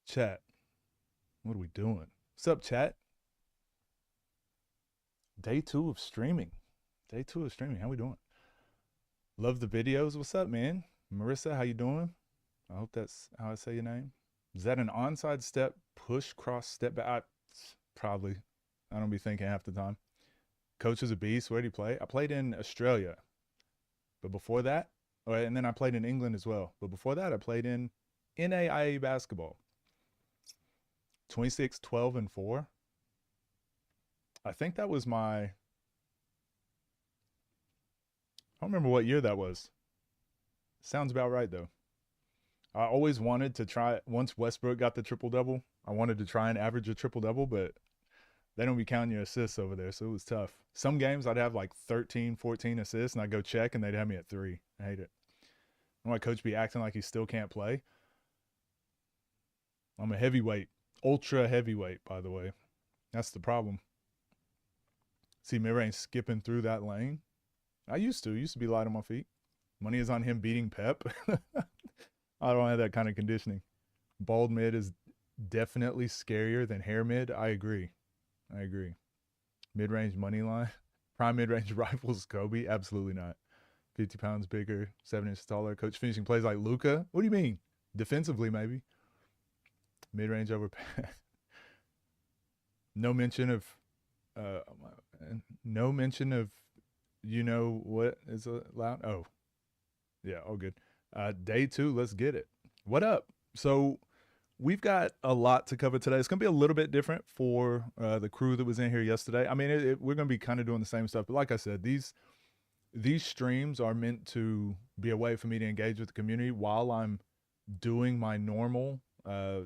Chat, what are we doing? What's up, chat? Day 2 of streaming. Day 2 of streaming. How we doing? Love the videos. What's up, man? Marissa, how you doing? I hope that's how I say your name. Is that an onside step, push, cross, step back? Probably. I don't be thinking half the time. Coach is a beast. Where did he play? I played in Australia. But before that, and then I played in England as well. But before that, I played in NAIA basketball. 26, 12, and 4. I think that was my, I don't remember what year that was. Sounds about right, though. I always wanted to try, once Westbrook got the triple-double, I wanted to try and average a triple-double, but they don't be counting your assists over there, so it was tough. Some games I'd have like 13, 14 assists, and I'd go check, and they'd have me at 3. I hate it. And my coach be acting like he still can't play. I'm a heavyweight. Ultra heavyweight, by the way. That's the problem. See mid-range skipping through that lane. I used to be light on my feet. Money is on him beating Pep. I don't have that kind of conditioning. Bald mid is definitely scarier than hair mid. I agree. Mid-range money line. Prime mid-range rifles Kobe. Absolutely not. 50 pounds bigger, 7 inches taller. Coach finishing plays like Luka. What do you mean? Defensively, maybe. Mid-range over. No mention of you know what is allowed. Oh yeah, all good. Day 2, let's get it. What up? So we've got a lot to cover today. It's gonna be a little bit different for the crew that was in here yesterday. I mean, we're gonna be kind of doing the same stuff, but like I said, these streams are meant to be a way for me to engage with the community while I'm doing my normal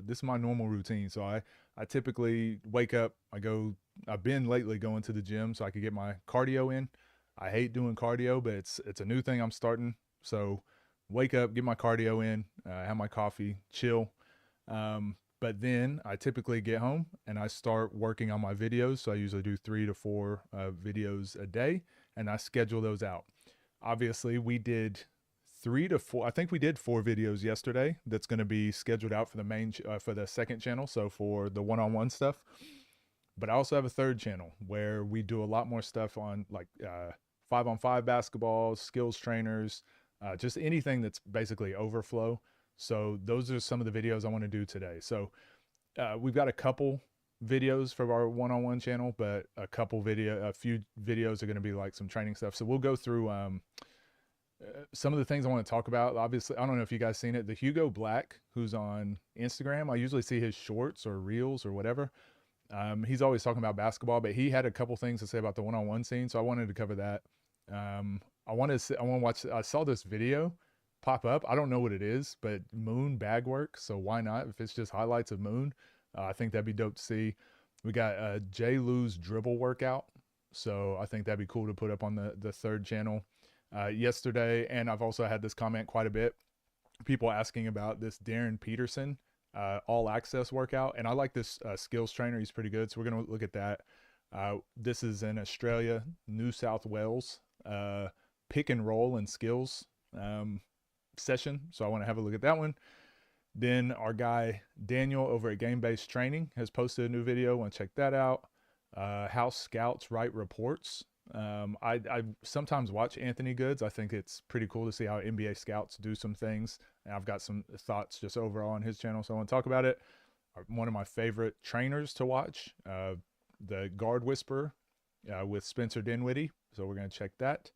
This is my normal routine. So I typically wake up. I've been lately going to the gym so I could get my cardio in. I hate doing cardio, but it's a new thing I'm starting. So wake up, get my cardio in, have my coffee, chill. But then I typically get home and I start working on my videos. So I usually do 3 to 4 videos a day, and I schedule those out. Obviously, we did 3 to 4. I think we did 4 videos yesterday. That's going to be scheduled out for the main for the second channel. So for the one-on-one stuff. But I also have a third channel where we do a lot more stuff on like 5-on-5 basketball, skills trainers, just anything that's basically overflow. So those are some of the videos I want to do today. So we've got a couple videos for our one-on-one channel, but a few videos are going to be like some training stuff. So we'll go through some of the things I want to talk about. Obviously, I don't know if you guys seen it. The Hugo Black, who's on Instagram, I usually see his shorts or reels or whatever. He's always talking about basketball, but he had a couple things to say about the one-on-one scene. So I wanted to cover that. I saw this video pop up. I don't know what it is, but Moon bag work. So why not? If it's just highlights of Moon, I think that'd be dope to see. We got Jlew's dribble workout. So I think that'd be cool to put up on the third channel yesterday. And I've also had this comment quite a bit. People asking about this Darren Peterson all access workout. And I like this skills trainer. He's pretty good. So we're going to look at that. This is in Australia, New South Wales, pick and roll and skills session. So I want to have a look at that one. Then our guy Daniel over at Game Based Training has posted a new video. Want to check that out. How scouts write reports. I sometimes watch Anthony Goods. I think it's pretty cool to see how NBA scouts do some things. And I've got some thoughts just overall on his channel, so I want to talk about it. One of my favorite trainers to watch, the Guard Whisperer with Spencer Dinwiddie. So we're going to check that.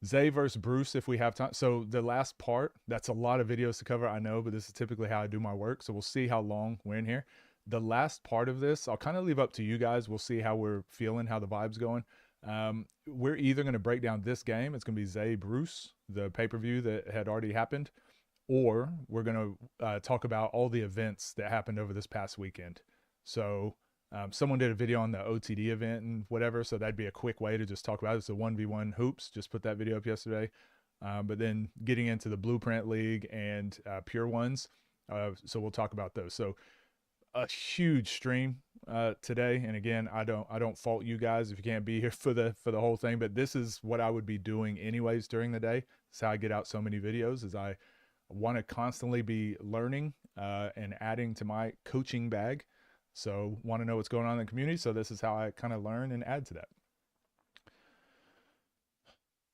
Zay versus Bruce if we have time. So the last part, that's a lot of videos to cover, I know, but this is typically how I do my work. So we'll see how long we're in here. The last part of this, I'll kind of leave up to you guys. We'll see how we're feeling, how the vibe's going. We're either going to break down this game. It's going to be Zay Bruce, the pay-per-view that had already happened, or we're going to talk about all the events that happened over this past weekend. So someone did a video on the OTD event and whatever, so that'd be a quick way to just talk about it. It's a 1v1 hoops. Just put that video up yesterday. But then getting into the Blueprint League and Pure Ones. So we'll talk about those. So a huge stream today. And again, I don't fault you guys if you can't be here for the whole thing, but this is what I would be doing anyways during the day. It's how I get out so many videos, is I want to constantly be learning and adding to my coaching bag. So want to know what's going on in the community. So this is how I kind of learn and add to that.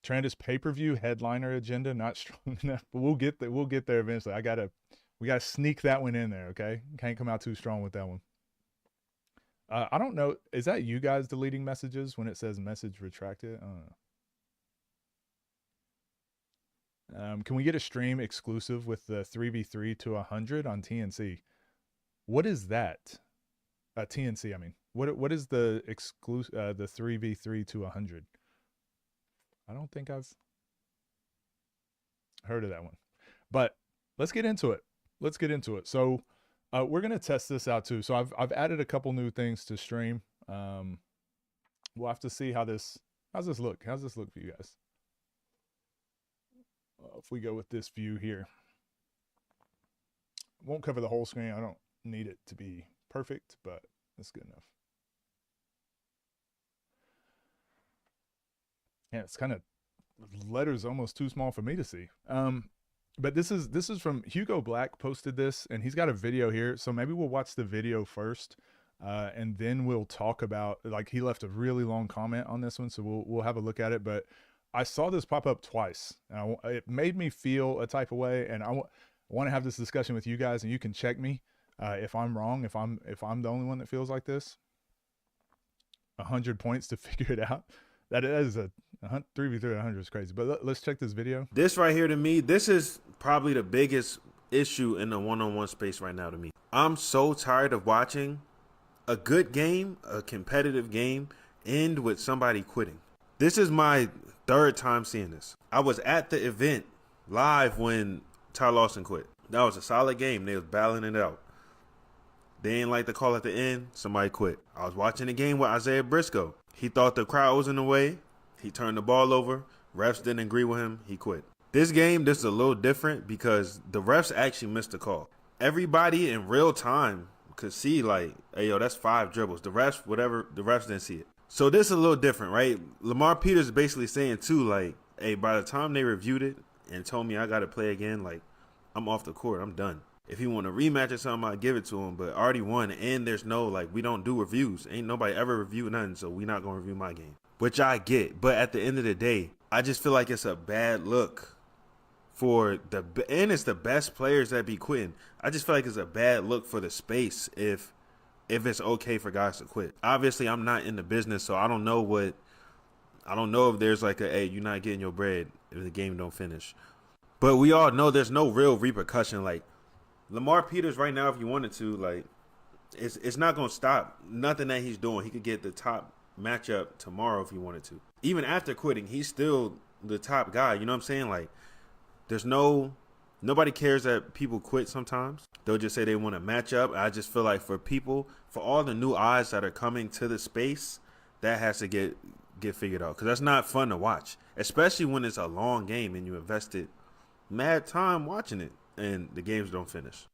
Trandis pay-per-view headliner agenda, not strong enough, but we'll get there eventually. We gotta sneak that one in there. Okay. Can't come out too strong with that one. I don't know. Is that you guys deleting messages when it says message retracted? I don't know. Can we get a stream exclusive with the 3v3 to 100 on TNC? What is that? TNC, I mean. What is the exclusive the 3v3 to 100? I don't think I've heard of that one. But let's get into it. So we're gonna test this out too. So I've added a couple new things to stream. We'll have to see how's this look for you guys. If we go with this view here, won't cover the whole screen. I don't need it to be perfect, but that's good enough. Yeah, it's kind of letters almost too small for me to see. But this is from Hugo Black, posted this, and he's got a video here. So maybe we'll watch the video first, and then we'll talk about, like, he left a really long comment on this one, so we'll have a look at it. But I saw this pop up twice, and it made me feel a type of way, and I want to have this discussion with you guys, and you can check me if I'm wrong, if I'm the only one that feels like this. 100 points to figure it out. That is a 3v3 100 is crazy. But let's check this video. This right here, to me, this is probably the biggest issue in the one-on-one space right now to me. I'm so tired of watching a good game, a competitive game, end with somebody quitting. This is my third time seeing this. I was at the event live when Ty Lawson quit. That was a solid game. They was battling it out. They didn't like the call at the end. Somebody quit. I was watching the game with Isaiah Briscoe. He thought the crowd was in the way. He turned the ball over. Refs didn't agree with him. He quit. This game, this is a little different because the refs actually missed the call. Everybody in real time could see like, hey, yo, that's 5 dribbles. The refs, whatever, the refs didn't see it. So this is a little different, right? Lamar Peters is basically saying too, like, hey, by the time they reviewed it and told me I got to play again, like, I'm off the court. I'm done. If he want a rematch or something, I'll give it to him. But I already won, and there's no, like, we don't do reviews. Ain't nobody ever reviewed nothing, so we not going to review my game. Which I get. But at the end of the day, I just feel like it's a bad look for and it's the best players that be quitting. I just feel like it's a bad look for the space if it's okay for guys to quit. Obviously, I'm not in the business, so I don't know if there's like a, hey, you're not getting your bread if the game don't finish. But we all know there's no real repercussion. Like, Lamar Peters right now, if you wanted to, like, it's not going to stop nothing that he's doing. He could get the top matchup tomorrow if he wanted to. Even after quitting, he's still the top guy. You know what I'm saying? Like, nobody cares that people quit sometimes. They'll just say they want to match up. I just feel like for all the new eyes that are coming to the space, that has to get figured out. Because that's not fun to watch, especially when it's a long game and you invested mad time watching it and the games don't finish.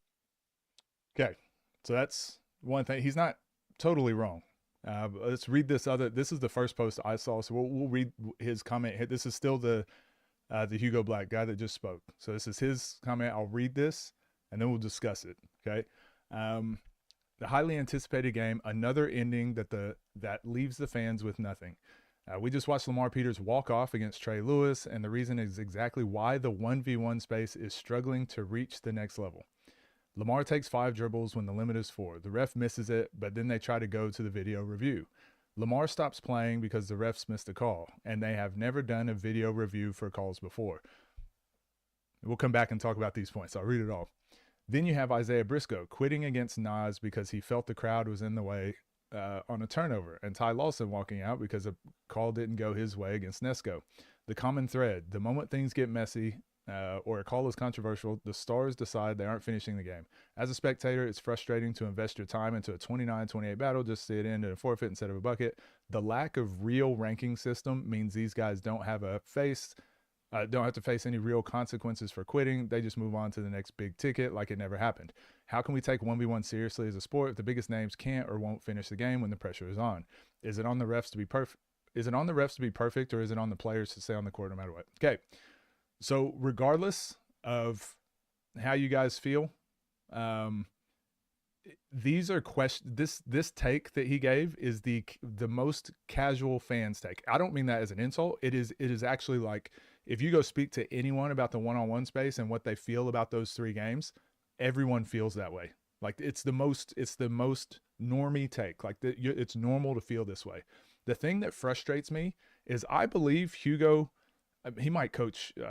Okay, so that's one thing. He's not totally wrong. Let's read this other. This is the first post I saw, so we'll read his comment. This is still the Hugo Black guy that just spoke. So this is his comment. I'll read this and then we'll discuss it. Okay. The highly anticipated game, another ending that leaves the fans with nothing. We just watched Lamar Peters walk off against Trey Lewis, and the reason is exactly why the 1v1 space is struggling to reach the next level. Lamar takes 5 dribbles when the limit is 4. The ref misses it, but then they try to go to the video review. Lamar stops playing because the refs missed a call, and they have never done a video review for calls before. We'll come back and talk about these points. I'll read it all. Then you have Isaiah Briscoe quitting against Nas because he felt the crowd was in the way on a turnover, and Ty Lawson walking out because a call didn't go his way against Nesco. The common thread, the moment things get messy or a call is controversial, the stars decide they aren't finishing the game. As a spectator, it's frustrating to invest your time into a 29-28 battle just to see it end in a forfeit instead of a bucket. The lack of real ranking system means these guys don't have to face any real consequences for quitting. They just move on to the next big ticket like it never happened. How can we take 1v1 seriously as a sport if the biggest names can't or won't finish the game when the pressure is on? Is it on the refs to be perfect? Is it on the refs to be perfect, or is it on the players to stay on the court no matter what? Okay. So regardless of how you guys feel, these are questions. This take that he gave is the most casual fans take. I don't mean that as an insult. It is actually like, if you go speak to anyone about the one-on-one space and what they feel about those 3 games, everyone feels that way. Like it's the most normie take. Like it's normal to feel this way. The thing that frustrates me is I believe Hugo, he might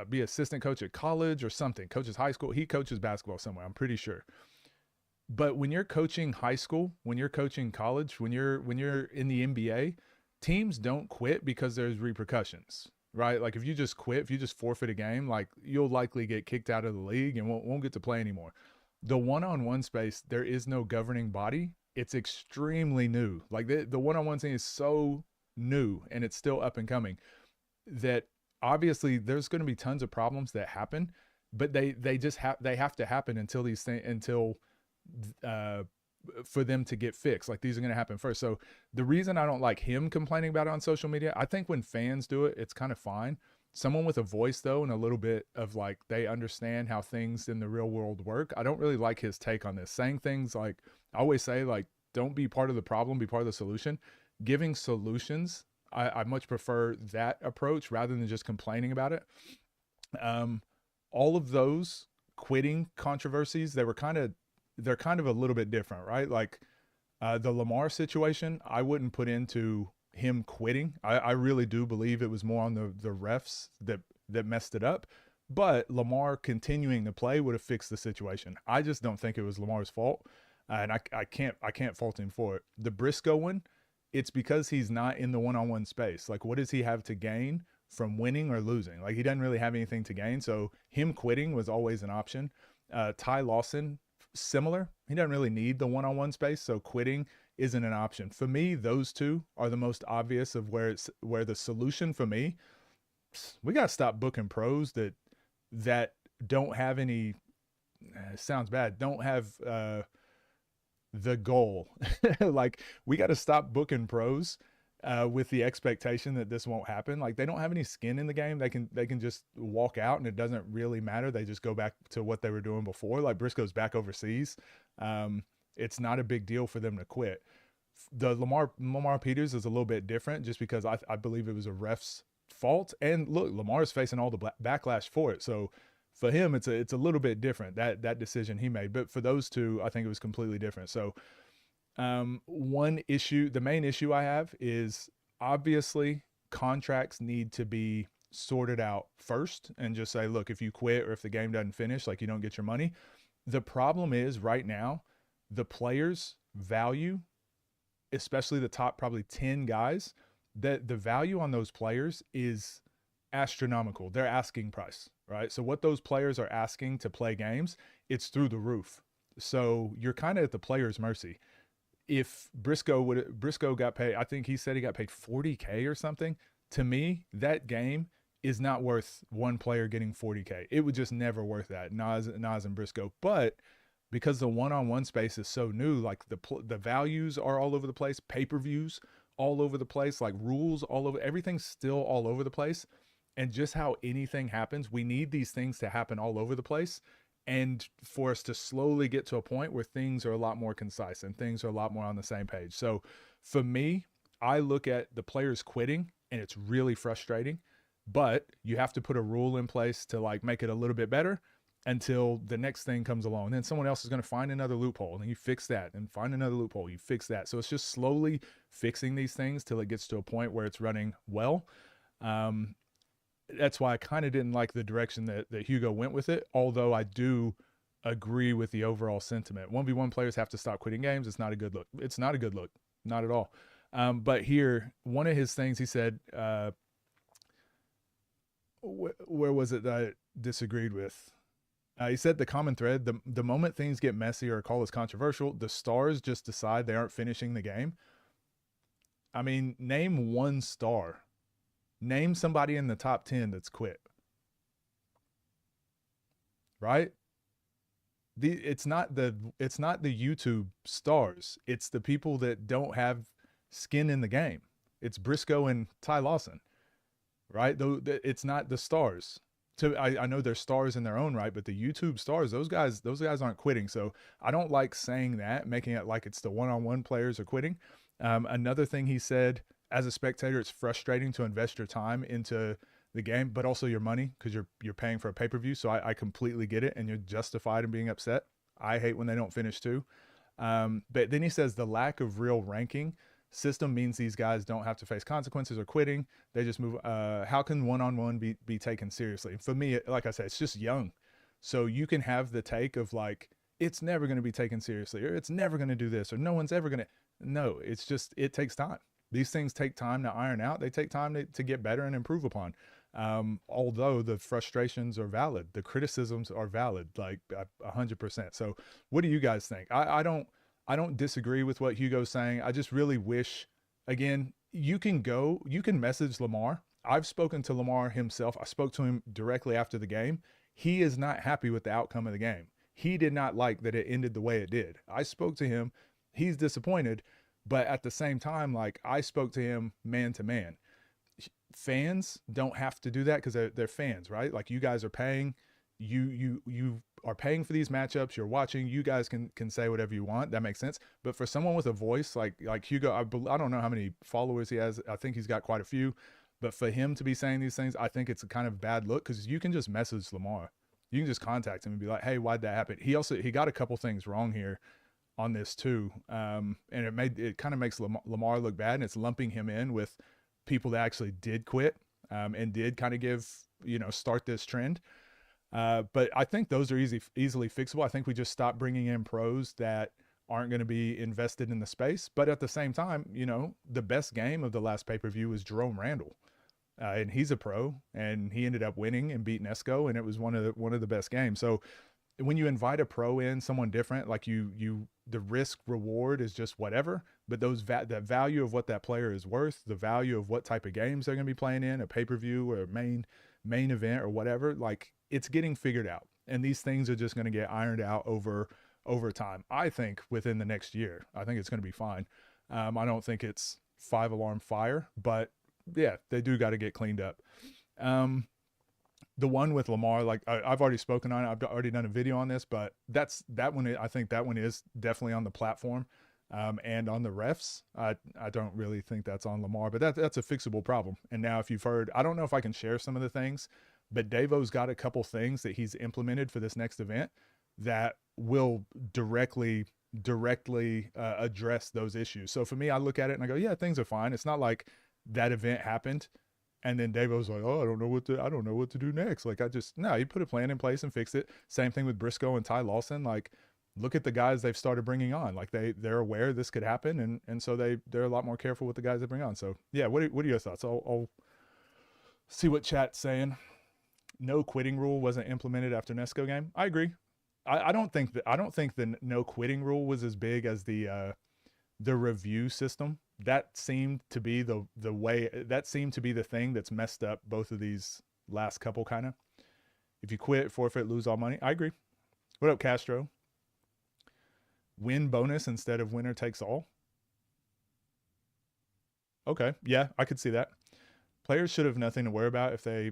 be assistant coach at college or something, coaches high school. He coaches basketball somewhere, I'm pretty sure. But when you're coaching high school, when you're coaching college, when you're in the NBA, teams don't quit because there's repercussions, right? Like if you just quit, if you just forfeit a game, like you'll likely get kicked out of the league and won't get to play anymore. The one-on-one space, there is no governing body. It's extremely new. Like the one-on-one thing is so new and it's still up and coming that obviously there's going to be tons of problems that happen, but they have to happen until for them to get fixed. Like these are going to happen first. So the reason I don't like him complaining about it on social media, I think when fans do it, it's kind of fine. Someone with a voice though, and a little bit of like, they understand how things in the real world work. I don't really like his take on this, saying things like, I always say, like, don't be part of the problem, be part of the solution. Giving solutions, I much prefer that approach rather than just complaining about it. All of those quitting controversies, they're kind of a little bit different, right? Like the Lamar situation, I wouldn't put into him quitting. I really do believe it was more on the refs that messed it up, but Lamar continuing to play would have fixed the situation. I just don't think it was Lamar's fault, and I can't fault him for it. The Briscoe one, it's because he's not in the one-on-one space. Like, what does he have to gain from winning or losing? Like, he doesn't really have anything to gain, so him quitting was always an option. Ty Lawson, similar. He doesn't really need the one-on-one space, so quitting isn't an option. For me, those two are the most obvious of where the solution for me, we got to stop booking pros that don't have any, sounds bad, don't have the goal. Like, we got to stop booking pros with the expectation that this won't happen. Like, they don't have any skin in the game. They can just walk out and it doesn't really matter. They just go back to what they were doing before. Like, Briscoe's back overseas. It's not a big deal for them to quit. The Lamar Peters is a little bit different just because I believe it was a ref's fault. And look, Lamar's facing all the backlash for it. So for him, it's a little bit different, that decision he made. But for those two, I think it was completely different. So one issue, the main issue I have is obviously contracts need to be sorted out first and just say, look, if you quit or if the game doesn't finish, like, you don't get your money. The problem is right now, the players' value, especially the top probably 10 guys, that the value on those players is astronomical. They're asking price, right? So what those players are asking to play games, it's through the roof. So you're kind of at the player's mercy. If Briscoe got paid, I think he said he got paid $40K or something. To me, that game is not worth one player getting $40K. It would just never worth that, Nas and Briscoe. But because the one-on-one space is so new, like the values are all over the place, pay-per-views all over the place, like rules all over, everything's still all over the place. And just how anything happens, we need these things to happen all over the place. And for us to slowly get to a point where things are a lot more concise and things are a lot more on the same page. So for me, I look at the players quitting and it's really frustrating, but you have to put a rule in place to like make it a little bit better until the next thing comes along. And then someone else is going to find another loophole and you fix that and find another loophole. You fix that. So it's just slowly fixing these things till it gets to a point where it's running well. That's why I kind of didn't like the direction that Hugo went with it, although I do agree with the overall sentiment. 1v1 players have to stop quitting games. It's not a good look. It's not a good look. Not at all. But here, one of his things he said, where was it that I disagreed with? He said the common thread, the moment things get messy or a call is controversial, the stars just decide they aren't finishing the game. I mean, name one star. Name somebody in the top 10 that's quit. Right? It's not the YouTube stars. It's the people that don't have skin in the game. It's Briscoe and Ty Lawson. Right? Though it's not the stars. So I know they're stars in their own right, but the YouTube stars, those guys aren't quitting. So I don't like saying that, making it like it's the one-on-one players are quitting. Another thing he said, as a spectator, it's frustrating to invest your time into the game, but also your money because you're paying for a pay-per-view. So I completely get it, and you're justified in being upset. I hate when they don't finish too. But then he says the lack of real ranking system means these guys don't have to face consequences or quitting. They just move. How can one-on-one be taken seriously? For me, like I said, it's just young. So you can have the take of like, it's never going to be taken seriously, or it's never going to do this, or no one's ever going to. No, it's just, it takes time. These things take time to iron out. They take time to get better and improve upon. Although the frustrations are valid, the criticisms are valid, like 100%. So what do you guys think? I don't disagree with what Hugo's saying. I just really wish, again, you can message Lamar. I've spoken to Lamar himself. I spoke to him directly after the game. He is not happy with the outcome of the game. He did not like that it ended the way it did. I spoke to him. He's disappointed. But at the same time, like, I spoke to him man to man. Fans don't have to do that because they're fans, right? Like, you guys are paying, you are paying for these matchups. You're watching. You guys can say whatever you want. That makes sense. But for someone with a voice like Hugo, I don't know how many followers he has. I think he's got quite a few. But for him to be saying these things, I think it's a kind of bad look because you can just message Lamar. You can just contact him and be like, hey, why'd that happen? He got a couple things wrong here on this too, and it kind of makes Lamar look bad, and it's lumping him in with people that actually did quit and did kind of start this trend. But I think those are easily fixable. I think we just stop bringing in pros that aren't going to be invested in the space. But at the same time, the best game of the last pay-per-view was Jerome Randall, and he's a pro, and he ended up winning and beating Esco, and it was one of the best games. So when you invite a pro in, someone different, like the risk reward is just whatever, but the value of what that player is worth, the value of what type of games they're going to be playing in, a pay-per-view or a main event or whatever, like it's getting figured out. And these things are just going to get ironed out over time. I think within the next year, I think it's going to be fine. I don't think it's 5-alarm fire, but yeah, they do got to get cleaned up. The one with Lamar, like I've already spoken on it. I've already done a video on this, but that one. I think that one is definitely on the platform, and on the refs. I don't really think that's on Lamar, but that's a fixable problem. And now, if you've heard, I don't know if I can share some of the things, but Davo's got a couple things that he's implemented for this next event that will directly address those issues. So for me, I look at it and I go, yeah, things are fine. It's not like that event happened and then Davo's like, oh, I don't know what to do next. Like no, you put a plan in place and fix it. Same thing with Briscoe and Ty Lawson. Like, look at the guys they've started bringing on. Like they're aware this could happen, and so they're a lot more careful with the guys they bring on. So yeah, what are your thoughts? I'll see what chat's saying. No quitting rule wasn't implemented after Nesco game. I agree. I don't think the no quitting rule was as big as the review system. That seemed to be the thing that's messed up both of these last couple kind of. If you quit, forfeit, lose all money. I agree. What up, Castro? Win bonus instead of winner takes all. Okay, yeah, I could see that. Players should have nothing to worry about if they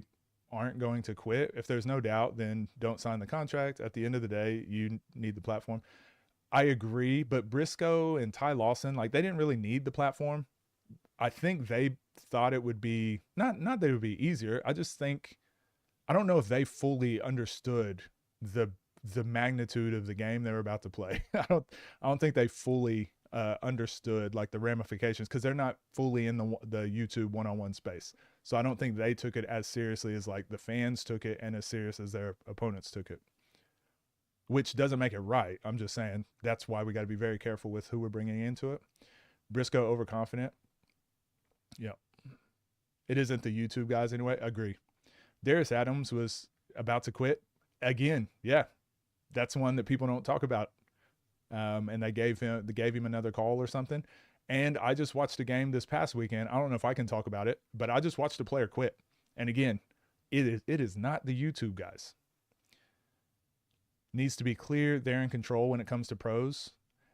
aren't going to quit. If there's no doubt, then don't sign the contract. At the end of the day, you need the platform. I agree, but Briscoe and Ty Lawson, like, they didn't really need the platform. I think they thought it would be not that it would be easier. I just think, I don't know if they fully understood the magnitude of the game they were about to play. I don't think they fully understood like the ramifications, because they're not fully in the YouTube one-on-one space. So I don't think they took it as seriously as like the fans took it, and as serious as their opponents took it. Which doesn't make it right. I'm just saying that's why we got to be very careful with who we're bringing into it. Briscoe overconfident. Yeah. It isn't the YouTube guys anyway. Agree. Darius Adams was about to quit again. Yeah. That's one that people don't talk about. And they gave him another call or something. And I just watched a game this past weekend. I don't know if I can talk about it, but I just watched a player quit. And again, it is not the YouTube guys. Needs to be clear. They're in control when it comes to pros.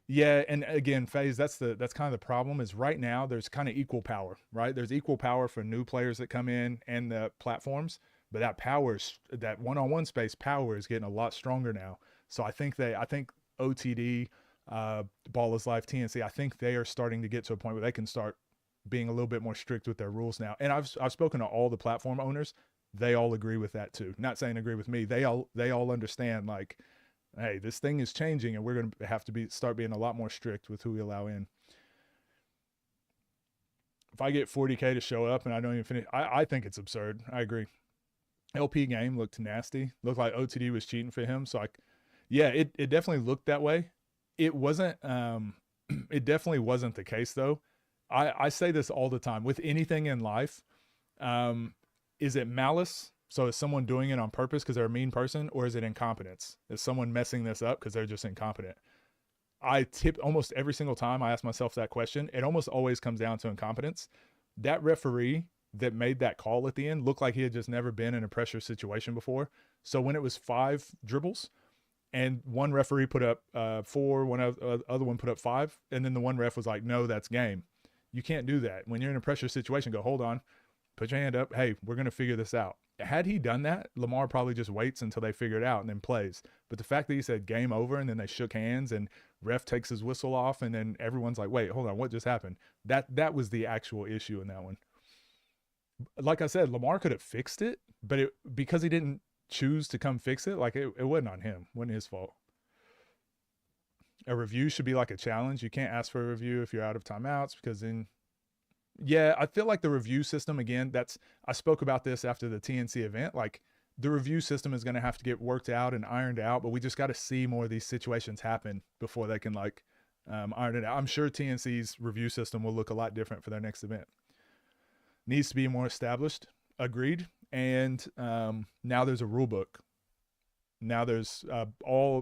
Yeah, and again, FaZe, that's kind of the problem, is right now there's kind of equal power, right? There's equal power for new players that come in and the platforms, but that one-on-one space power is getting a lot stronger now. So I think OTD, Ball is Life, TNC, I think they are starting to get to a point where they can start being a little bit more strict with their rules now. And I've spoken to all the platform owners. They all agree with that too. Not saying agree with me. They all understand, like, hey, this thing is changing and we're going to have to start being a lot more strict with who we allow in. If I get 40K to show up and I don't even finish, I think it's absurd. I agree. LP game looked nasty. Looked like OTD was cheating for him. So yeah, it definitely looked that way. It wasn't, it definitely wasn't the case though. I say this all the time with anything in life. Is it malice? So is someone doing it on purpose because they're a mean person, or is it incompetence? Is someone messing this up because they're just incompetent? I tip almost every single time I ask myself that question. It almost always comes down to incompetence. That referee that made that call at the end looked like he had just never been in a pressure situation before. So when it was 5 dribbles and one referee put up 4, other one put up 5, and then the one ref was like, no, that's game. You can't do that. When you're in a pressure situation, go, hold on, put your hand up. Hey, we're going to figure this out. Had he done that, Lamar probably just waits until they figure it out and then plays. But the fact that he said game over and then they shook hands and ref takes his whistle off and then everyone's like, wait, hold on, what just happened? That was the actual issue in that one. Like I said, Lamar could have fixed it, but because he didn't choose to come fix it, like it wasn't on him. It wasn't his fault. A review should be like a challenge. You can't ask for a review if you're out of timeouts, because then, yeah, I feel like the review system, again, I spoke about this after the TNC event. Like, the review system is going to have to get worked out and ironed out, but we just got to see more of these situations happen before they can iron it out. I'm sure TNC's review system will look a lot different for their next event. Needs to be more established. Agreed. And now there's a rule book. Now there's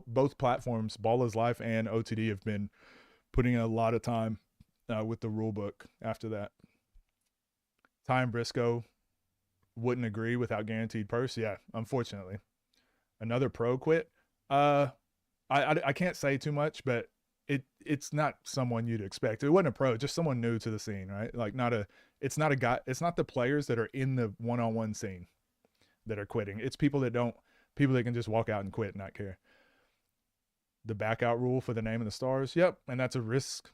both platforms, Ball is Life and OTD, have been putting in a lot of time with the rule book after that. Ty and Briscoe wouldn't agree without guaranteed purse. Yeah, unfortunately. Another pro quit. I can't say too much, but it's not someone you'd expect. It wasn't a pro, just someone new to the scene, right? Like it's not a guy. It's not the players that are in the one-on-one scene that are quitting. It's people that can just walk out and quit and not care. The back out rule for the name of the stars. Yep, and that's a risk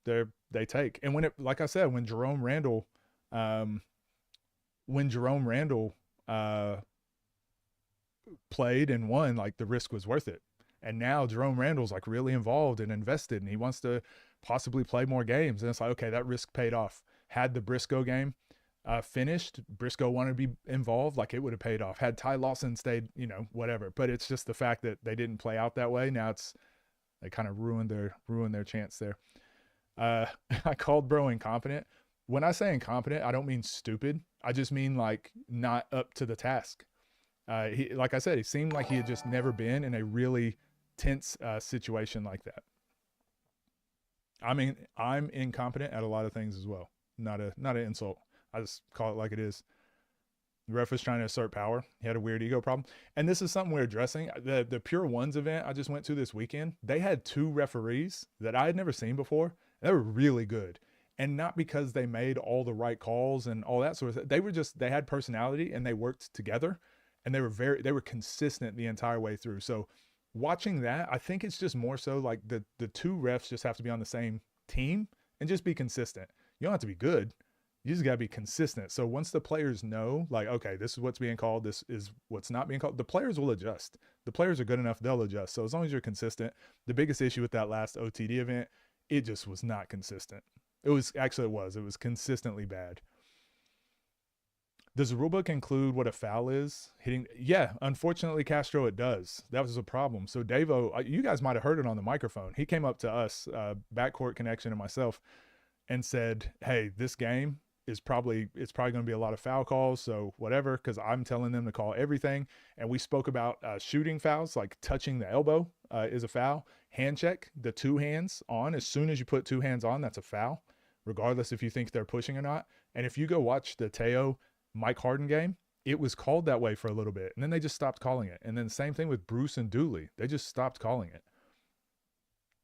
they take. And like I said, when Jerome Randall played and won, like the risk was worth it. And now Jerome Randall's like really involved and invested, and he wants to possibly play more games. And it's like, okay, that risk paid off. Had the Briscoe game finished, Briscoe wanted to be involved, like it would have paid off. Had Ty Lawson stayed, whatever. But it's just the fact that they didn't play out that way. Now they kind of ruined their chance there. I called bro incompetent. When I say incompetent, I don't mean stupid. I just mean like not up to the task. Like I said, he seemed like he had just never been in a really tense situation like that. I mean, I'm incompetent at a lot of things as well. Not an insult. I just call it like it is. The ref was trying to assert power. He had a weird ego problem. And this is something we're addressing. The Pure Ones event I just went to this weekend, they had 2 referees that I had never seen before. They were really good. And not because they made all the right calls and all that sort of stuff. They had personality and they worked together. And they were consistent the entire way through. So watching that, I think it's just more so like the 2 refs just have to be on the same team and just be consistent. You don't have to be good. You just got to be consistent. So once the players know, like, okay, this is what's being called, this is what's not being called, the players will adjust. The players are good enough, they'll adjust. So as long as you're consistent, the biggest issue with that last OTD event, it just was not consistent. It was consistently bad. Does the rulebook include what a foul is? Hitting? Yeah, unfortunately, Castro, it does. That was a problem. So Davo, you guys might have heard it on the microphone. He came up to us, Backcourt Connection and myself, and said, hey, this game it's probably going to be a lot of foul calls, so whatever, because I'm telling them to call everything. And we spoke about shooting fouls, like touching the elbow is a foul. Hand check, the 2 hands on. As soon as you put 2 hands on, that's a foul, regardless if you think they're pushing or not. And if you go watch the Teo Mike Harden game, it was called that way for a little bit, and then they just stopped calling it. And then same thing with Bruce and Dooley, they just stopped calling it.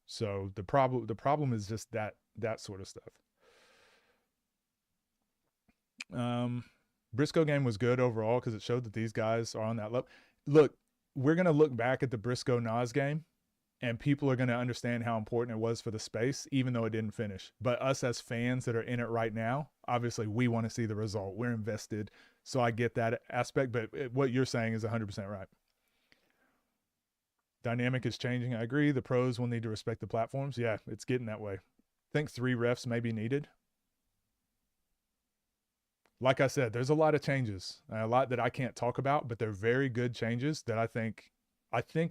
So the problem is just that sort of stuff. Briscoe game was good overall because it showed that these guys are on that level. Look, we're gonna look back at the Briscoe Nas game, and people are gonna understand how important it was for the space, even though it didn't finish. But us as fans that are in it right now, obviously we want to see the result. We're invested, so I get that aspect. But what you're saying is 100% right. Dynamic is changing. I agree. The pros will need to respect the platforms. Yeah, it's getting that way. I think 3 refs may be needed. Like I said, there's a lot of changes, a lot that I can't talk about, but they're very good changes that I think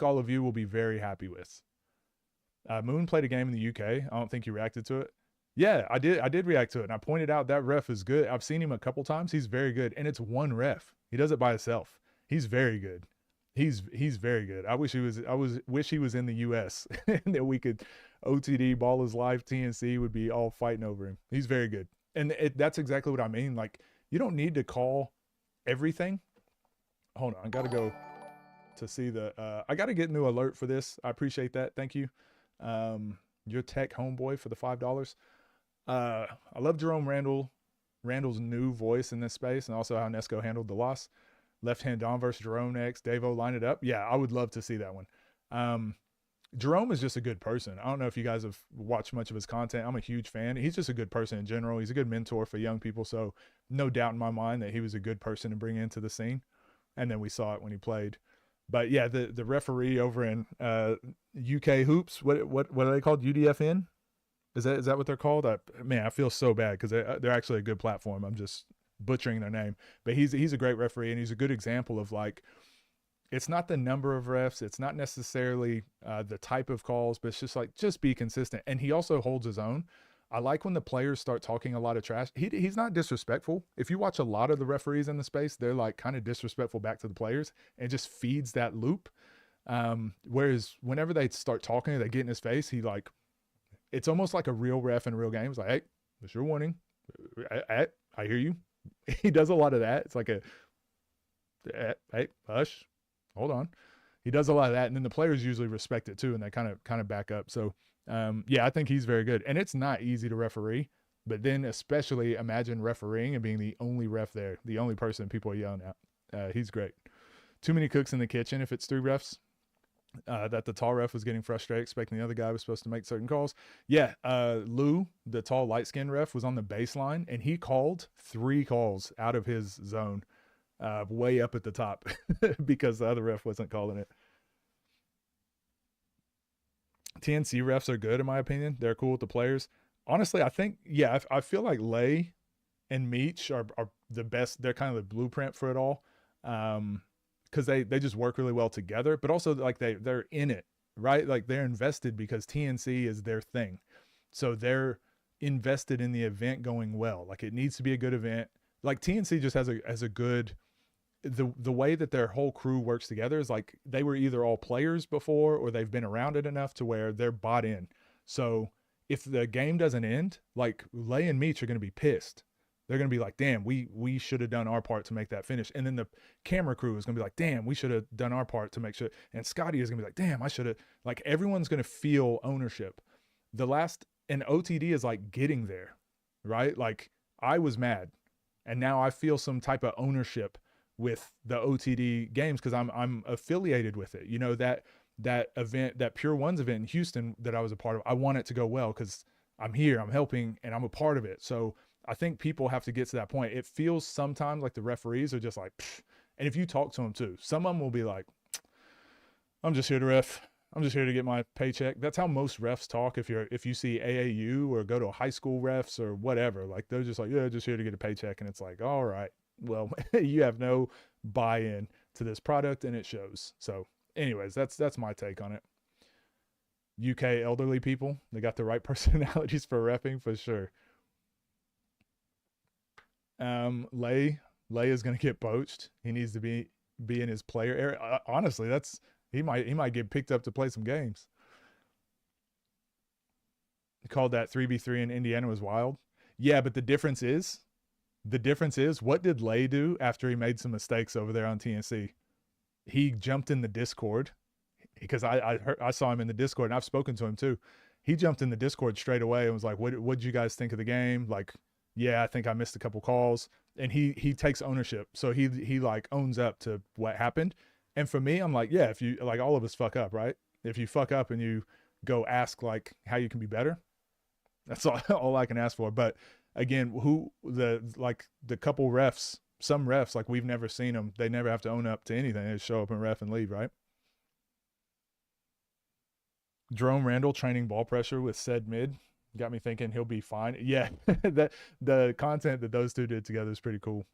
all of you will be very happy with. Moon played a game in the UK. I don't think you reacted to it. Yeah, I did react to it, and I pointed out that ref is good. I've seen him a couple times. He's very good, and it's one ref. He does it by himself. He's very good. He's very good. I wish he was in the US and that we could OTD, Ball is Life, TNC would be all fighting over him. He's very good. And that's exactly what I mean. Like, you don't need to call everything. Hold on, I got to go to see I got to get a new alert for this. I appreciate that. Thank you. Your tech homeboy for the $5. I love Jerome Randall's new voice in this space, and also how Nesco handled the loss. Left hand Don versus Jerome next. Davo line it up. Yeah, I would love to see that one. Jerome is just a good person. I don't know if you guys have watched much of his content. I'm a huge fan. He's just a good person in general. He's a good mentor for young people. So no doubt in my mind that he was a good person to bring into the scene. And then we saw it when he played. But yeah, the referee over in UK hoops, what are they called? UDFN? Is that what they're called? I feel so bad because they're actually a good platform. I'm just butchering their name. But he's a great referee, and he's a good example of, like, it's not the number of refs. It's not necessarily the type of calls, but it's just like, just be consistent. And he also holds his own. I like when the players start talking a lot of trash. He's not disrespectful. If you watch a lot of the referees in the space, they're like kind of disrespectful back to the players, and it just feeds that loop. Whereas whenever they start talking, they get in his face. He like, it's almost like a real ref in a real game. It's like, hey, it's your warning. I hear you. He does a lot of that. It's like a, hey, hush, hold on. He does a lot of that, and then the players usually respect it too, and they kind of back up. So, yeah, I think he's very good, and it's not easy to referee. But then, especially imagine refereeing and being the only ref there, the only person people are yelling at. He's great. Too many cooks in the kitchen if it's 3 refs. That the tall ref was getting frustrated, expecting the other guy was supposed to make certain calls. Yeah, Jlew, the tall light skinned ref, was on the baseline, and he called 3 calls out of his zone, way up at the top, because the other ref wasn't calling it. TNC refs are good in my opinion. They're cool with the players. Honestly, I think, yeah, I feel like Lay and Meech are the best. They're kind of the blueprint for it all. Because they just work really well together, but also like they're in it, right? Like they're invested because TNC is their thing. So they're invested in the event going well. Like it needs to be a good event. Like TNC just has a good, the way that their whole crew works together is like they were either all players before or they've been around it enough to where they're bought in. So if the game doesn't end, like Lay and Meech are going to be pissed. They're going to be like, damn, we should have done our part to make that finish. And then the camera crew is going to be like, damn, we should have done our part to make sure. And Scotty is going to be like, damn, I should have. Like everyone's going to feel ownership. And OTD is like getting there, right? Like I was mad and now I feel some type of ownership with the OTD games because I'm affiliated with it. You know, that event, that Pure Ones event in Houston that I was a part of, I want it to go well because I'm here, I'm helping, and I'm a part of it. So I think people have to get to that point. It feels sometimes like the referees are just like, pfft. And if you talk to them too, some of them will be like, I'm just here to ref. I'm just here to get my paycheck. That's how most refs talk. If you see AAU or go to high school refs or whatever, like they're just like, yeah, just here to get a paycheck. And it's like, all right, well, you have no buy-in to this product and it shows. So anyways, that's my take on it. UK elderly people, they got the right personalities for repping for sure. Lay is going to get poached. He needs to be in his player area. Honestly, he might get picked up to play some games. He called that 3v3 in Indiana was wild. Yeah, but the difference is what did Lay do after he made some mistakes over there on TNC? He jumped in the Discord because I saw him in the Discord and I've spoken to him too. He jumped in the Discord straight away and was like, what'd you guys think of the game? Like, yeah, I think I missed a couple calls. And he takes ownership. So he like owns up to what happened. And for me, I'm like, yeah, if you like all of us fuck up, right? If you fuck up and you go ask like how you can be better, that's all I can ask for. But again, the couple refs, some refs, like we've never seen them. They never have to own up to anything. They just show up and ref and leave, right? Jerome Randall training ball pressure with said mid got me thinking he'll be fine. Yeah, the content that those two did together is pretty cool.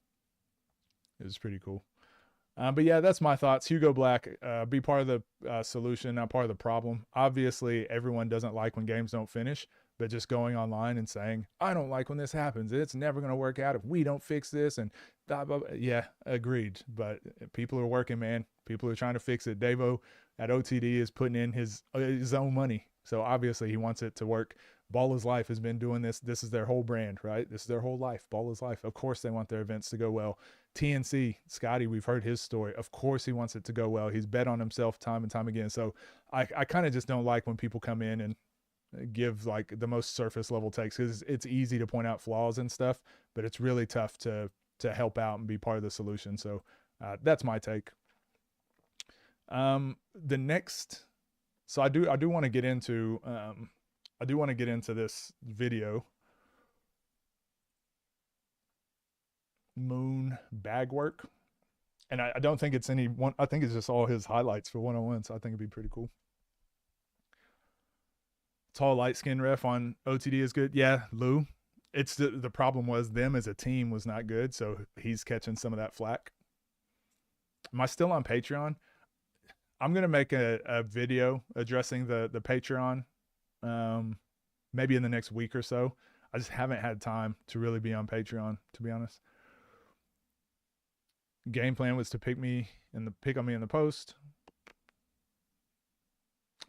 It was pretty cool. But yeah, that's my thoughts. Hugo Black, be part of the solution, not part of the problem. Obviously, everyone doesn't like when games don't finish, but just going online and saying, I don't like when this happens. It's never going to work out if we don't fix this. And blah, blah, blah. Yeah, agreed. But people are working, man. People are trying to fix it. Davo at OTD is putting in his own money. So obviously he wants it to work. Ball is Life has been doing this. This is their whole brand, right? This is their whole life. Ball is Life. Of course they want their events to go well. TNC, Scotty, we've heard his story. Of course he wants it to go well. He's bet on himself time and time again. So I kind of just don't like when people come in and give like the most surface level takes because it's easy to point out flaws and stuff, but it's really tough to help out and be part of the solution. So that's my take. The next, so I do want to get into this video. Moon bag work. And I don't think it's any one. I think it's just all his highlights for 101. So I think it'd be pretty cool. Tall light skin ref on OTD is good. Yeah, Lou. It's the problem was them as a team was not good. So he's catching some of that flack. Am I still on Patreon? I'm going to make a video addressing the Patreon maybe in the next week or so. I just haven't had time to really be on Patreon, to be honest. Game plan was to pick on me in the post.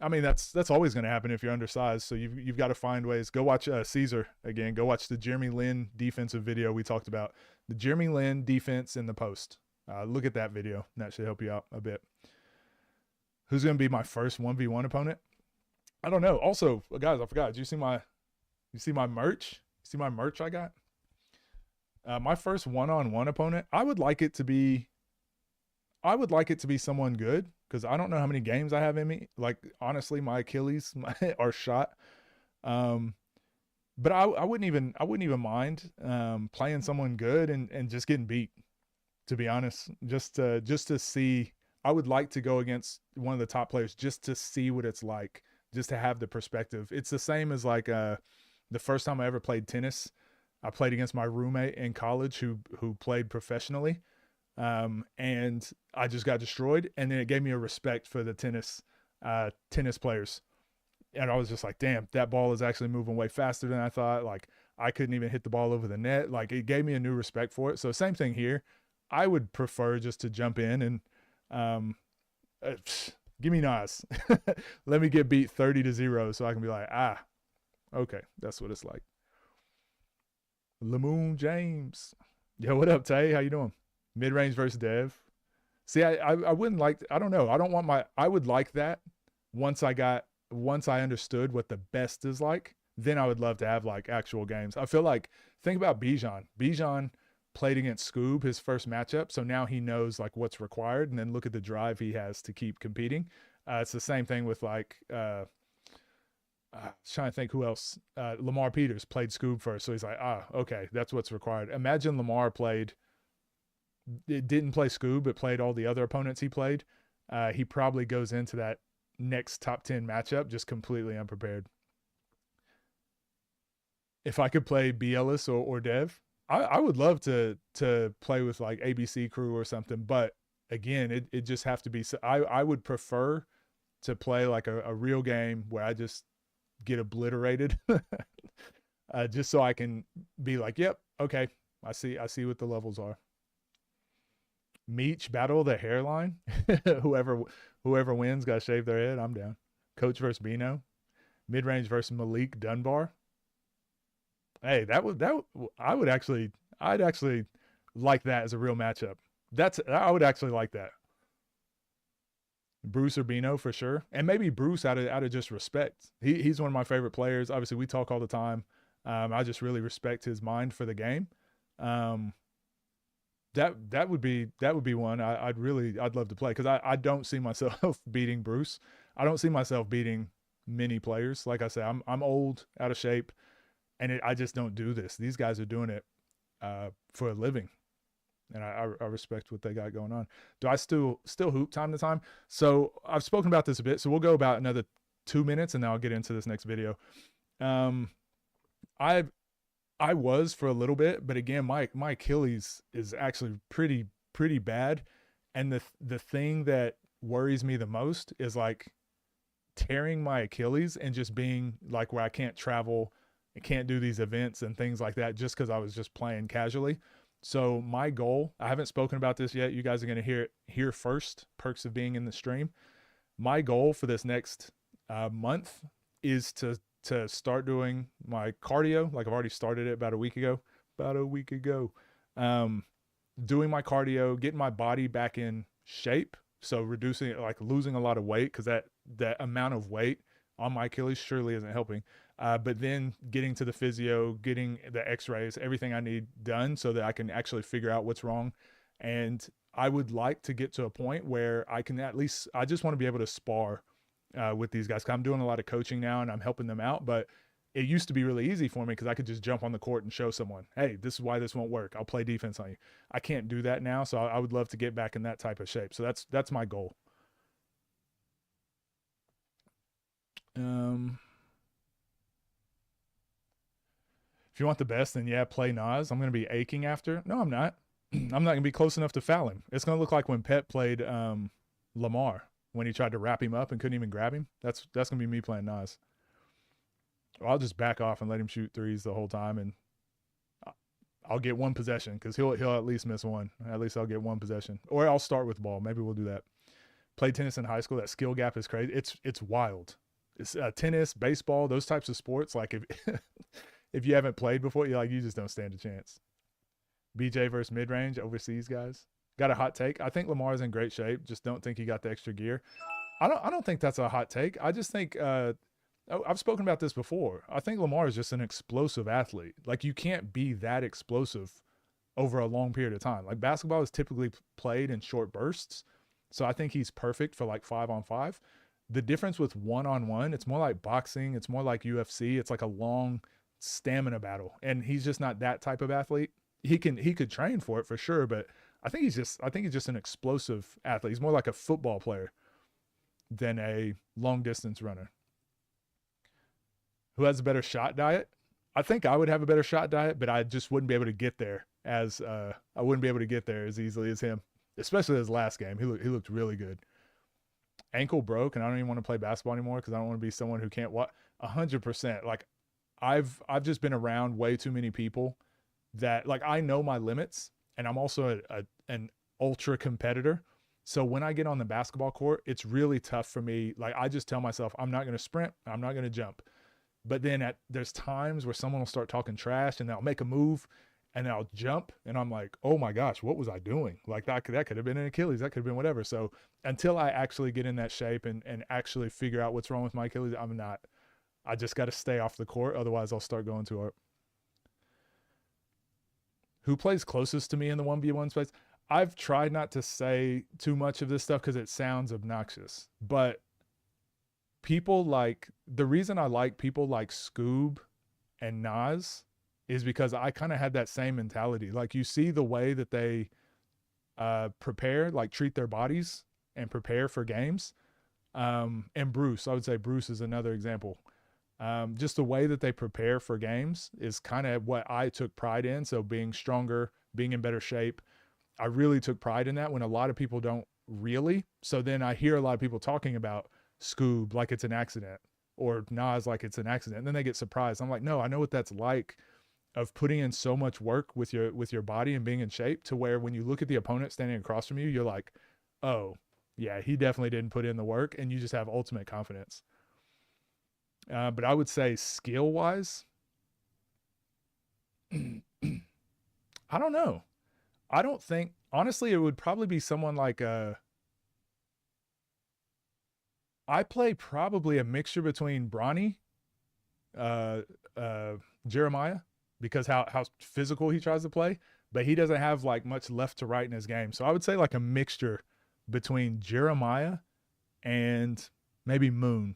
I mean, that's always going to happen if you're undersized. So you've got to find ways. Go watch Caesar again. Go watch the Jeremy Lin defensive video we talked about. The Jeremy Lin defense in the post. Look at that video. That should help you out a bit. Who's going to be my first 1v1 opponent? I don't know. Also, guys, I forgot. Did you see my merch? See my merch I got? My first one-on-one opponent. I would like it to be someone good, because I don't know how many games I have in me. Like, honestly, my Achilles are shot. But I wouldn't even mind playing someone good and just getting beat. To be honest, just to see. I would like to go against one of the top players just to see what it's like, just to have the perspective. It's the same as like the first time I ever played tennis. I played against my roommate in college who played professionally. And I just got destroyed, and then it gave me a respect for the tennis players. And I was just like, damn, that ball is actually moving way faster than I thought. Like, I couldn't even hit the ball over the net. Like, it gave me a new respect for it. So same thing here. I would prefer just to jump in and give me Nas. Let me get beat 30-0 so I can be like, okay, that's what it's like. Lamoon James. Yo, what up, Tay? How you doing? Mid-range versus Dev. See, I wouldn't like, I don't know. I would like that once I understood what the best is like. Then I would love to have like actual games. I feel like, think about Bijan. Bijan played against Scoob his first matchup, so now he knows like what's required, and then look at the drive he has to keep competing. It's the same thing with like, trying to think who else. Lamar Peters played Scoob first, so he's like, okay, that's what's required. Imagine Lamar didn't play Scoob, but played all the other opponents he played. He probably goes into that next top 10 matchup just completely unprepared. If I could play B. Ellis or Dev, I would love to play with like ABC Crew or something, but again, it just have to be. I would prefer to play like a real game where I just get obliterated, just so I can be like, yep, okay, I see what the levels are. Meech, battle of the hairline. whoever wins got to shave their head. I'm down. Coach versus Bino. Mid range versus Malik Dunbar. Hey, I'd actually like that as a real matchup. I would actually like that. Bruce or Bino for sure, and maybe Bruce out of just respect. He's one of my favorite players. Obviously, we talk all the time. I just really respect his mind for the game. That would be one I'd love to play, because I don't see myself beating Bruce. I don't see myself beating many players. Like I said, I'm old, out of shape, and I just don't do this. These guys are doing it for a living, and I respect what they got going on. Do I still hoop time to time? So I've spoken about this a bit, so we'll go about another 2 minutes, and then I'll get into this next video. I was for a little bit, but again, my Achilles is actually pretty bad, and the thing that worries me the most is like tearing my Achilles and just being like where I can't travel, I can't do these events and things like that just because I was just playing casually. So my goal, I haven't spoken about this yet. You guys are going to hear it here first. Perks of being in the stream. My goal for this next month is to start doing my cardio. Like, I've already started it about a week ago. Doing my cardio, getting my body back in shape. So reducing it, like losing a lot of weight, because that amount of weight on my Achilles surely isn't helping. But then getting to the physio, getting the x-rays, everything I need done so that I can actually figure out what's wrong. And I would like to get to a point where I can I just want to be able to spar with these guys. 'Cause I'm doing a lot of coaching now and I'm helping them out, but it used to be really easy for me because I could just jump on the court and show someone, hey, this is why this won't work. I'll play defense on you. I can't do that now. So I would love to get back in that type of shape. So that's my goal. If you want the best, then yeah, play Nas. I'm going to be aching after. No, I'm not. I'm not going to be close enough to foul him. It's going to look like when Pep played Lamar, when he tried to wrap him up and couldn't even grab him. That's going to be me playing Nas. I'll just back off and let him shoot threes the whole time, and I'll get one possession because he'll at least miss one. At least I'll get one possession, or I'll start with the ball. Maybe we'll do that. Played tennis in high school. That skill gap is crazy. It's wild. It's tennis, baseball, those types of sports. Like if if you haven't played before, you just don't stand a chance. BJ versus mid range overseas guys. Got a hot take. I think Lamar's in great shape. Just don't think he got the extra gear. I don't think that's a hot take. I just think I've spoken about this before. I think Lamar is just an explosive athlete. Like you can't be that explosive over a long period of time. Like basketball is typically played in short bursts. So I think he's perfect for like 5-on-5. The difference with 1-on-1, it's more like boxing, it's more like UFC. It's like a long stamina battle. And he's just not that type of athlete. He could train for it for sure, but I think he's just an explosive athlete. He's more like a football player than a long distance runner. Who has a better shot diet? I think I would have a better shot diet, but I just wouldn't be able to get there as easily as him. Especially his last game, he looked really good. Ankle broke, and I don't even want to play basketball anymore because I don't want to be someone who can't watch. 100%. Like I've just been around way too many people that like I know my limits, and I'm also an ultra competitor. So when I get on the basketball court, it's really tough for me. Like I just tell myself, I'm not going to sprint, I'm not going to jump. But then there's times where someone will start talking trash and they'll make a move and then I'll jump and I'm like, oh my gosh, what was I doing? Like that could have been an Achilles, that could have been whatever. So until I actually get in that shape and actually figure out what's wrong with my Achilles, I just got to stay off the court. Otherwise I'll start going too hard. Who plays closest to me in the 1v1 space? I've tried not to say too much of this stuff because it sounds obnoxious, but the reason I like people like Scoob and Nas is because I kind of had that same mentality. Like you see the way that they prepare, like treat their bodies and prepare for games. And Bruce, I would say Bruce is another example. Just the way that they prepare for games is kind of what I took pride in. So being stronger, being in better shape, I really took pride in that when a lot of people don't really. So then I hear a lot of people talking about Scoob like it's an accident or Nas like it's an accident. And then they get surprised. I'm like, no, I know what that's like of putting in so much work with your body and being in shape to where when you look at the opponent standing across from you, you're like, oh yeah, he definitely didn't put in the work, and you just have ultimate confidence. But I would say skill wise, I don't know. I don't think, honestly, it would probably be someone like I play probably a mixture between Bronny, uh, Jeremiah, because how physical he tries to play, but he doesn't have like much left to right in his game. So I would say like a mixture between Jeremiah and maybe Moon,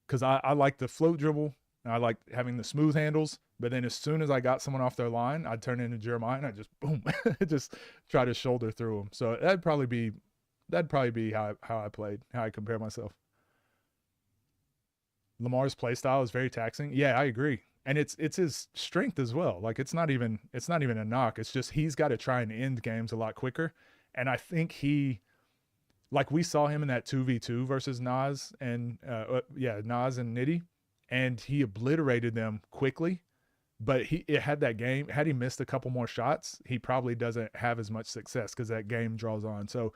because I like the float dribble and I like having the smooth handles. But then as soon as I got someone off their line, I'd turn into Jeremiah and I just boom, just try to shoulder through them. So that'd probably be how I played, how I compare myself. Lamar's play style is very taxing. Yeah, I agree. And it's his strength as well. Like it's not even a knock. It's just he's got to try and end games a lot quicker. And I think like we saw him in that 2v2 versus Nas and Nas and Nitty, and he obliterated them quickly. But had he missed a couple more shots, he probably doesn't have as much success because that game draws on. So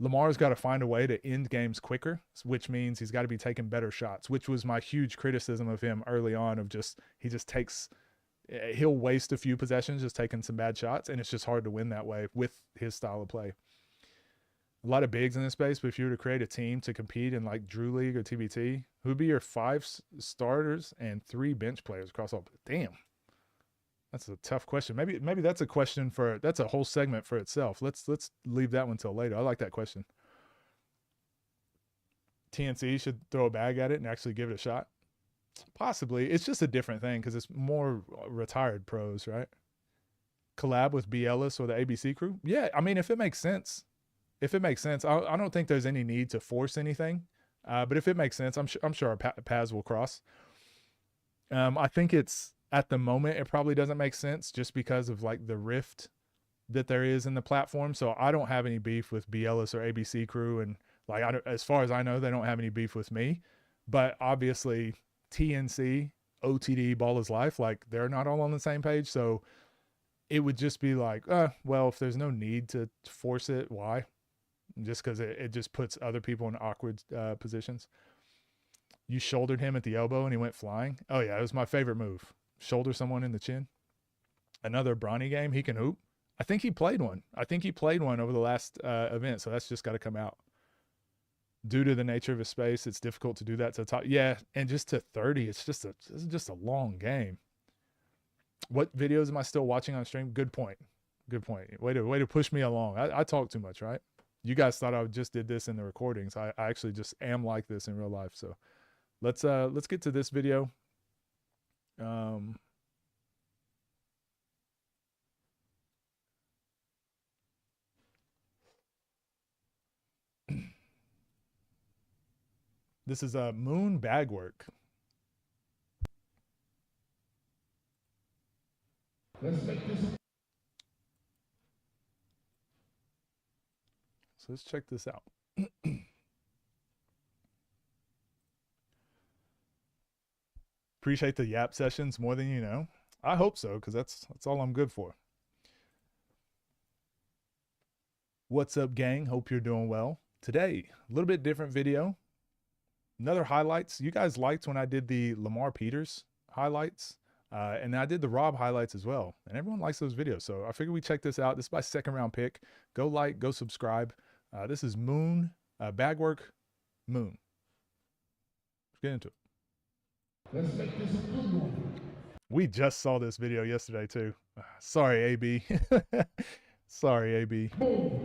Lamar's got to find a way to end games quicker, which means he's got to be taking better shots, which was my huge criticism of him early on of he'll waste a few possessions just taking some bad shots, and it's just hard to win that way with his style of play. A lot of bigs in this space, but if you were to create a team to compete in like Drew League or TBT, who would be your 5 starters and 3 bench players across all? Damn. That's a tough question. Maybe that's a whole segment for itself. Let's leave that one till later. I like that question. TNC should throw a bag at it and actually give it a shot. Possibly. It's just a different thing because it's more retired pros, right? Collab with B. Ellis or the ABC crew. Yeah, I mean, if it makes sense. I don't think there's any need to force anything. But if it makes sense, I'm sure our paths will cross. I think it's, at the moment, it probably doesn't make sense just because of like the rift that there is in the platform. So I don't have any beef with B. Ellis or ABC crew. And like, as far as I know, they don't have any beef with me. But obviously TNC, OTD, Ball is Life, like they're not all on the same page. So it would just be like, well, if there's no need to force it, why? Just because it just puts other people in awkward positions. You shouldered him at the elbow and he went flying. Oh, yeah, it was my favorite move. Shoulder someone in the chin. Another Bronny game, he can hoop. I think he played one. Over the last event, so that's just got to come out. Due to the nature of his space, it's difficult to do that to top. Yeah, and just to 30, it's just a long game. What videos am I still watching on stream? Good point. Way to push me along. I talk too much, right? You guys thought I just did this in the recordings. I actually just am like this in real life. So let's get to this video. This is a Moon bag work. Let's make this. So let's check this out. Appreciate the yap sessions more than you know. I hope so, because that's all I'm good for. What's up, gang? Hope you're doing well. Today, a little bit different video. Another highlights. You guys liked when I did the Lamar Peters highlights. And I did the Rob highlights as well. And everyone likes those videos. So I figured we check this out. This is my second round pick. Go like, go subscribe. This is Moon, Bagwork Moon. Let's get into it. Let's make this a good one. We just saw this video yesterday too. Sorry, AB. Sorry, AB. Oh!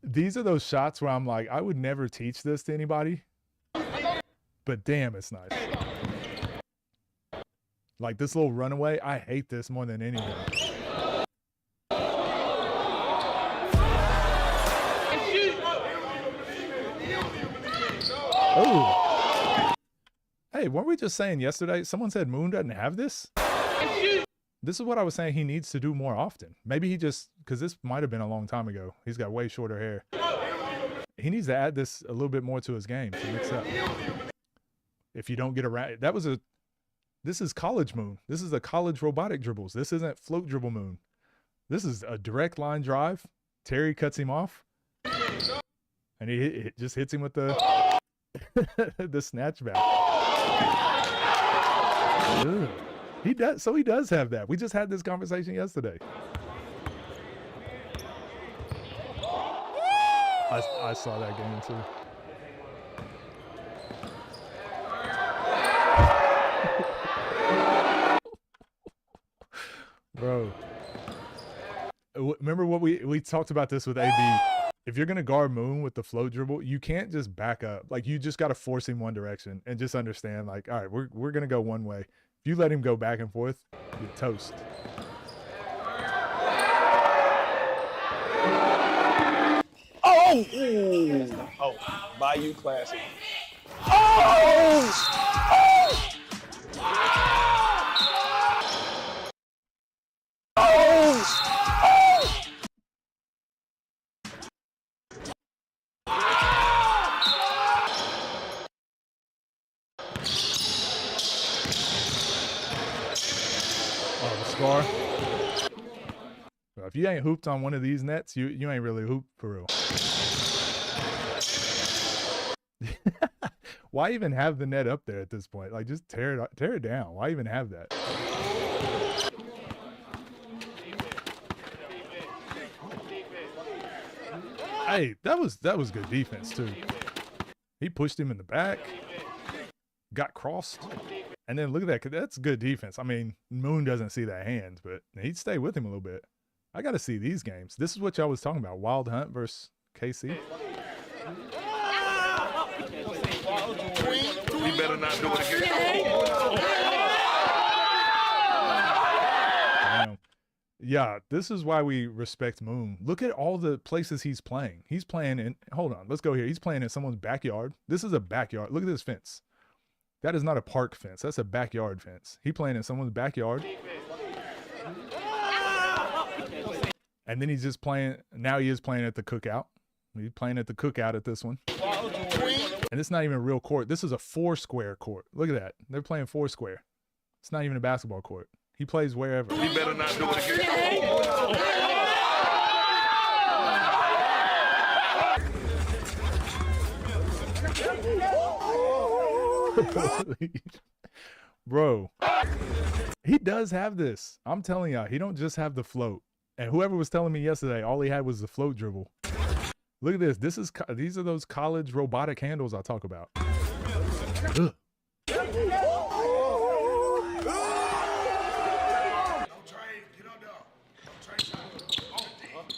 These are those shots where I'm like, I would never teach this to anybody, but damn, it's nice. Like this little runaway, I hate this more than anything. Oh. Hey, weren't we just saying yesterday, someone said Moon doesn't have this? This is what I was saying he needs to do more often. Maybe he just, because this might have been a long time ago. He's got way shorter hair. He needs to add this a little bit more to his game to mix up. If you don't get around, this is college Moon. This is a college robotic dribbles. This isn't float dribble Moon. This is a direct line drive. Terry cuts him off. And he just hits him with the, the snatch back. Ugh. He does have that. We just had this conversation yesterday. I saw that game too. Bro. Remember what we talked about this with AB. If you're going to guard Moon with the float dribble, you can't just back up. Like you just got to force him one direction and just understand like, all right, we're going to go one way. If you let him go back and forth, you're toast. Oh! Ooh. Oh, Bayou Classic. Oh! Oh! Score. If you ain't hooped on one of these nets, you ain't really hooped for real. Why even have the net up there at this point? Like just tear it down. Why even have that? Hey, that was good defense too. He pushed him in the back, got crossed. And then look at that. That's good defense. I mean, Moon doesn't see that hand, but he'd stay with him a little bit. I got to see these games. This is what y'all was talking about. Wild Hunt versus KC. You better not do it again. Damn. Yeah, this is why we respect Moon. Look at all the places he's playing. He's playing in, hold on, let's go here. He's playing in someone's backyard. This is a backyard. Look at this fence. That is not a park fence. That's a backyard fence. He playing in someone's backyard. And then he's just playing. Now he is playing at the cookout. He's playing at the cookout at this one. And it's not even a real court. This is a 4-square court. Look at that. They're playing 4-square. It's not even a basketball court. He plays wherever. You better not do it again. Bro, he does have this. I'm telling y'all, he don't just have the float. And whoever was telling me yesterday, all he had was the float dribble. Look at this. These are those college robotic handles I talk about. Ugh.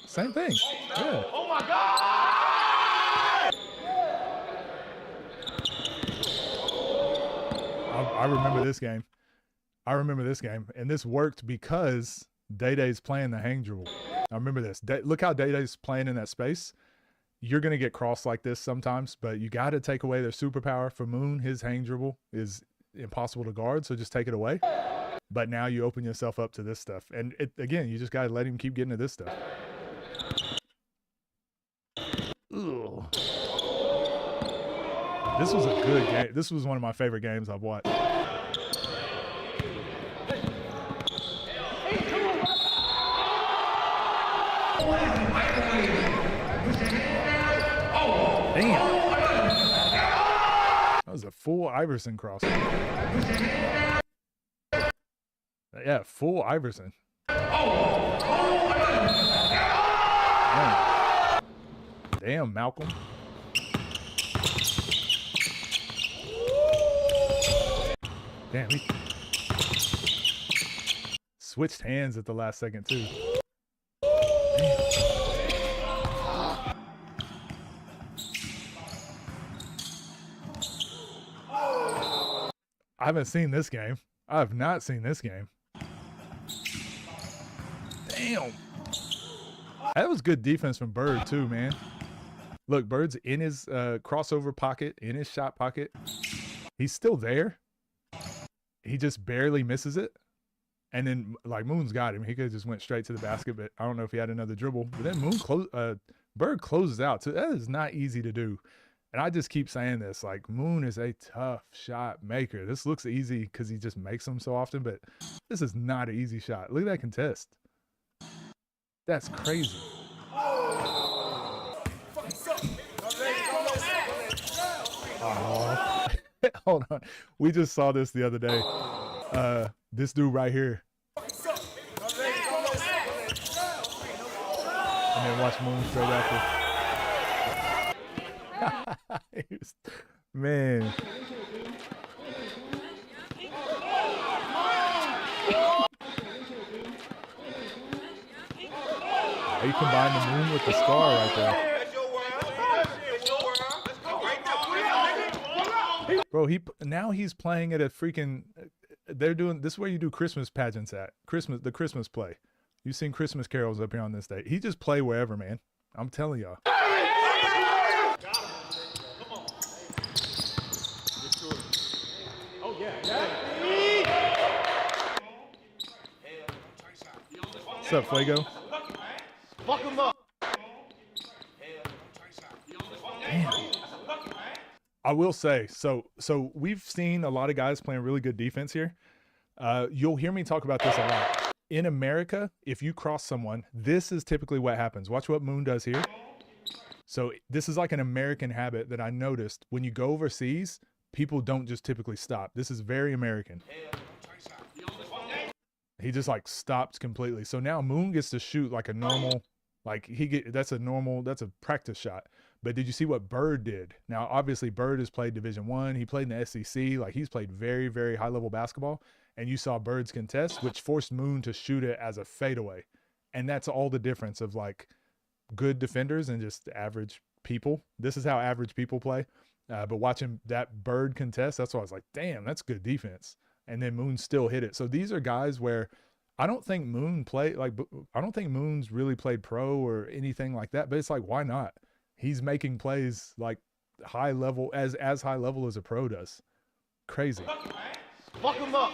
Same thing. Yeah. Oh my God! I remember this game. And this worked because Day-Day's playing the hang dribble. I remember this. Look how Day-Day's playing in that space. You're going to get crossed like this sometimes, but you got to take away their superpower. For Moon, his hang dribble is impossible to guard, so just take it away. But now you open yourself up to this stuff. And again, you just got to let him keep getting to this stuff. Ugh. This was a good game. This was one of my favorite games I've watched. Damn. That was a full Iverson cross. Yeah, full Iverson. Damn, Malcolm. Damn, he switched hands at the last second, too. I haven't seen this game. I have not seen this game. Damn. That was good defense from Bird, too, man. Look, Bird's in his crossover pocket, in his shot pocket. He's still there. He just barely misses it. And then, like, Moon's got him. He could have just went straight to the basket, but I don't know if he had another dribble. But then Bird closes out. So that is not easy to do. And I just keep saying this, like, Moon is a tough shot maker. This looks easy because he just makes them so often, but this is not an easy shot. Look at that contest. That's crazy. Oh. Hold on. We just saw this the other day. This dude right here. And then watch Moon straight after. Man. You combine the Moon with the scar right there. Bro, now he's playing at a freaking. They're doing this is where you do Christmas pageants at the Christmas play. You've seen Christmas carols up here on this day. He just play wherever, man. I'm telling y'all. What's up, Fuego? Fuck him up. Damn. I will say, so we've seen a lot of guys playing really good defense here. You'll hear me talk about this a lot. In America, if you cross someone, this is typically what happens. Watch what Moon does here. So this is like an American habit that I noticed. When you go overseas, people don't just typically stop. This is very American. He just like stopped completely. So now Moon gets to shoot like a normal, that's a practice shot. But did you see what Bird did? Now, obviously Bird has played Division I. He played in the SEC. Like he's played very, very high level basketball. And you saw Bird's contest, which forced Moon to shoot it as a fadeaway. And that's all the difference of like good defenders and just average people. This is how average people play. But watching that Bird contest, that's why I was like, damn, that's good defense. And then Moon still hit it. So these are guys where I don't think Moon's really played pro or anything like that. But it's like, why not? He's making plays like high level as high level as a pro does. Crazy. Fuck him up.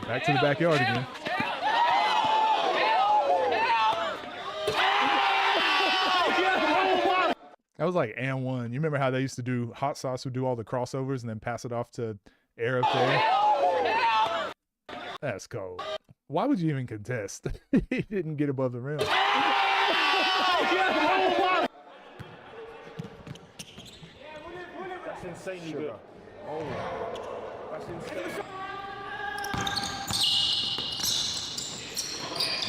Back to the backyard again. That was like and one. You remember how they used to do hot sauce would do all the crossovers and then pass it off to air up there? That's cold. Why would you even contest? He didn't get above the rim. That's insanely good. Oh, that's insane.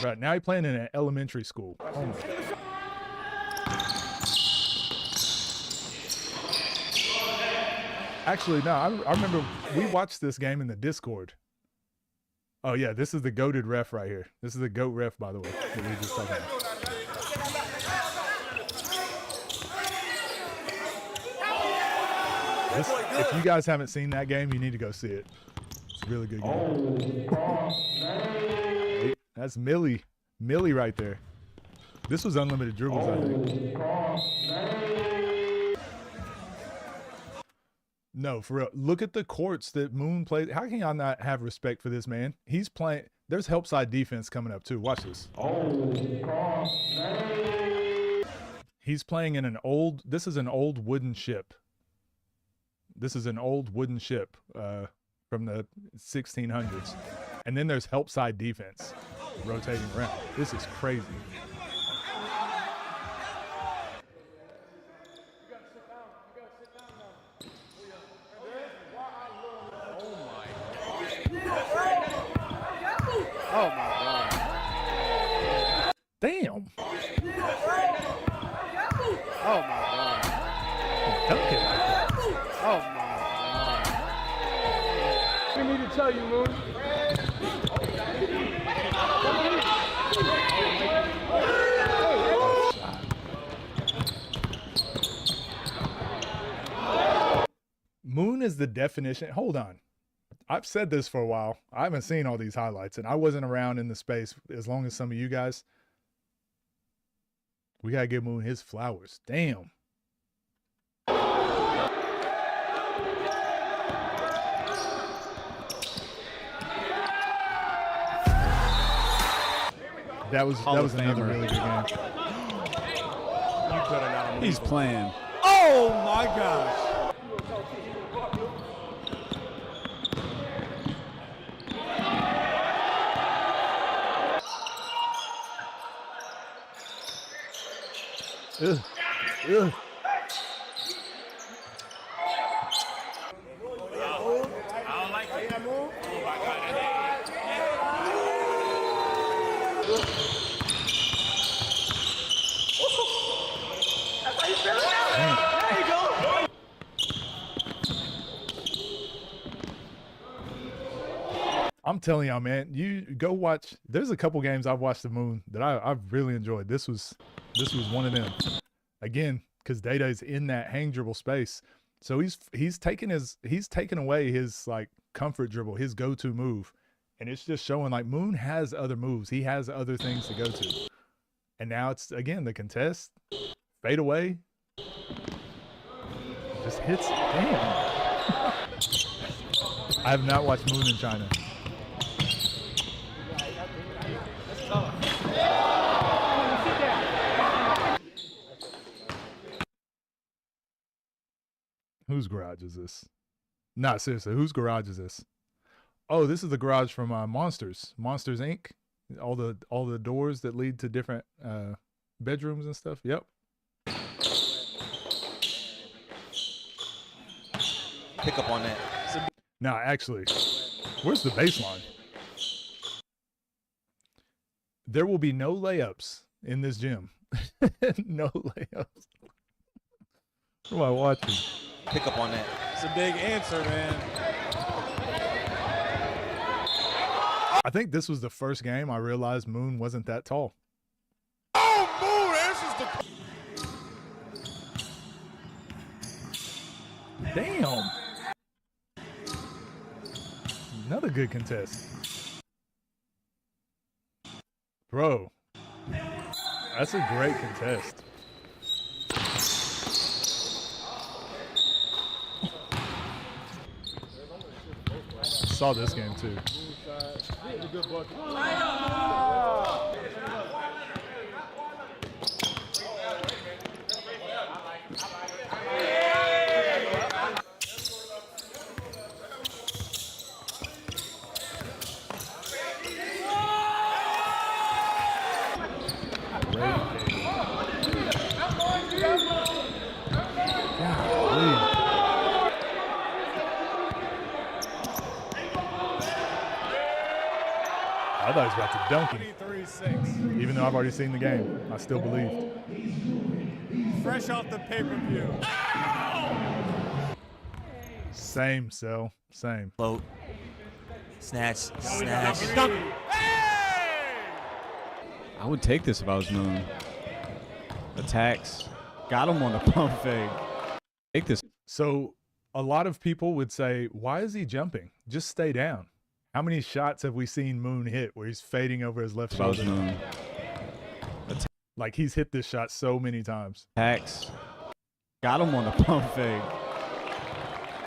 Right, now he's playing in an elementary school. Actually, no, I remember we watched this game in the Discord. Oh, yeah, this is the goated ref right here. This is the GOAT ref, by the way, that we just talking about. If you guys haven't seen that game, you need to go see it. It's a really good game. That's Millie right there. This was unlimited dribbles, I think. No, for real. Look at the courts that Moon played. How can y'all not have respect for this man? He's playing. There's help side defense coming up too. Watch this. He's playing in an old. This is an old wooden ship. This is an old wooden ship from the 1600s, and then there's help side defense rotating around. This is crazy. Oh my God. Damn. Oh my God. Dunk it like that. Oh my God. You need to tell you, Moon. Moon is the definition. Hold on. I've said this for a while. I haven't seen all these highlights, and I wasn't around in the space as long as some of you guys. We got to give Moon his flowers. Damn. That was another really good game. He's playing. Oh my gosh. Ugh. Ugh. I'm telling y'all, man, you go watch. There's a couple games I've watched the Moon that I've really enjoyed. This was one of them. Again, because Day-Day's in that hang dribble space, so he's taken away his like comfort dribble, his go-to move, and it's just showing like Moon has other moves. He has other things to go to, and now it's again the contest, fade away, just hits. Damn. I have not watched Moon in China. Whose garage is this? Nah, seriously, whose garage is this? Oh, this is the garage from Monsters Inc. All the doors that lead to different bedrooms and stuff. Yep. Pick up on that. Nah, actually, where's the baseline? There will be no layups in this gym. No layups. What am I watching? Pick up on that. It's a big answer, man. I think this was the first game I realized Moon wasn't that tall. Oh, Moon answers the. Damn. Another good contest. Bro, that's a great contest. Saw this game too. I thought he was about to dunk him. 23-6. Even though I've already seen the game, I still believed. Fresh off the pay-per-view. Same, Cell. Same. Float. Snatch. Snatch. I would take this if I was Moon. Attacks. Got him on the pump fake. Take this. So a lot of people would say, why is he jumping? Just stay down. How many shots have we seen Moon hit where he's fading over his left If I was shoulder? Moon. Like he's hit this shot so many times. Attacks. Got him on the pump fake.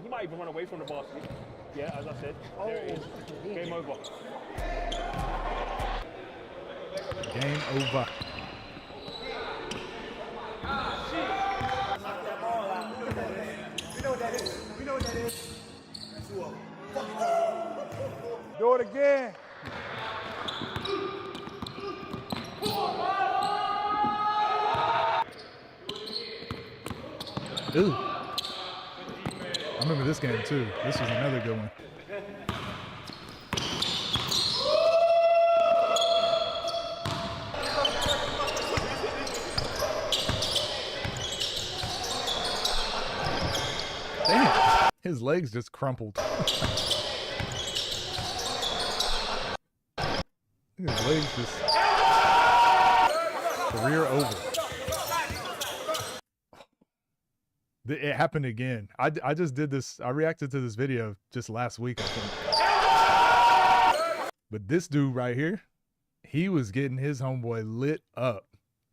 He might even run away from the basket. Yeah, as I said. There it is. Game over. Game over. Do it again. Ooh. I remember this game too. This was another good one. Damn. His legs just crumpled. His legs just career over. It happened again. I just did this. I reacted to this video just last week, I think. But this dude right here, he was getting his homeboy lit up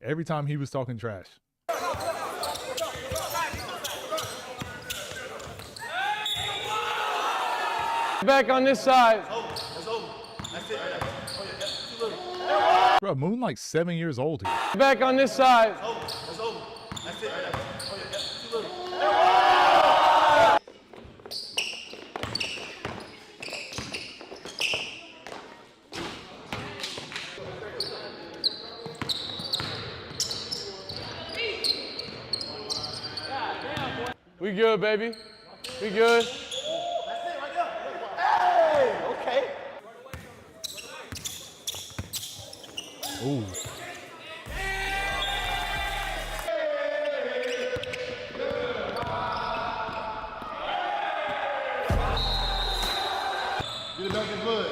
every time he was talking trash. Back on this side. Bro, Moon like 7 years old here. Back on this side. We good, baby. We good. Ooh. Get it back in blood.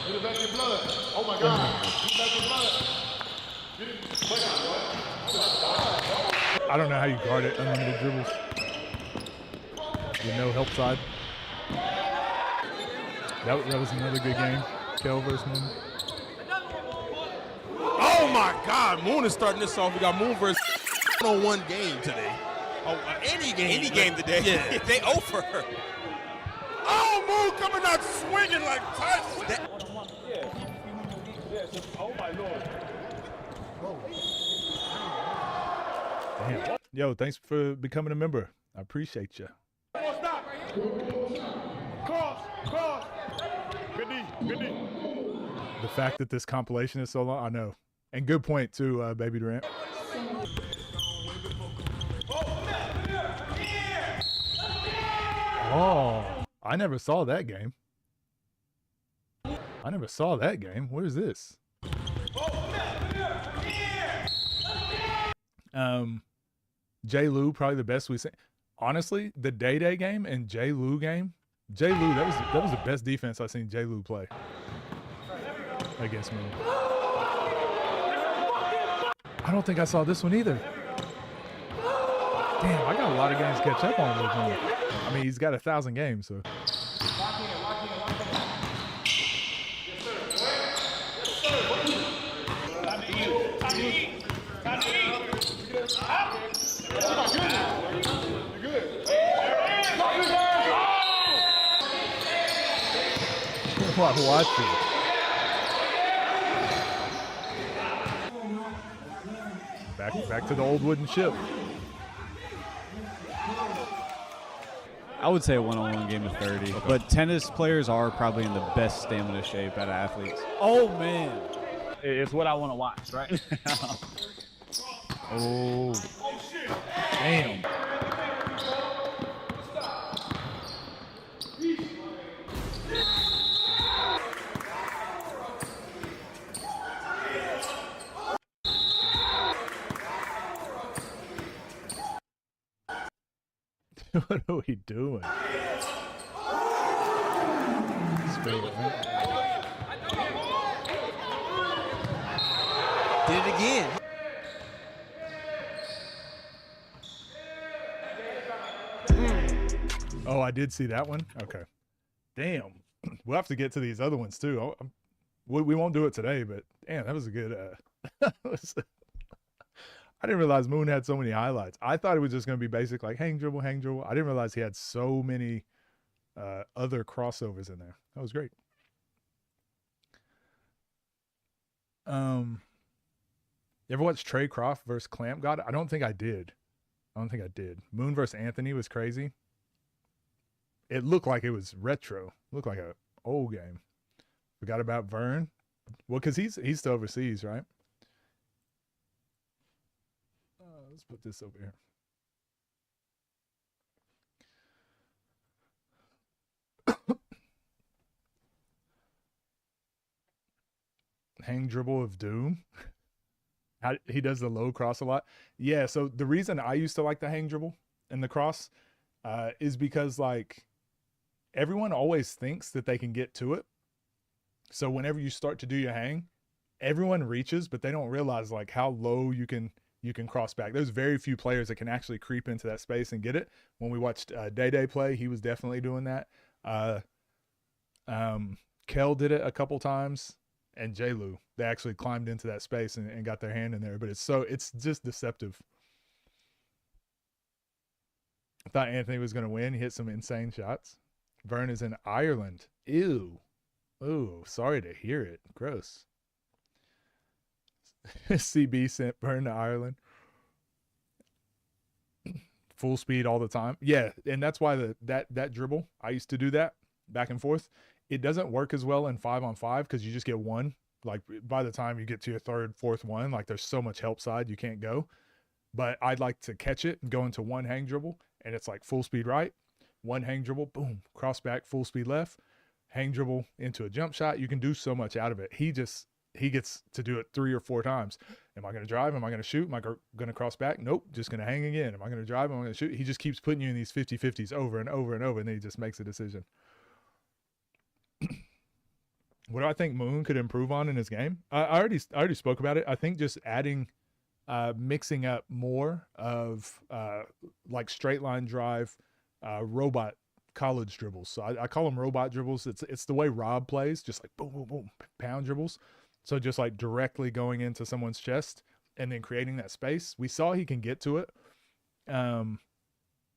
Get it back in blood. Oh my God. Get it back in blood. Get it. I don't know how you guard it. Unlimited dribbles. With no help side. That was another good game. Kel versus Moon. Oh my God, Moon is starting this off. We got Moon versus on one game today. Oh, any game today. Yeah. They over. Oh, Moon coming out swinging like Tyson. Oh my Lord. Damn. Yo, thanks for becoming a member. I appreciate you. Stop. Cross. Good D. The fact that this compilation is so long, I know. And good point too, Baby Durant. Oh, I never saw that game. What is this? Jlew, probably the best we've seen. Honestly, the Day game and Jlew game. Jlew, that was the best defense I've seen Jlew play against me. I don't think I saw this one either. Damn, I got a lot of games to catch up on with him. I mean, he's got 1,000 games, so. while watching. Back to the old wooden ship. I would say a one-on-one game of 30. Okay. But tennis players are probably in the best stamina shape out of athletes. Oh, man. It's what I want to watch, right? Oh, damn. What are we doing? Did it again. Oh, I did see that one. Okay. Damn. We'll have to get to these other ones too. We won't do it today, but damn, that was a good. I didn't realize Moon had so many highlights. I thought it was just going to be basic, like hang dribble, hang dribble. I didn't realize he had so many other crossovers in there. That was great. You ever watch Trey Croft versus Clamp God? I don't think I did. Moon versus Anthony was crazy. It looked like it was retro. Looked like a old game. Forgot about Vern. Well, because he's still overseas, right? Let's put this over here. Hang dribble of doom. He does the low cross a lot. Yeah, so the reason I used to like the hang dribble and the cross is because like everyone always thinks that they can get to it. So whenever you start to do your hang, everyone reaches, but they don't realize like how low you can cross back. There's very few players that can actually creep into that space and get it. When we watched Day play, he was definitely doing that. Kel did it a couple times, and Jlew, they actually climbed into that space and got their hand in there. But it's just deceptive. I thought Anthony was going to win. He hit some insane shots. Vern is in Ireland. Ew. Ooh, sorry to hear it. Gross. CB sent Vern to Ireland. Full speed all the time. Yeah, and that's why that dribble, I used to do that back and forth. It doesn't work as well in 5-on-5 because you just get one. Like by the time you get to your third, fourth one, like there's so much help side you can't go. But I'd like to catch it and go into one hang dribble, and it's like full speed right, one hang dribble, boom, cross back, full speed left, hang dribble into a jump shot. You can do so much out of it. He gets to do it 3 or 4 times. Am I going to drive? Am I going to shoot? Am I going to cross back? Nope. Just going to hang again. Am I going to drive? Am I going to shoot? He just keeps putting you in these 50-50s over and over and over, and then he just makes a decision. What do I think Moon could improve on in his game? I already spoke about it. I think just adding, mixing up more of like straight line drive, robot college dribbles. So I call them robot dribbles. It's the way Rob plays, just like boom, boom, boom, pound dribbles. So just like directly going into someone's chest and then creating that space. We saw he can get to it.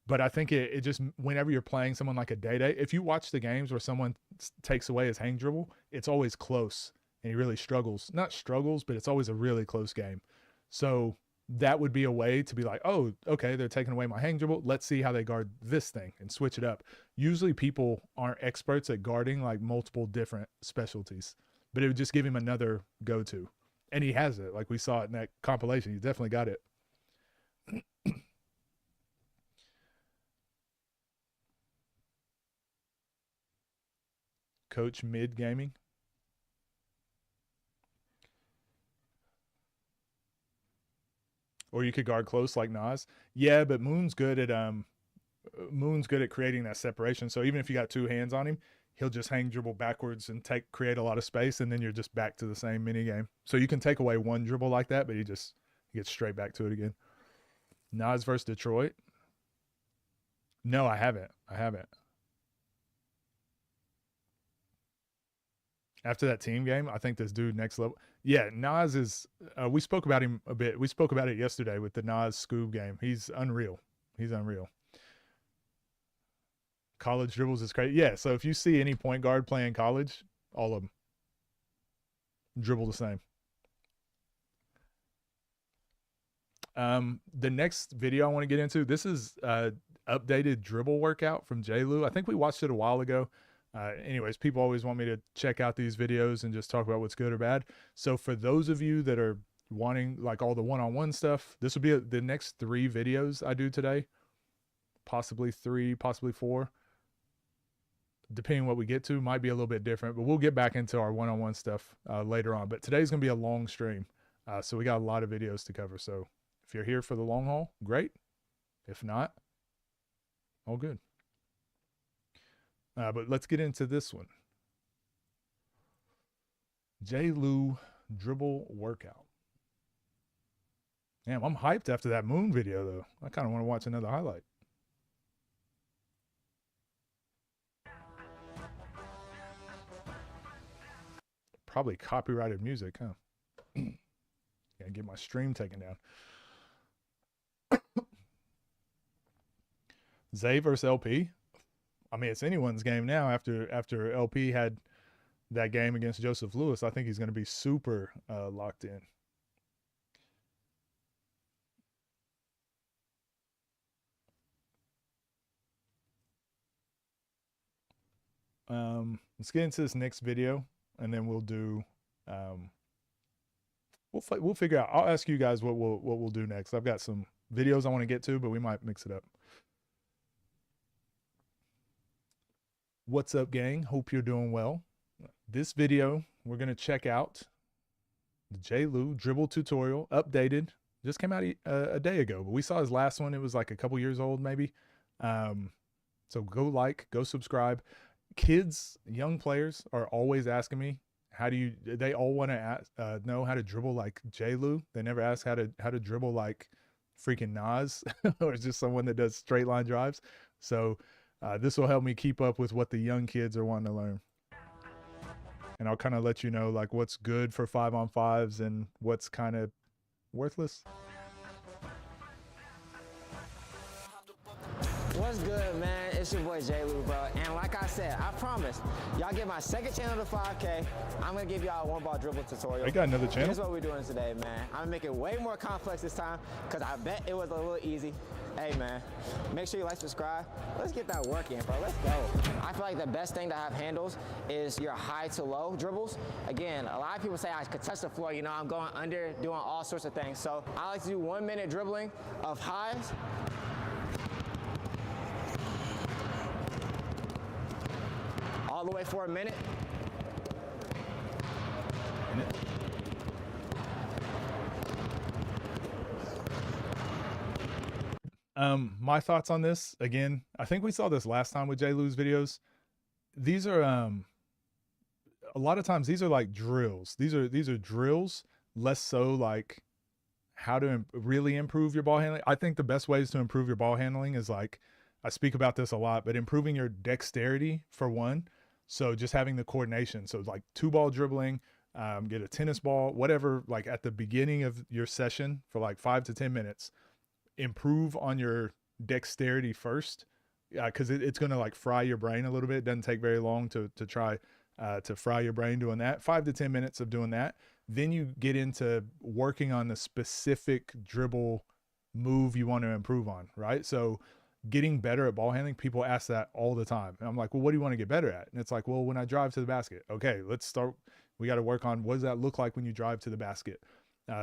But I think it just, whenever you're playing someone like a Day, if you watch the games where someone takes away his hang dribble, it's always close and he really struggles. Not struggles, but it's always a really close game. So that would be a way to be like, oh, okay, they're taking away my hang dribble. Let's see how they guard this thing and switch it up. Usually people aren't experts at guarding like multiple different specialties, but it would just give him another go-to. And he has it. Like we saw it in that compilation. He definitely got it. Coach Mid Gaming. Or you could guard close like Nas. Yeah, but Moon's good at creating that separation. So even if you got 2 hands on him, he'll just hang dribble backwards and create a lot of space, and then you're just back to the same mini game. So you can take away one dribble like that, but he gets straight back to it again. Nas versus Detroit. No, I haven't. After that team game, I think this dude next level. Yeah, Nas is, we spoke about him a bit. We spoke about it yesterday with the Nas Scoob game. He's unreal. College dribbles is crazy. Yeah, so if you see any point guard playing college, All of them. Dribble the same. The next video I want to get into, this is updated dribble workout from Jlew. I think we watched it a while ago. Anyways, people always want me to check out these videos and just talk about what's good or bad. So for those of you that are wanting like all the one-on-one stuff, this will be the next 3 videos I do today. Possibly 3, possibly 4. Depending on what we get to, might be a little bit different, but we'll get back into our one-on-one stuff later on. But today's going to be a long stream. So we got a lot of videos to cover. So if you're here for the long haul, great. If not, all good. But let's get into this one. Jlew dribble workout. Damn, I'm hyped after that moon video, though. I kind of want to watch another highlight. Probably copyrighted music, huh? Gotta get my stream taken down. Zay versus LP. I mean, it's anyone's game now after LP had that game against Joseph Lewis. I think he's going to be super locked in. Let's get into this next video, and then we'll do. We'll figure out. I'll ask you guys what we'll do next. I've got some videos I want to get to, but we might mix it up. What's up, gang? Hope you're doing well. This video, we're going to check out the Jlew dribble tutorial, updated. Just came out a day ago, but we saw his last one. It was like a couple years old, maybe. So go subscribe. Kids, young players are always asking me, they all want to know how to dribble like Jlew. They never ask how to dribble like freaking Nas or just someone that does straight line drives. So this will help me keep up with what the young kids are wanting to learn. And I'll kind of let you know like what's good for 5-on-5s and what's kind of worthless. What's good, man? It's your boy Jlew, bro. And like I said, I promise, y'all get my second channel to 5K. I'm gonna give y'all a 1-ball dribble tutorial. I got another channel. Here's what we're doing today, man. I'm gonna make it way more complex this time, because I bet it was a little easy. Hey, man, make sure you like, subscribe. Let's get that work in, bro. Let's go. I feel like the best thing to have handles is your high to low dribbles. Again, a lot of people say I could touch the floor. You know, I'm going under, doing all sorts of things. So I like to do 1 minute dribbling of highs. All the way for a minute. My thoughts on this, again, I think we saw this last time with Jlew's videos. These are a lot of times these are like drills. These are drills, less so like how to really improve your ball handling. I think the best ways to improve your ball handling is like, I speak about this a lot, but improving your dexterity for one. So just having the coordination. So like 2-ball dribbling, get a tennis ball, whatever, like at the beginning of your session for like 5 to 10 minutes, improve on your dexterity first. Cause it's going to like fry your brain a little bit. It doesn't take very long to try to fry your brain doing that. 5 to 10 minutes of doing that. Then you get into working on the specific dribble move you want to improve on, right? So getting better at ball handling, people ask that all the time. And I'm like, well, what do you want to get better at? And it's like, well, when I drive to the basket. Okay, let's start. We got to work on what does that look like when you drive to the basket?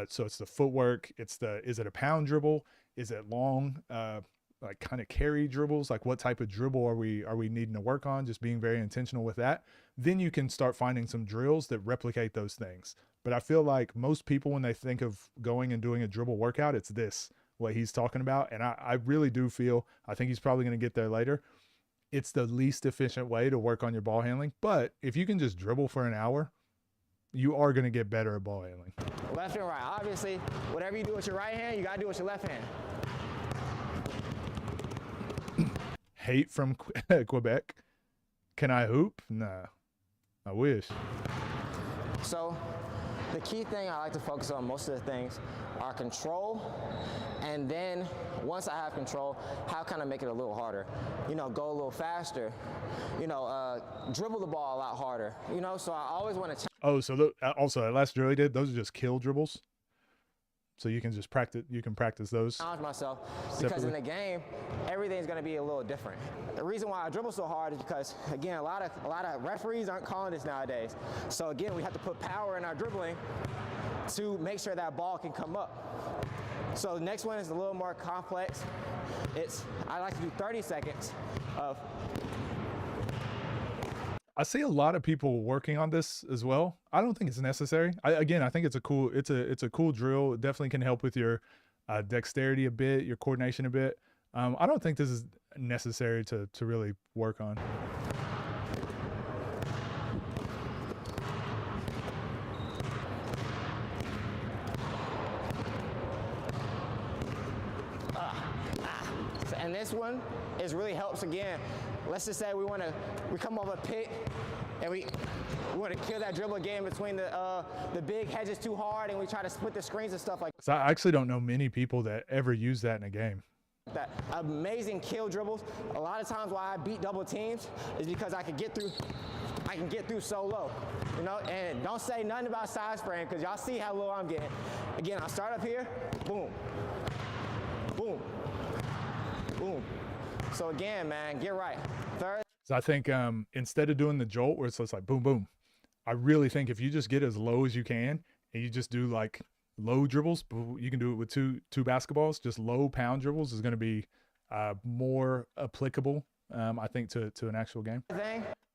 So it's the footwork. Is it a pound dribble? Is it long, like kind of carry dribbles? Like what type of dribble are we needing to work on? Just being very intentional with that. Then you can start finding some drills that replicate those things. But I feel like most people, when they think of going and doing a dribble workout, it's this, what he's talking about. And I really do feel, I think he's probably going to get there later. It's the least efficient way to work on your ball handling. But if you can just dribble for an hour, you are going to get better at ball handling. Left and right. Obviously, whatever you do with your right hand, you got to do with your left hand. Hate from Quebec. Can I hoop? Nah, I wish. So The key thing I like to focus on most of the things are control, and then once I have control, how can I make it a little harder? You know, go a little faster, you know, dribble the ball a lot harder, you know, so I always want to. Oh, so also that last drill he did, those are just kill dribbles. So you can just practice those. Challenge myself because in the game, everything's going to be a little different. The reason why I dribble so hard is because, again, a lot of referees aren't calling this nowadays. So again, we have to put power in our dribbling to make sure that ball can come up. So the next one is a little more complex. I like to do 30 seconds of. I see a lot of people working on this as well. I don't think it's necessary. I think it's a cool drill. It definitely can help with your dexterity a bit, your coordination a bit. I don't think this is necessary to really work on. And this one really helps again. Let's just say we come off a pick and we want to kill that dribble again between the big hedges too hard, and we try to split the screens and stuff like that. So I actually don't know many people that ever use that in a game. That amazing kill dribbles. A lot of times why I beat double teams is because I can get through so low, you know. And don't say nothing about size frame because y'all see how low I'm getting. Again, I start up here, boom, boom, boom. So again, man, get right. Third. So I think instead of doing the jolt where it's just like boom, boom, I really think if you just get as low as you can and you just do like low dribbles, you can do it with two basketballs. Just low pound dribbles is going to be more applicable, I think, to an actual game.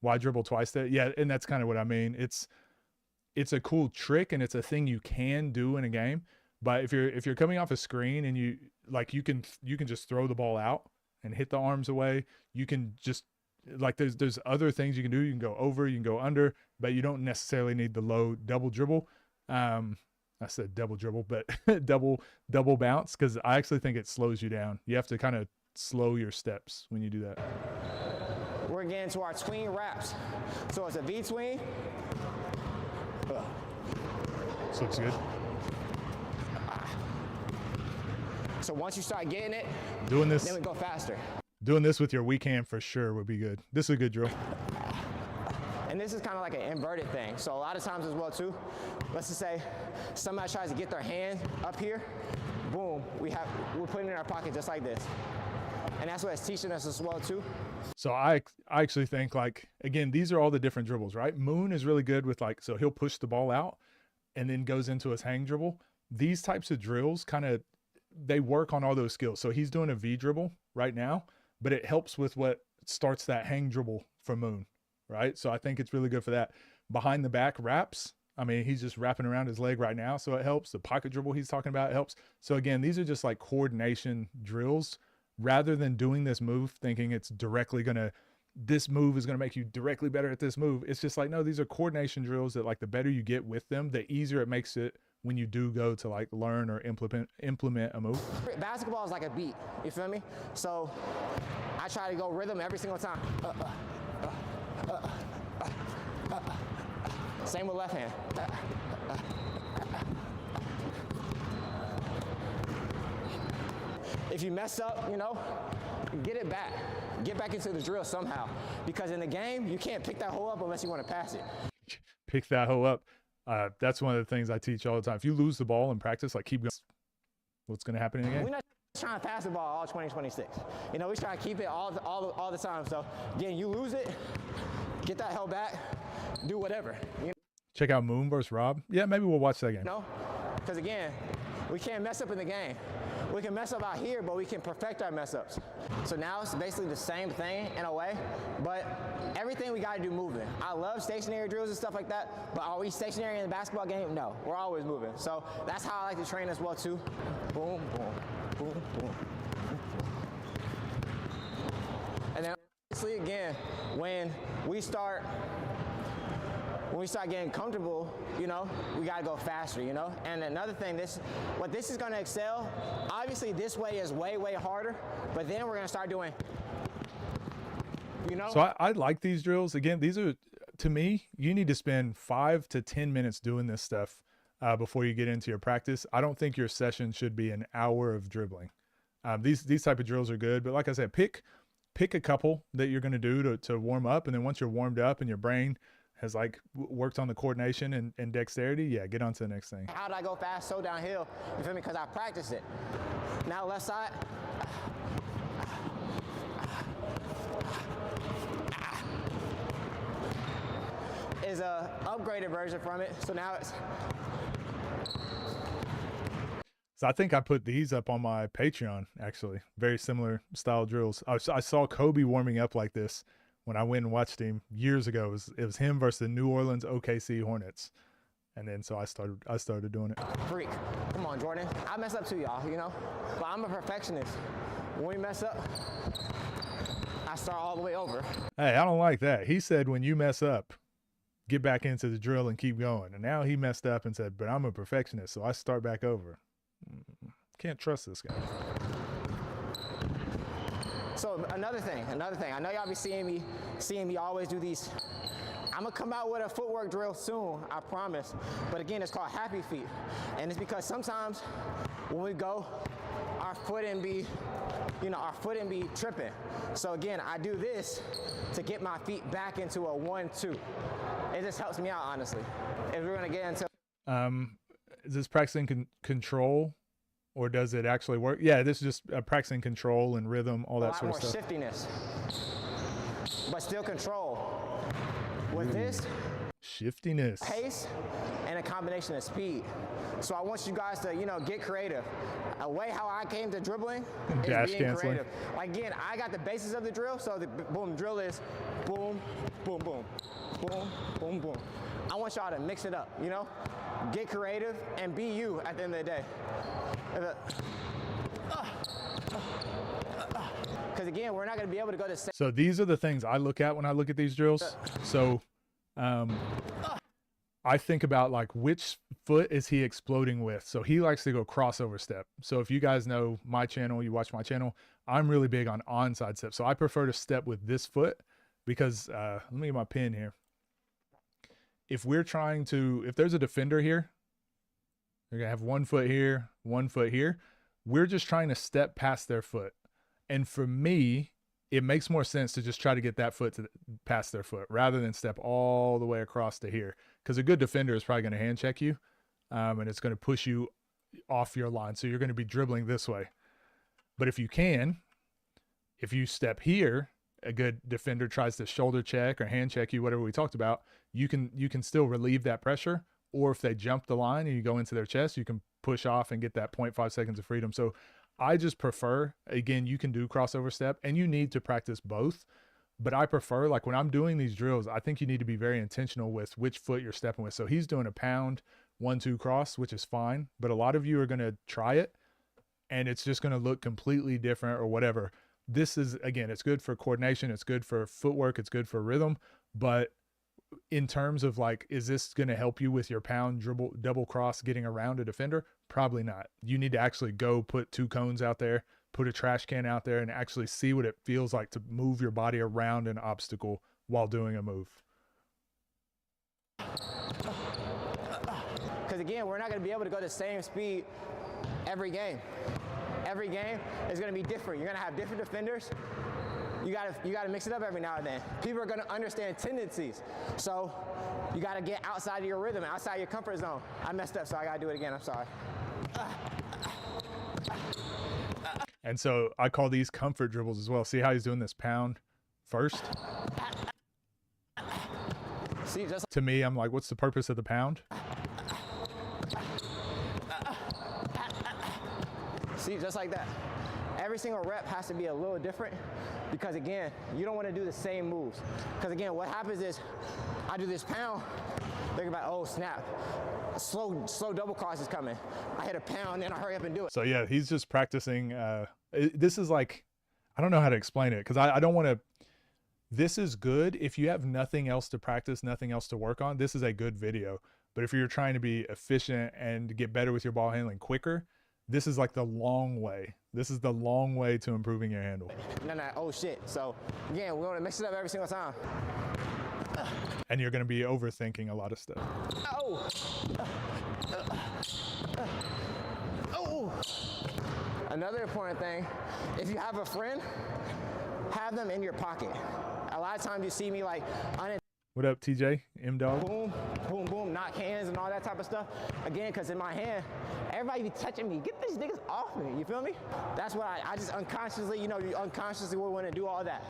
Why dribble twice? Yeah, and that's kind of what I mean. It's a cool trick and it's a thing you can do in a game. But if you're coming off a screen and you can just throw the ball out and hit the arms away. You can just there's other things you can do. You can go over, you can go under, but you don't necessarily need the low double dribble. I said double dribble, but double bounce, because I actually think it slows you down. You have to kind of slow your steps when you do that. We're getting to our tween wraps. So it's a V-tween. This looks good. So once you start getting it, then we go faster. Doing this with your weak hand for sure would be good. This is a good drill. And this is kind of like an inverted thing. So a lot of times as well too, let's just say somebody tries to get their hand up here, boom, we're putting it in our pocket just like this. And that's what it's teaching us as well too. So I actually think, again, these are all the different dribbles, right? Moon is really good with so he'll push the ball out and then goes into his hang dribble. These types of drills they work on all those skills. So he's doing a V dribble right now, but it helps with what starts that hang dribble for Moon, right? So I think it's really good for that. Behind the back wraps, I mean, he's just wrapping around his leg right now, so it helps. The pocket dribble he's talking about helps. So again, these are just coordination drills rather than doing this move thinking this move is going to make you directly better at this move. It's just no, these are coordination drills that the better you get with them, the easier it makes it when you do go to learn or implement a move. Basketball is like a beat, you feel me? So I try to go rhythm every single time. Same with left hand. If you mess up, get it back. Get back into the drill somehow. Because in the game, you can't pick that hole up unless you want to pass it. Pick that hole up. That's one of the things I teach all the time. If you lose the ball in practice, keep going. What's going to happen in the game? We're not trying to pass the ball all 2026. We try to keep it all the time. So again, you lose it, get that hell back, do whatever. Check out Moon versus Rob. Yeah, maybe we'll watch that game. Because again, we can't mess up in the game. We can mess up out here, but we can perfect our mess ups. So now it's basically the same thing in a way, but everything we got to do moving. I love stationary drills and stuff like that, but are we stationary in the basketball game? No, we're always moving. So that's how I like to train as well too. Boom, boom, boom, boom. And then obviously again, when we start getting comfortable, we gotta go faster, And another thing, what this is gonna excel, obviously this way is way, way harder, but then we're gonna start doing, So I like these drills. Again, these are, to me, you need to spend 5 to 10 minutes doing this stuff before you get into your practice. I don't think your session should be an hour of dribbling. These type of drills are good, but like I said, pick a couple that you're going to do to warm up, and then once you're warmed up and your brain has like worked on the coordination and dexterity, yeah, get on to the next thing. How did I go fast so downhill? You feel me? Because I practiced it. Now left side. Is a upgraded version from it. So now it's. So I think I put these up on my Patreon, actually. Very similar style drills. I saw Kobe warming up like this when I went and watched him years ago. It was him versus the New Orleans OKC Hornets. And then so I started doing it. Freak. Come on, Jordan. I mess up too, y'all, you know? But I'm a perfectionist. When we mess up, I start all the way over. Hey, I don't like that. He said when you mess up, get back into the drill and keep going. And now he messed up and said, but I'm a perfectionist, so I start back over. Can't trust this guy. So another thing. I know y'all be seeing me always do these. I'm gonna come out with a footwork drill soon, I promise. But again, it's called happy feet. And it's because sometimes when we go, our foot and be tripping. So again, I do this to get my feet back into a 1-2. It just helps me out, honestly. If we're gonna get into is this practicing control, or does it actually work? Yeah, this is just practicing control and rhythm, all that sort of stuff. Shiftiness, but still control. With this, shiftiness, pace, and a combination of speed. So I want you guys to, get creative. A way how I came to dribbling is being creative. Like, again, I got the basis of the drill, so the boom drill is boom, boom, boom, boom, boom, boom. I want y'all to mix it up, Get creative and be you at the end of the day. Because again, we're not going to be able to go to. So these are the things I look at when I look at these drills. So I think about like which foot is he exploding with. So he likes to go crossover step. So if you guys know my channel, you watch my channel, I'm really big on onside step. So I prefer to step with this foot because let me get my pen here. If there's a defender here, they're gonna have 1 foot here, 1 foot here. We're just trying to step past their foot. And for me, it makes more sense to just try to get that foot past their foot rather than step all the way across to here. Because a good defender is probably going to hand check you, and it's going to push you off your line. So you're going to be dribbling this way. But if you step here, a good defender tries to shoulder check or hand check you, whatever we talked about, you can still relieve that pressure. Or if they jump the line and you go into their chest, you can push off and get that 0.5 seconds of freedom. So I just prefer, again, you can do crossover step and you need to practice both, but I prefer, like when I'm doing these drills, I think you need to be very intentional with which foot you're stepping with. So he's doing a pound 1-2 cross, which is fine, but a lot of you are going to try it and it's just going to look completely different or whatever. This is, again, it's good for coordination. It's good for footwork. It's good for rhythm, but in terms of like, is this going to help you with your pound dribble, double cross, getting around a defender? Probably not. You need to actually go put 2 cones out there, put a trash can out there, and actually see what it feels like to move your body around an obstacle while doing a move. Because again, we're not going to be able to go the same speed every game. Every game is going to be different. You're going to have different defenders. You gotta mix it up every now and then. People are gonna understand tendencies. So you gotta get outside of your rhythm, outside your comfort zone. I messed up, so I gotta do it again, I'm sorry. And so I call these comfort dribbles as well. See how he's doing this pound first? See, to me, I'm like, what's the purpose of the pound? See, just like that. Every single rep has to be a little different because, again, you don't want to do the same moves. Because, again, what happens is I do this pound, think about, oh, snap. Slow double cross is coming. I hit a pound, then I hurry up and do it. So, yeah, he's just practicing. This is like, I don't know how to explain it because I don't want to. This is good if you have nothing else to practice, nothing else to work on. This is a good video. But if you're trying to be efficient and get better with your ball handling quicker, this is like the long way. This is the long way to improving your handle. No, oh shit. So again, we want to mix it up every single time. and you're going to be overthinking a lot of stuff. Oh. Oh. Another important thing, if you have a friend, have them in your pocket. A lot of times you see me like What up, TJ? M-Dog? boom, boom, boom, knock hands and all that type of stuff. Again, because in my hand, everybody be touching me. Get these niggas off me, you feel me? That's what I just unconsciously, you unconsciously would want to do all that.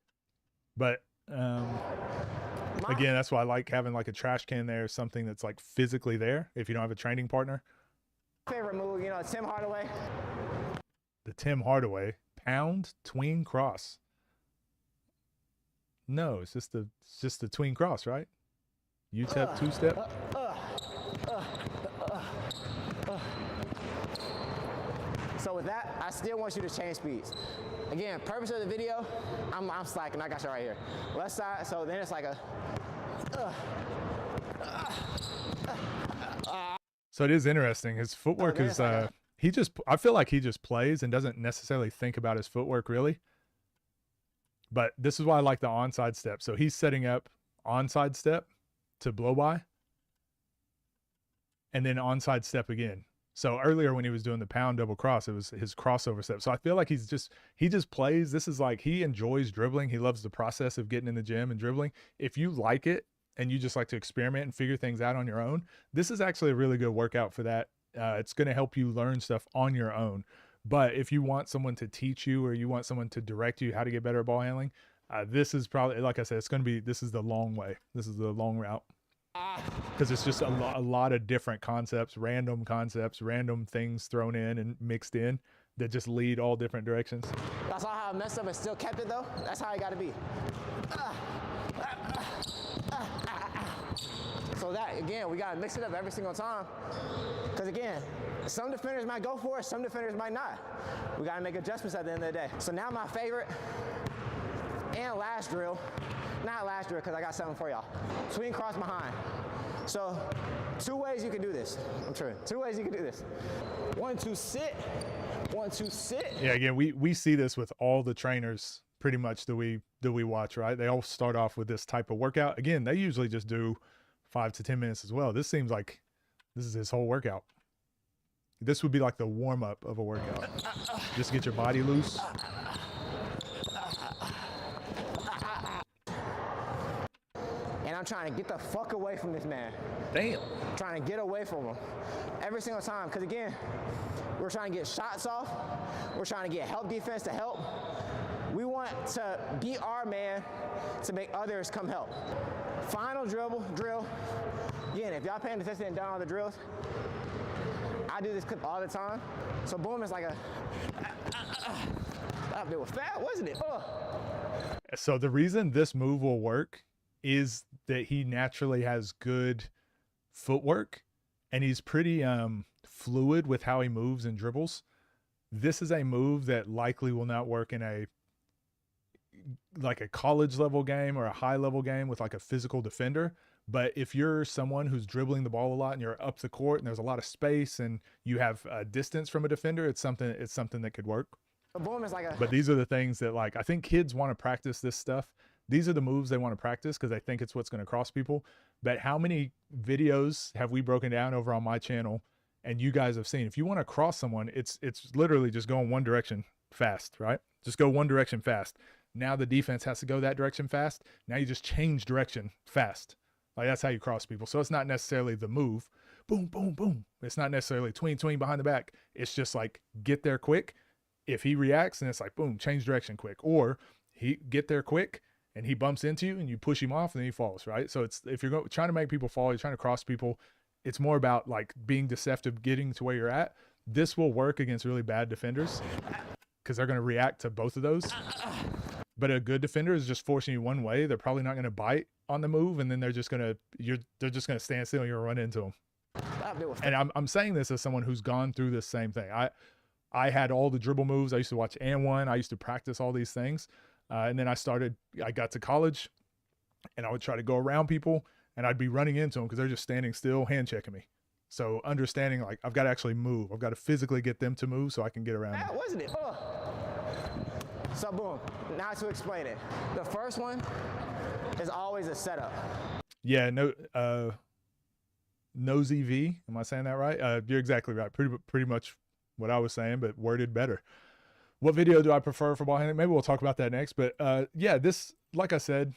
But again, that's why I like having like a trash can there, something that's like physically there if you don't have a training partner. Favorite move, Tim Hardaway. The Tim Hardaway pound tween cross. No, it's just the tween cross, right? UTEP two-step. So with that, I still want you to change speeds. Again, purpose of the video, I'm slacking. I got you right here. Left side, so then it's like a. So it is interesting. His footwork is I feel like he just plays and doesn't necessarily think about his footwork really. But this is why I like the onside step. So he's setting up onside step to blow by and then onside step again. So earlier when he was doing the pound double cross, it was his crossover step. So I feel like he just plays. This is like, he enjoys dribbling. He loves the process of getting in the gym and dribbling. If you like it and you just like to experiment and figure things out on your own, this is actually a really good workout for that. It's going to help you learn stuff on your own. But if you want someone to teach you or you want someone to direct you how to get better at ball handling, this is probably, like I said, this is the long way. This is the long route. Because it's just a lot of different concepts, random things thrown in and mixed in that just lead all different directions. That's all how I messed up and still kept it though. That's how I got to be. So that, again, we got to mix it up every single time. Because again, some defenders might go for it, some defenders might not. We got to make adjustments at the end of the day. So now my favorite and last drill, not last drill because I got something for y'all. Tween cross behind. So 2 ways you can do this. I'm sure. 2 ways you can do this. 1, 2, sit. 1, 2, sit. Yeah, again, we see this with all the trainers pretty much that we watch, right? They all start off with this type of workout. Again, they usually just do 5 to 10 minutes as well. This seems like this is his whole workout. This would be like the warm-up of a workout. Just get your body loose. And I'm trying to get the fuck away from this man. Damn. I'm trying to get away from him every single time. Because again, we're trying to get shots off. We're trying to get help defense to help. We want to be our man to make others come help. Final drill. Again, if y'all paying attention and down all the drills, I do this clip all the time. So boom, it's like a, that bit was fat, wasn't it? So the reason this move will work is that he naturally has good footwork and he's pretty fluid with how he moves and dribbles. This is a move that likely will not work in a college level game or a high level game with like a physical defender. But if you're someone who's dribbling the ball a lot and you're up the court and there's a lot of space and you have a distance from a defender, it's something that could work. Boom is like a. But these are the things that, like, I think kids want to practice this stuff. These are the moves they want to practice because they think it's what's going to cross people. But how many videos have we broken down over on my channel and you guys have seen? If you want to cross someone, it's literally just going one direction fast, right? Just go one direction fast. Now the defense has to go that direction fast. Now you just change direction fast. Like, that's how you cross people. So it's not necessarily the move. Boom, boom, boom. It's not necessarily tween behind the back. It's just like get there quick. If he reacts, then it's like, boom, change direction quick. Or he get there quick and he bumps into you and you push him off and then he falls, right? So it's, if you're trying to make people fall, you're trying to cross people, it's more about like being deceptive, getting to where you're at. This will work against really bad defenders because they're going to react to both of those. But a good defender is just forcing you one way. They're probably not going to bite on the move, and then they're just going to stand still and you're going to run into them. And I'm saying this as someone who's gone through this same thing. I had all the dribble moves. I used to watch and one. I used to practice all these things. And then I got to college and I would try to go around people and I'd be running into them because they're just standing still, hand checking me. So understanding, like, I've got to actually move. I've got to physically get them to move so I can get around them. Wasn't it? So boom, now to explain it. The first one is always a setup. Yeah, Nosy V. Am I saying that right? You're exactly right. Pretty much what I was saying, but worded better. What video do I prefer for ball handling? Maybe we'll talk about that next. But yeah, this, like I said,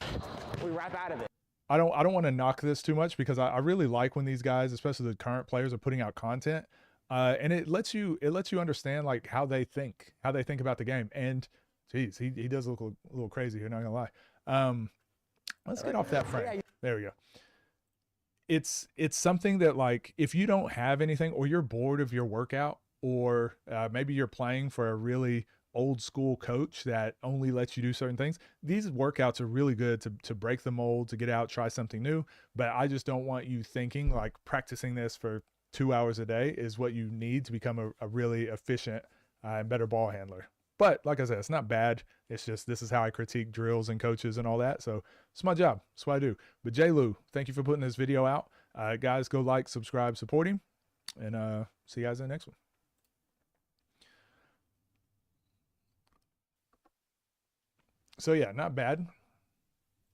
We wrap out of it. I don't want to knock this too much because I really like when these guys, especially the current players, are putting out content, and it lets you understand like how they think about the game. And geez, he does look a little crazy here. Not gonna lie. Let's get off that frame. There we go. It's something that, like, if you don't have anything or you're bored of your workout, or maybe you're playing for a really old school coach that only lets you do certain things, these workouts are really good to break the mold, to get out, try something new. But I just don't want you thinking like practicing this for 2 hours a day is what you need to become a really efficient and better ball handler. But like I said, it's not bad. It's just, this is how I critique drills and coaches and all that. So it's my job. That's what I do. But Jlew, thank you for putting this video out. Guys, go like, subscribe, support him, and see you guys in the next one. So yeah, not bad.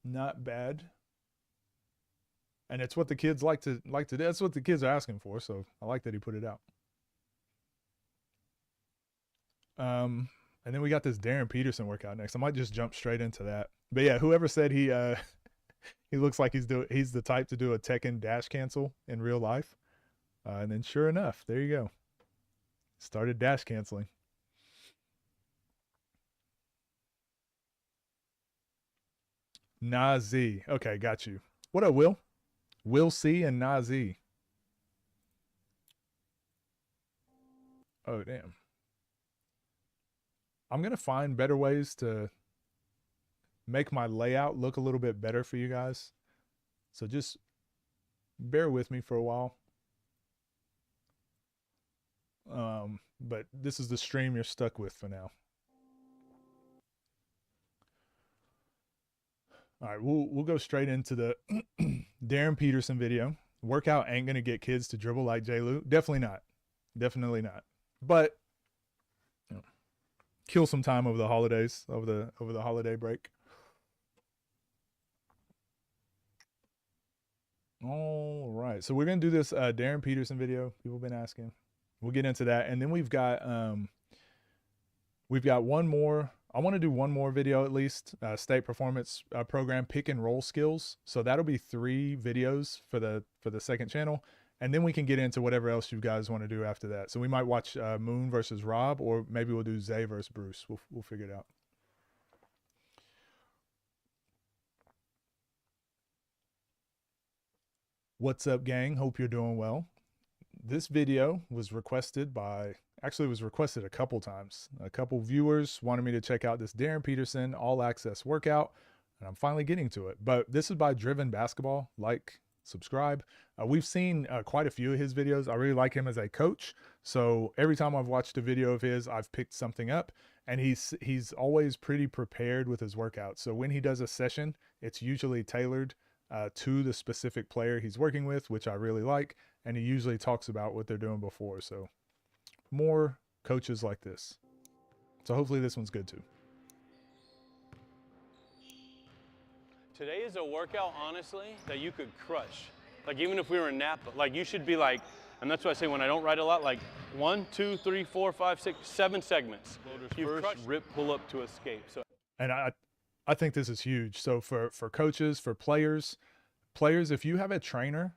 Not bad. And it's what the kids like to do. That's what the kids are asking for. So I like that he put it out. And then we got this Darren Peterson workout next. I might just jump straight into that. But yeah, whoever said he looks like he's the type to do a Tekken dash cancel in real life. And then sure enough, there you go. Started dash canceling. Nazi. Okay, got you. What up, Will? Will C and Nazi. Oh, damn. I'm going to find better ways to make my layout look a little bit better for you guys. So just bear with me for a while. But this is the stream you're stuck with for now. All right, we'll go straight into the Darren Peterson video. Workout ain't gonna get kids to dribble like Jlew. Definitely not. Definitely not. But you know, kill some time over the holidays, over the holiday break. All right, so we're gonna do this Darren Peterson video. People have been asking. We'll get into that, and then we've got one more. I want to do one more video at least, state performance program pick and roll skills. So that'll be 3 videos for the second channel. And then we can get into whatever else you guys want to do after that. So we might watch Moon versus Rob, or maybe we'll do Zay versus Bruce. We'll figure it out. What's up, gang? Hope you're doing well. This video was requested by, actually it was requested a couple times. A couple viewers wanted me to check out this Darren Peterson all access workout, and I'm finally getting to it. But this is by Driven Basketball. Like, subscribe. We've seen quite a few of his videos. I really like him as a coach. So every time I've watched a video of his, I've picked something up, and he's always pretty prepared with his workouts. So when he does a session, it's usually tailored to the specific player he's working with, which I really like. And he usually talks about what they're doing before. So more coaches like this. So hopefully this one's good too. Today is a workout, honestly, that you could crush. Like, even if we were in Napa, like, you should be like, and that's why I say when I don't write a lot, like 1, 2, 3, 4, 5, 6, 7 segments. You first rip, pull up to escape. So, and I think this is huge. So for coaches, for players, if you have a trainer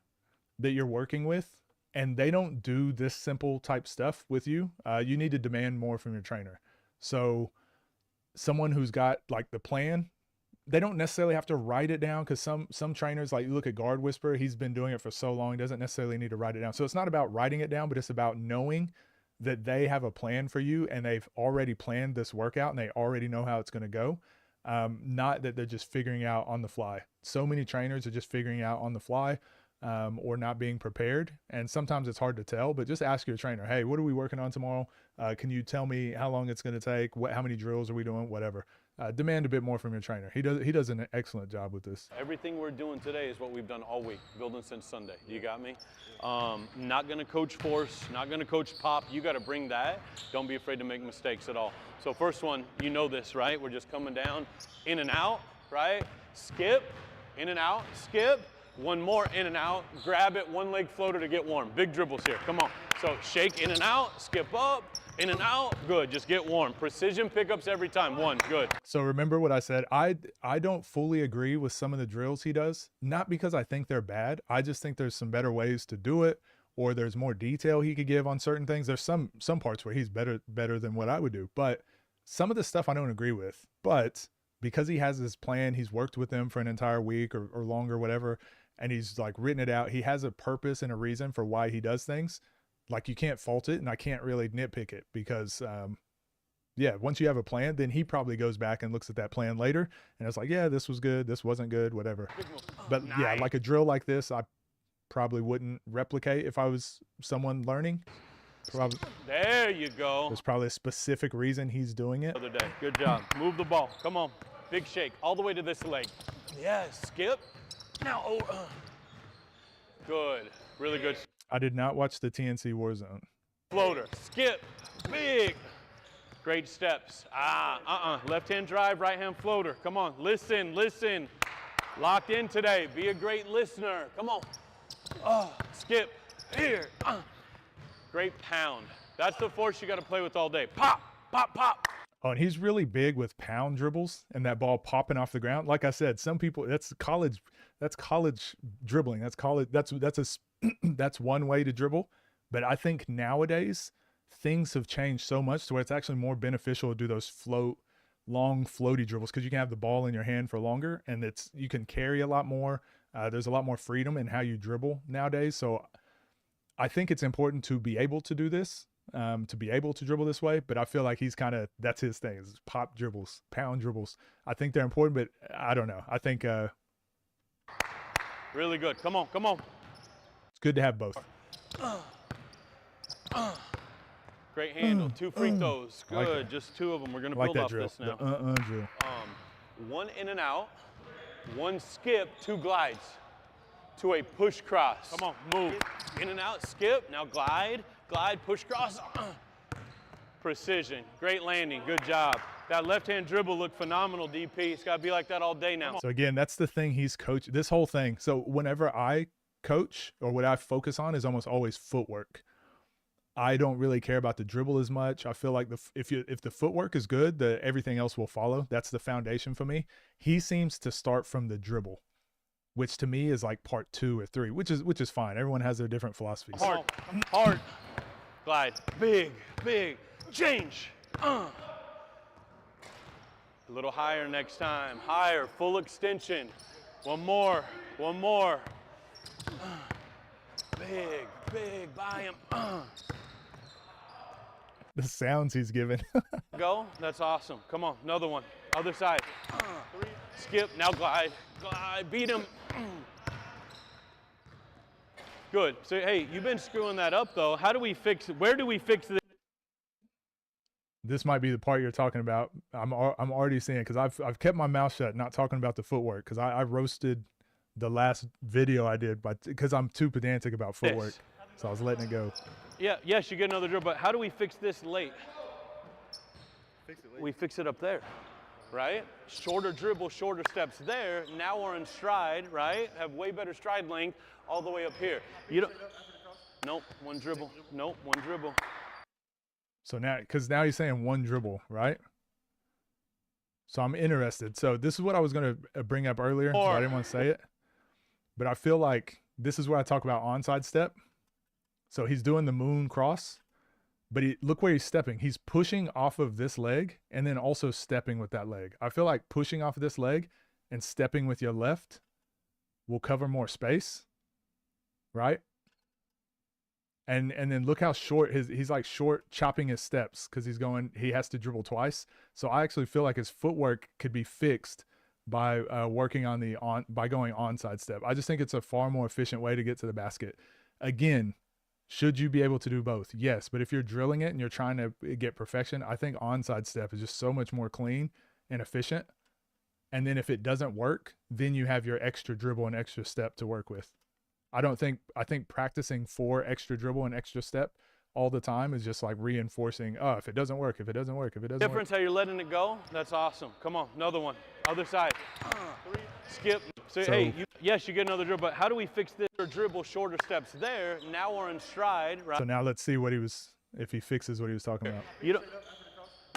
that you're working with and they don't do this simple type stuff with you, you need to demand more from your trainer. So someone who's got like the plan, they don't necessarily have to write it down, because some trainers, like you look at Guard Whisperer, he's been doing it for so long, he doesn't necessarily need to write it down. So it's not about writing it down, but it's about knowing that they have a plan for you and they've already planned this workout and they already know how it's going to go. Not that they're just figuring out on the fly. So many trainers are just figuring out on the fly, or not being prepared. And sometimes it's hard to tell, but just ask your trainer, hey, what are we working on tomorrow? Can you tell me how long it's going to take? How many drills are we doing? Whatever. demand a bit more from your trainer. He does an excellent job with this. Everything we're doing today is what we've done all week, building since Sunday. You got me? Not gonna coach force, not gonna coach pop. You gotta bring that. Don't be afraid to make mistakes at all. So first one, you know this, right? We're just coming down, in and out, right? Skip, in and out, skip. One more, in and out, grab it, one leg floater to get warm. Big dribbles here, come on. So shake in and out, skip up, in and out, good, just get warm. Precision pickups every time, one, good. So remember what I said, I don't fully agree with some of the drills he does, not because I think they're bad. I just think there's some better ways to do it, or there's more detail he could give on certain things. There's some parts where he's better than what I would do, but some of the stuff I don't agree with. But because he has this plan, he's worked with them for an entire week or longer, whatever, and he's like written it out. He has a purpose and a reason for why he does things. Like, you can't fault it, and I can't really nitpick it because, yeah, once you have a plan, then he probably goes back and looks at that plan later, and it's like, yeah, this was good, this wasn't good, whatever. But yeah, like a drill like this, I probably wouldn't replicate if I was someone learning. Probably, there you go. there's probably a specific reason he's doing it. Other day, good job. Move the ball, come on. Big shake, all the way to this leg. Yes, skip. Now, good, really good. I did not watch the TNC Warzone. Floater, skip, big. Great steps. Left hand drive, right hand floater. Come on, listen. Locked in today. Be a great listener. Come on. Skip, here. Great pound. That's the force you got to play with all day. Pop, pop, pop. Oh, and he's really big with pound dribbles and that ball popping off the ground. Like I said, some people, that's college dribbling. That's one way to dribble. But I think nowadays things have changed so much to where it's actually more beneficial to do those long floaty dribbles, because you can have the ball in your hand for longer, and you can carry a lot more. There's a lot more freedom in how you dribble nowadays. So I think it's important to be able to do this, to be able to dribble this way. But I feel like that's his thing, is pop dribbles, pound dribbles. I think they're important, but I don't know. I think really good. Come on. it's good to have both. Great handle. 2 free throws. Good. Like just 2 of them. We're going to like build that off drill. this now. The drill. 1 in and out, 1 skip, 2 glides to a push cross. Come on, move. In and out, skip. Now glide, push cross. Precision. Great landing. Good job. That left-hand dribble looked phenomenal, DP. It's got to be like that all day now. So again, that's the thing he's coached, this whole thing. So whenever I coach, or what I focus on, is almost always footwork. I don't really care about the dribble as much. I feel like if the footwork is good, everything else will follow. That's the foundation for me. He seems to start from the dribble, which to me is like part 2 or 3, which is fine. Everyone has their different philosophies. Hard. Glide. Big. Change. A little higher next time. Higher. Full extension. One more. Big. Buy him. The sounds he's giving. Go. That's awesome. Come on. Another one. Other side. Skip. Now glide. Beat him. Good. So, hey, you've been screwing that up, though. Where do we fix this? This might be the part you're talking about. I'm already seeing it, because I've kept my mouth shut, not talking about the footwork, because I roasted the last video I did, because I'm too pedantic about footwork. So I was letting it go. Yeah, yes, you get another drill, but how do we fix this late? We fix it up there, right? Shorter dribble, shorter steps there. Now we're in stride, right? Have way better stride length all the way up here. Nope, one dribble. So because now he's saying one dribble, right? So I'm interested. So this is what I was going to bring up earlier, but I didn't want to say it. But I feel like this is where I talk about onside step. So he's doing the moon cross, but look where he's stepping. He's pushing off of this leg and then also stepping with that leg. I feel like pushing off of this leg and stepping with your left will cover more space, right? And then look how short he's like short chopping his steps, because he has to dribble twice. So I actually feel like his footwork could be fixed by working on by going onside step. I just think it's a far more efficient way to get to the basket. Again, should you be able to do both? Yes, but if you're drilling it and you're trying to get perfection, I think onside step is just so much more clean and efficient. And then if it doesn't work, then you have your extra dribble and extra step to work with. I think practicing 4 extra dribble and extra step all the time is just like reinforcing, oh, if it doesn't work, if it doesn't work, if it doesn't Difference work. how you're letting it go. That's awesome. Come on, another one. Other side. 3. Skip. So hey, yes, you get another dribble, but how do we fix this? Dribble shorter steps there. Now we're in stride, right? So now let's see if he fixes what he was talking about. You don't.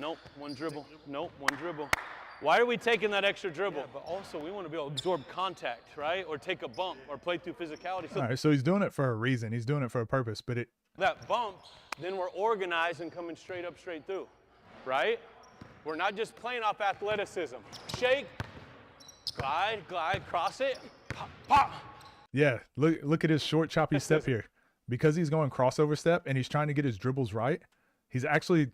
Nope, one dribble. Nope, one dribble. Why are we taking that extra dribble? Yeah, but also we want to be able to absorb contact, right? Or take a bump or play through physicality. So all right, so he's doing it for a reason. He's doing it for a purpose, but that bump, then we're organized and coming straight up, straight through, right? We're not just playing off athleticism. Shake, glide, cross it, pop, pop. yeah, look at his short choppy step here. Because he's going crossover step and he's trying to get his dribbles right, he's actually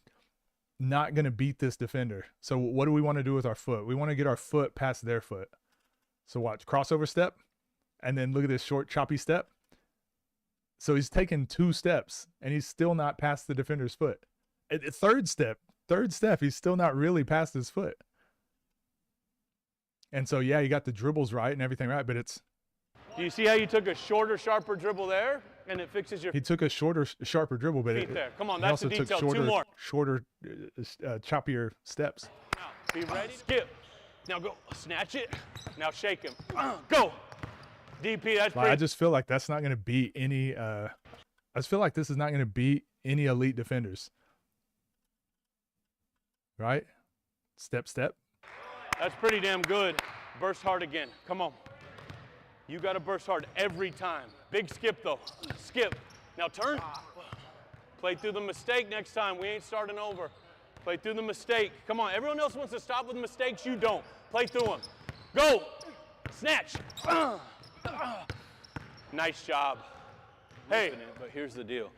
not going to beat this defender. So what do we want to do with our foot? We want to get our foot past their foot. So watch, crossover step, and then look at this short choppy step. So he's taken 2 steps and he's still not past the defender's foot. Third step, he's still not really past his foot. And so, yeah, you got the dribbles right and everything right, but it's... Do you see how you took a shorter, sharper dribble there, and it fixes your He took a shorter, sharper dribble, but feet there. Come on, he that's also the took detail. 2 more. shorter, choppier steps. Now, be ready. Skip. Now go. Snatch it. Now shake him. Go. DP, that's I pretty. just feel like that's not going to beat any. I just feel like this is not going to beat any elite defenders. Right? Step. That's pretty damn good. Burst hard again. Come on. You got to burst hard every time. Big skip, though. Skip. Now turn. Play through the mistake next time. We ain't starting over. Play through the mistake. Come on. Everyone else wants to stop with mistakes. You don't. Play through them. Go. Snatch. Nice job. Hey. But here's the deal.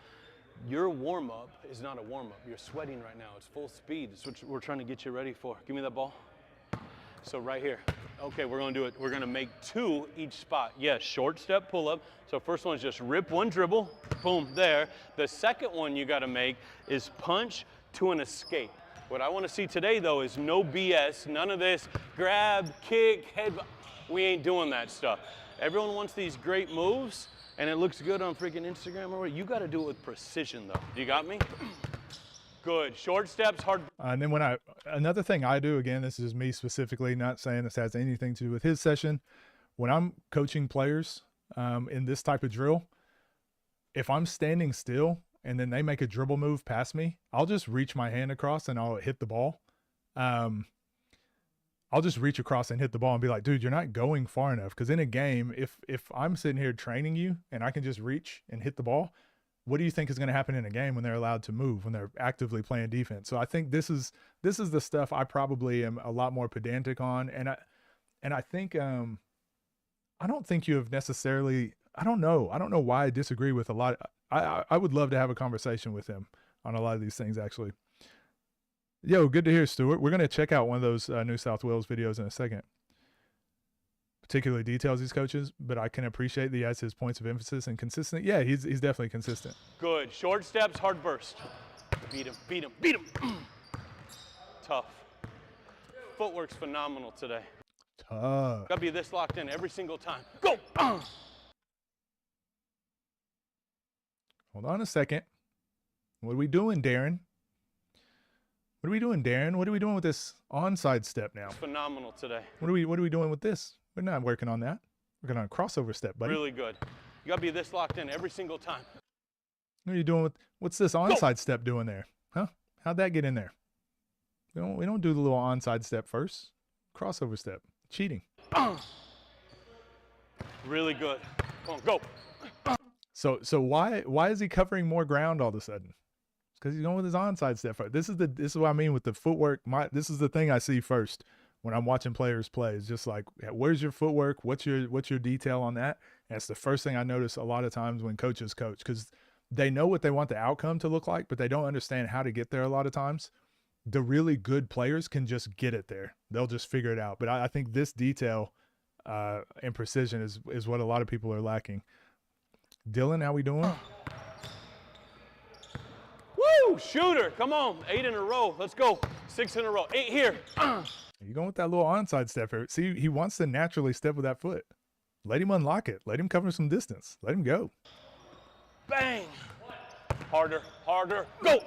Your warm-up is not a warm-up. You're sweating right now. It's full speed. It's what we're trying to get you ready for. Give me that ball. So right here. Okay, we're going to do it. We're going to make 2 each spot. Yes, short step pull-up. So first one is just rip 1 dribble. Boom, there. The second one you got to make is punch to an escape. What I want to see today, though, is no BS. None of this grab, kick, head. We ain't doing that stuff. Everyone wants these great moves, and it looks good on freaking Instagram or what. You got to do it with precision, though. You got me? Good. Short steps, hard. And then another thing I do, again, this is me specifically, not saying this has anything to do with his session. When I'm coaching players in this type of drill, if I'm standing still and then they make a dribble move past me, I'll just reach my hand across and I'll hit the ball. I'll just reach across and hit the ball and be like, dude, you're not going far enough. Because in a game, if I'm sitting here training you and I can just reach and hit the ball, what do you think is going to happen in a game when they're allowed to move, when they're actively playing defense? So I think this is the stuff I probably am a lot more pedantic on. And I think I don't think you have necessarily, I don't know why I disagree with a lot. I would love to have a conversation with him on a lot of these things, actually. Yo, good to hear, Stuart. We're going to check out one of those New South Wales videos in a second. Particularly details these coaches, but I can appreciate that he has his points of emphasis and consistent. Yeah, he's definitely consistent. Good. Short steps, hard burst. Beat him. Tough. Footwork's phenomenal today. Tough. Gotta be this locked in every single time. Go! Hold on a second. What are we doing, Darren? What are we doing with this onside step now? It's phenomenal today. What are we doing with this? We're not working on that. We're working on a crossover step, buddy. Really good. You gotta be this locked in every single time. What are you doing with what's this onside step doing there? Huh? How'd that get in there? We don't do the little onside step first. Crossover step. Cheating. Really good. Come on, go. So why is he covering more ground all of a sudden? Because he's going with his onside step first. This is what I mean with the footwork. This is the thing I see first when I'm watching players play. It's just like, where's your footwork? What's your detail on that? And it's the first thing I notice a lot of times when coaches coach, because they know what they want the outcome to look like, but they don't understand how to get there a lot of times. The really good players can just get it there. They'll just figure it out. But I think this detail and precision is what a lot of people are lacking. Dylan, how we doing? Woo! Shooter. Come on. 8 in a row. Let's go. 6 in a row. 8 here. You're going with that little onside step here. See, he wants to naturally step with that foot. Let him unlock it. Let him cover some distance. Let him go. Bang. Harder, harder, go.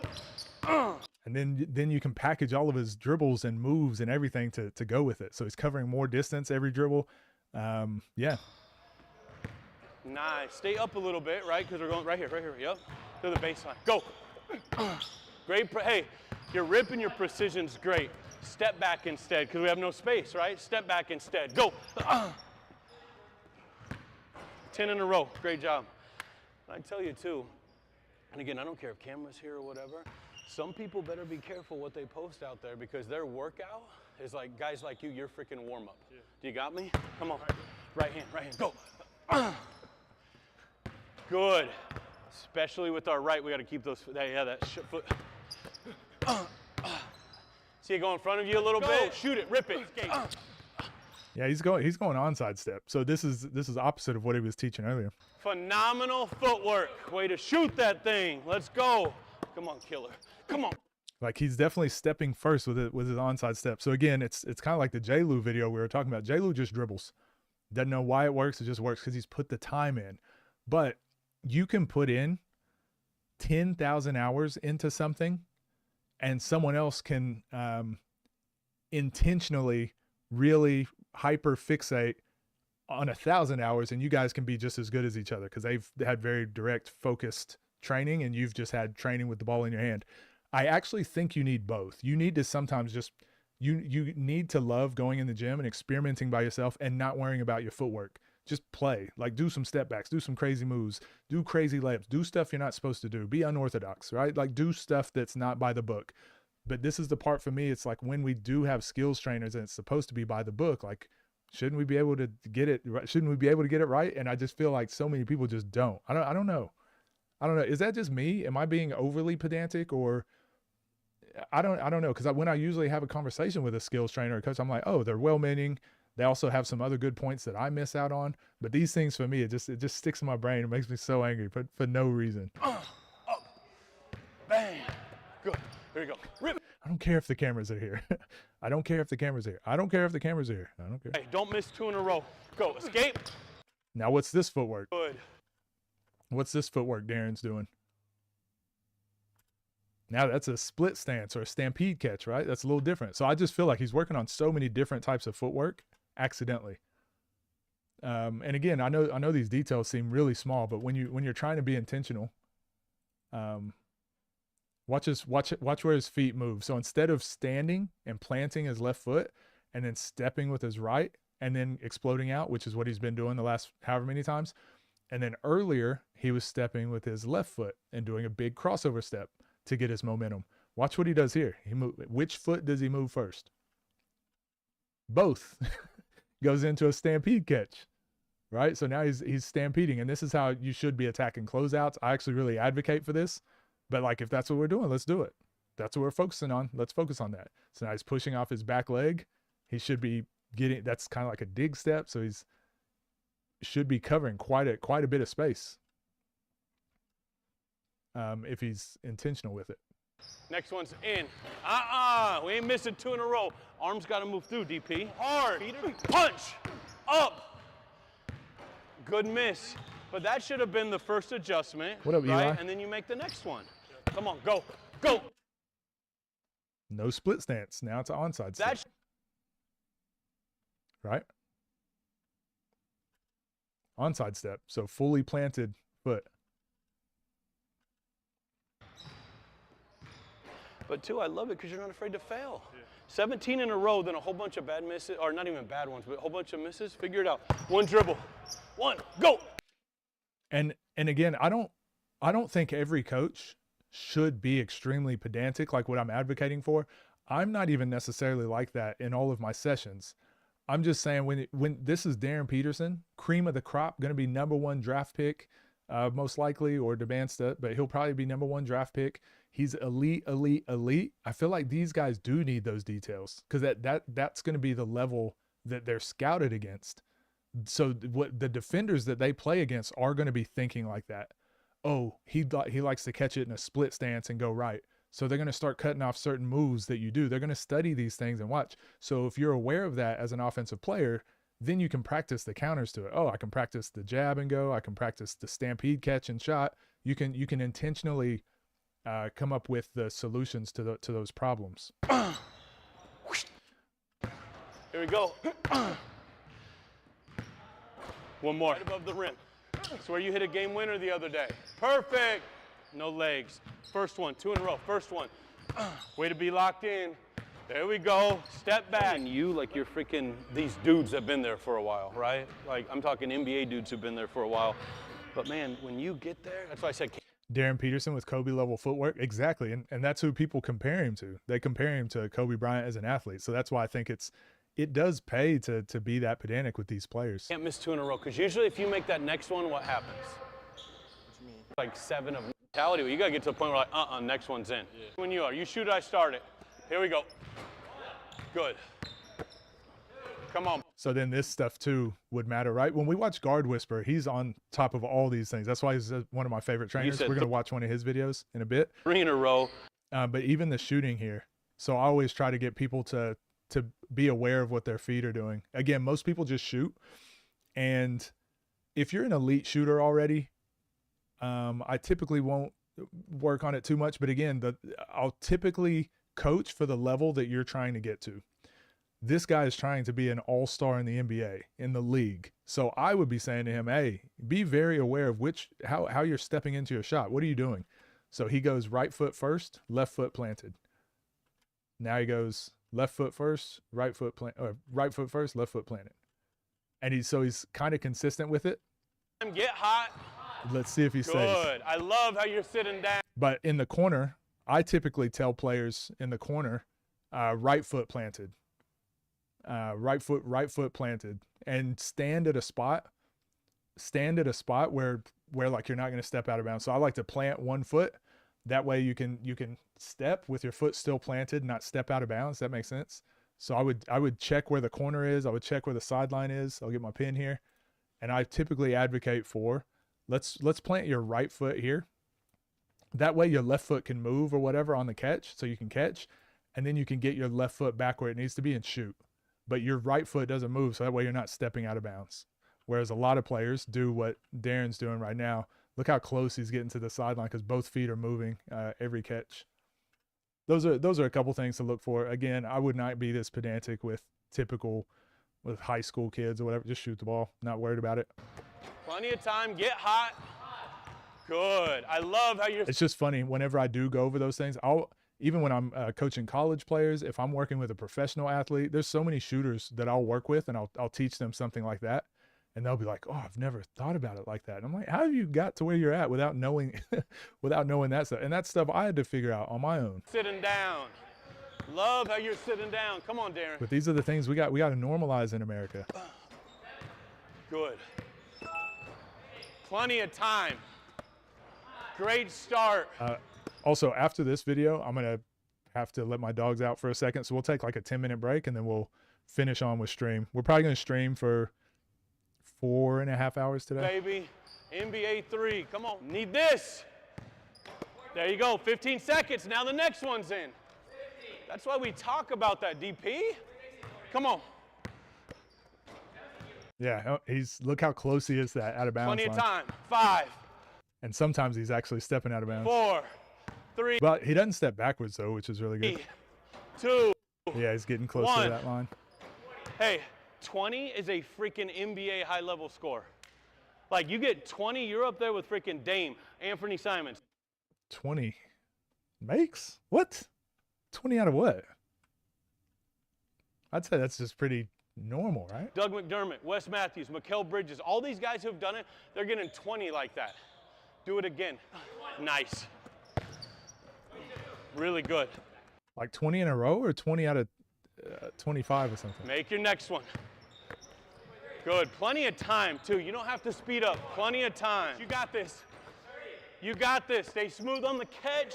And then you can package all of his dribbles and moves and everything to go with it. So he's covering more distance every dribble. Yeah. Nice. Stay up a little bit, right? Because we're going right here. Yep. To the baseline. Go. Great. Hey, your rip and your precision's great. Step back instead because we have no space, right? Step back instead. Go. 10 in a row. Great job. I tell you too, and again, I don't care if camera's here or whatever, some people better be careful what they post out there because their workout is like guys like you, your freaking warm-up. Yeah. Do you got me? Come on. Right hand, go. Good. Especially with our right, we got to keep those, that foot. See it go in front of you a little bit? Shoot it, rip it, skate. Yeah, he's going onside step. So this is opposite of what he was teaching earlier. Phenomenal footwork. Way to shoot that thing. Let's go. Come on, killer. Come on. Like he's definitely stepping first with his onside step. So again, it's kind of like the Jlew video we were talking about. Jlew just dribbles. Doesn't know why it works. It just works because he's put the time in. But you can put in 10,000 hours into something, and someone else can intentionally really hyper fixate on 1,000 hours, and you guys can be just as good as each other because they've had very direct, focused training, and you've just had training with the ball in your hand. I actually think you need both. You need to sometimes just you need to love going in the gym and experimenting by yourself and not worrying about your footwork. Just play, like do some step backs, do some crazy moves, do crazy layups, do stuff you're not supposed to do, be unorthodox, right? Like do stuff that's not by the book. But this is the part for me. It's like when we do have skills trainers and it's supposed to be by the book, like, shouldn't we be able to get it right? Shouldn't we be able to get it right? And I just feel like so many people just don't. I don't know. Is that just me? Am I being overly pedantic, or I don't know. Cause when I usually have a conversation with a skills trainer or coach, I'm like, oh, they're well-meaning. They also have some other good points that I miss out on. But these things for me, it just sticks in my brain. It makes me so angry for no reason. Up, bang, good. Here we go. Rip. I don't care if the cameras are here. I don't care if the cameras are here. I don't care if the cameras are here. I don't care. Hey, don't miss 2 in a row. Go, escape. Now what's this footwork? Good. What's this footwork Darren's doing? Now that's a split stance or a stampede catch, right? That's a little different. So I just feel like he's working on so many different types of footwork accidentally. And again, I know these details seem really small, but when you're trying to be intentional, watch where his feet move. So instead of standing and planting his left foot and then stepping with his right and then exploding out, which is what he's been doing the last however many times. And then earlier he was stepping with his left foot and doing a big crossover step to get his momentum. Watch what he does here. Which foot does he move first? Both. Goes into a stampede catch, right? So now he's stampeding, and this is how you should be attacking closeouts. I actually really advocate for this, but like if that's what we're doing, let's do it. That's what we're focusing on. Let's focus on that. So now he's pushing off his back leg. He should be getting, that's kind of like a dig step. So he's should be covering quite a bit of space. If he's intentional with it. Next one's in. We ain't missing 2 in a row. Arms got to move through, DP. Hard. Punch. Up. Good miss. But that should have been the first adjustment. What up, right? Eli? And then you make the next one. Come on, go. Go. No split stance. Now it's an onside step. Right? Onside step. So fully planted foot. But too, I love it because you're not afraid to fail. Yeah. 17 in a row, then a whole bunch of bad misses, or not even bad ones, but a whole bunch of misses. Figure it out. 1 dribble. 1, go. And again, I don't think every coach should be extremely pedantic like what I'm advocating for. I'm not even necessarily like that in all of my sessions. I'm just saying when this is Darren Peterson, cream of the crop, going to be #1 draft pick, most likely, or Debansta, but he'll probably be #1 draft pick. He's elite. I feel like these guys do need those details because that's going to be the level that they're scouted against. So what the defenders that they play against are going to be thinking like that. Oh, he likes to catch it in a split stance and go right. So they're going to start cutting off certain moves that you do. They're going to study these things and watch. So if you're aware of that as an offensive player, then you can practice the counters to it. Oh, I can practice the jab and go. I can practice the stampede catch and shot. You can intentionally come up with the solutions to those problems. Here we go. One more. Right above the rim. It's where you hit a game winner the other day. Perfect. No legs. First one, 2 in a row. First one. Way to be locked in. There we go. Step back. And you, like you're freaking these dudes that have been there for a while, right? Like I'm talking NBA dudes who've been there for a while. But man, when you get there, that's why I said Darren Peterson with Kobe level footwork. Exactly. And that's who people compare him to. They compare him to Kobe Bryant as an athlete. So that's why I think it does pay to be that pedantic with these players. Can't miss 2 in a row, because usually if you make that next one, what happens? What you mean? Like 7 of mentality. Well, you got to get to the point where like, next one's in. Yeah. When you are. You shoot, I start it. Here we go. Good. Come on. So then this stuff too would matter, right? When we watch Guard Whisper, he's on top of all these things. That's why he's one of my favorite trainers. We're going to watch one of his videos in a bit. 3 in a row. But even the shooting here. So I always try to get people to be aware of what their feet are doing. Again, most people just shoot. And if you're an elite shooter already, I typically won't work on it too much. But again, I'll typically coach for the level that you're trying to get to. This guy is trying to be an all-star in the NBA, in the league. So I would be saying to him, hey, be very aware of how you're stepping into your shot. What are you doing? So he goes right foot first, left foot planted. Now he goes left foot first, right foot first, left foot planted. And he's kind of consistent with it. Get hot. Let's see if he stays. Good. I love how you're sitting down. But in the corner, I typically tell players in the corner, right foot planted. Right foot planted, and stand at a spot where like you're not going to step out of bounds. So I like to plant 1 foot. That way you can step with your foot still planted, not step out of bounds. That makes sense. So I would check where the corner is. I would check where the sideline is. I'll get my pin here, and I typically advocate for let's plant your right foot here. That way your left foot can move or whatever on the catch, so you can catch, and then you can get your left foot back where it needs to be and shoot. But your right foot doesn't move, so that way you're not stepping out of bounds. Whereas a lot of players do what Darren's doing right now. Look how close he's getting to the sideline because both feet are moving every catch. Those are a couple things to look for. Again, I would not be this pedantic with high school kids or whatever. Just shoot the ball, not worried about it. Plenty of time, get hot. Good. I love how you're. It's just funny, whenever I do go over those things, even when I'm coaching college players, if I'm working with a professional athlete, there's so many shooters that I'll work with, and I'll teach them something like that. And they'll be like, oh, I've never thought about it like that. And I'm like, how have you got to where you're at without knowing that stuff? And that stuff I had to figure out on my own. Sitting down. Love how you're sitting down. Come on, Darren. But these are the things we got to normalize in America. Good. Plenty of time. Great start. Also, after this video, I'm going to have to let my dogs out for a second. So we'll take like a 10-minute break, and then we'll finish on with stream. We're probably going to stream for 4.5 hours today. Baby, NBA 3. Come on. Need this. There you go. 15 seconds. Now the next one's in. That's why we talk about that, DP. Come on. Yeah, look how close he is to that out of bounds Plenty line. of time. 5. And sometimes he's actually stepping out of bounds. 4, 3. But he doesn't step backwards, though, which is really good. 2. Yeah, he's getting close to that line. Hey, 20 is a freaking NBA high-level score. Like, you get 20, you're up there with freaking Dame, Anthony Simons. 20 makes? What? 20 out of what? I'd say that's just pretty normal, right? Doug McDermott, Wes Matthews, Mikal Bridges, all these guys who've done it, they're getting 20 like that. Do it again. Nice. Really good. Like 20 in a row or 20 out of 25 or something? Make your next one. Good. Plenty of time, too. You don't have to speed up. Plenty of time. You got this. You got this. Stay smooth on the catch.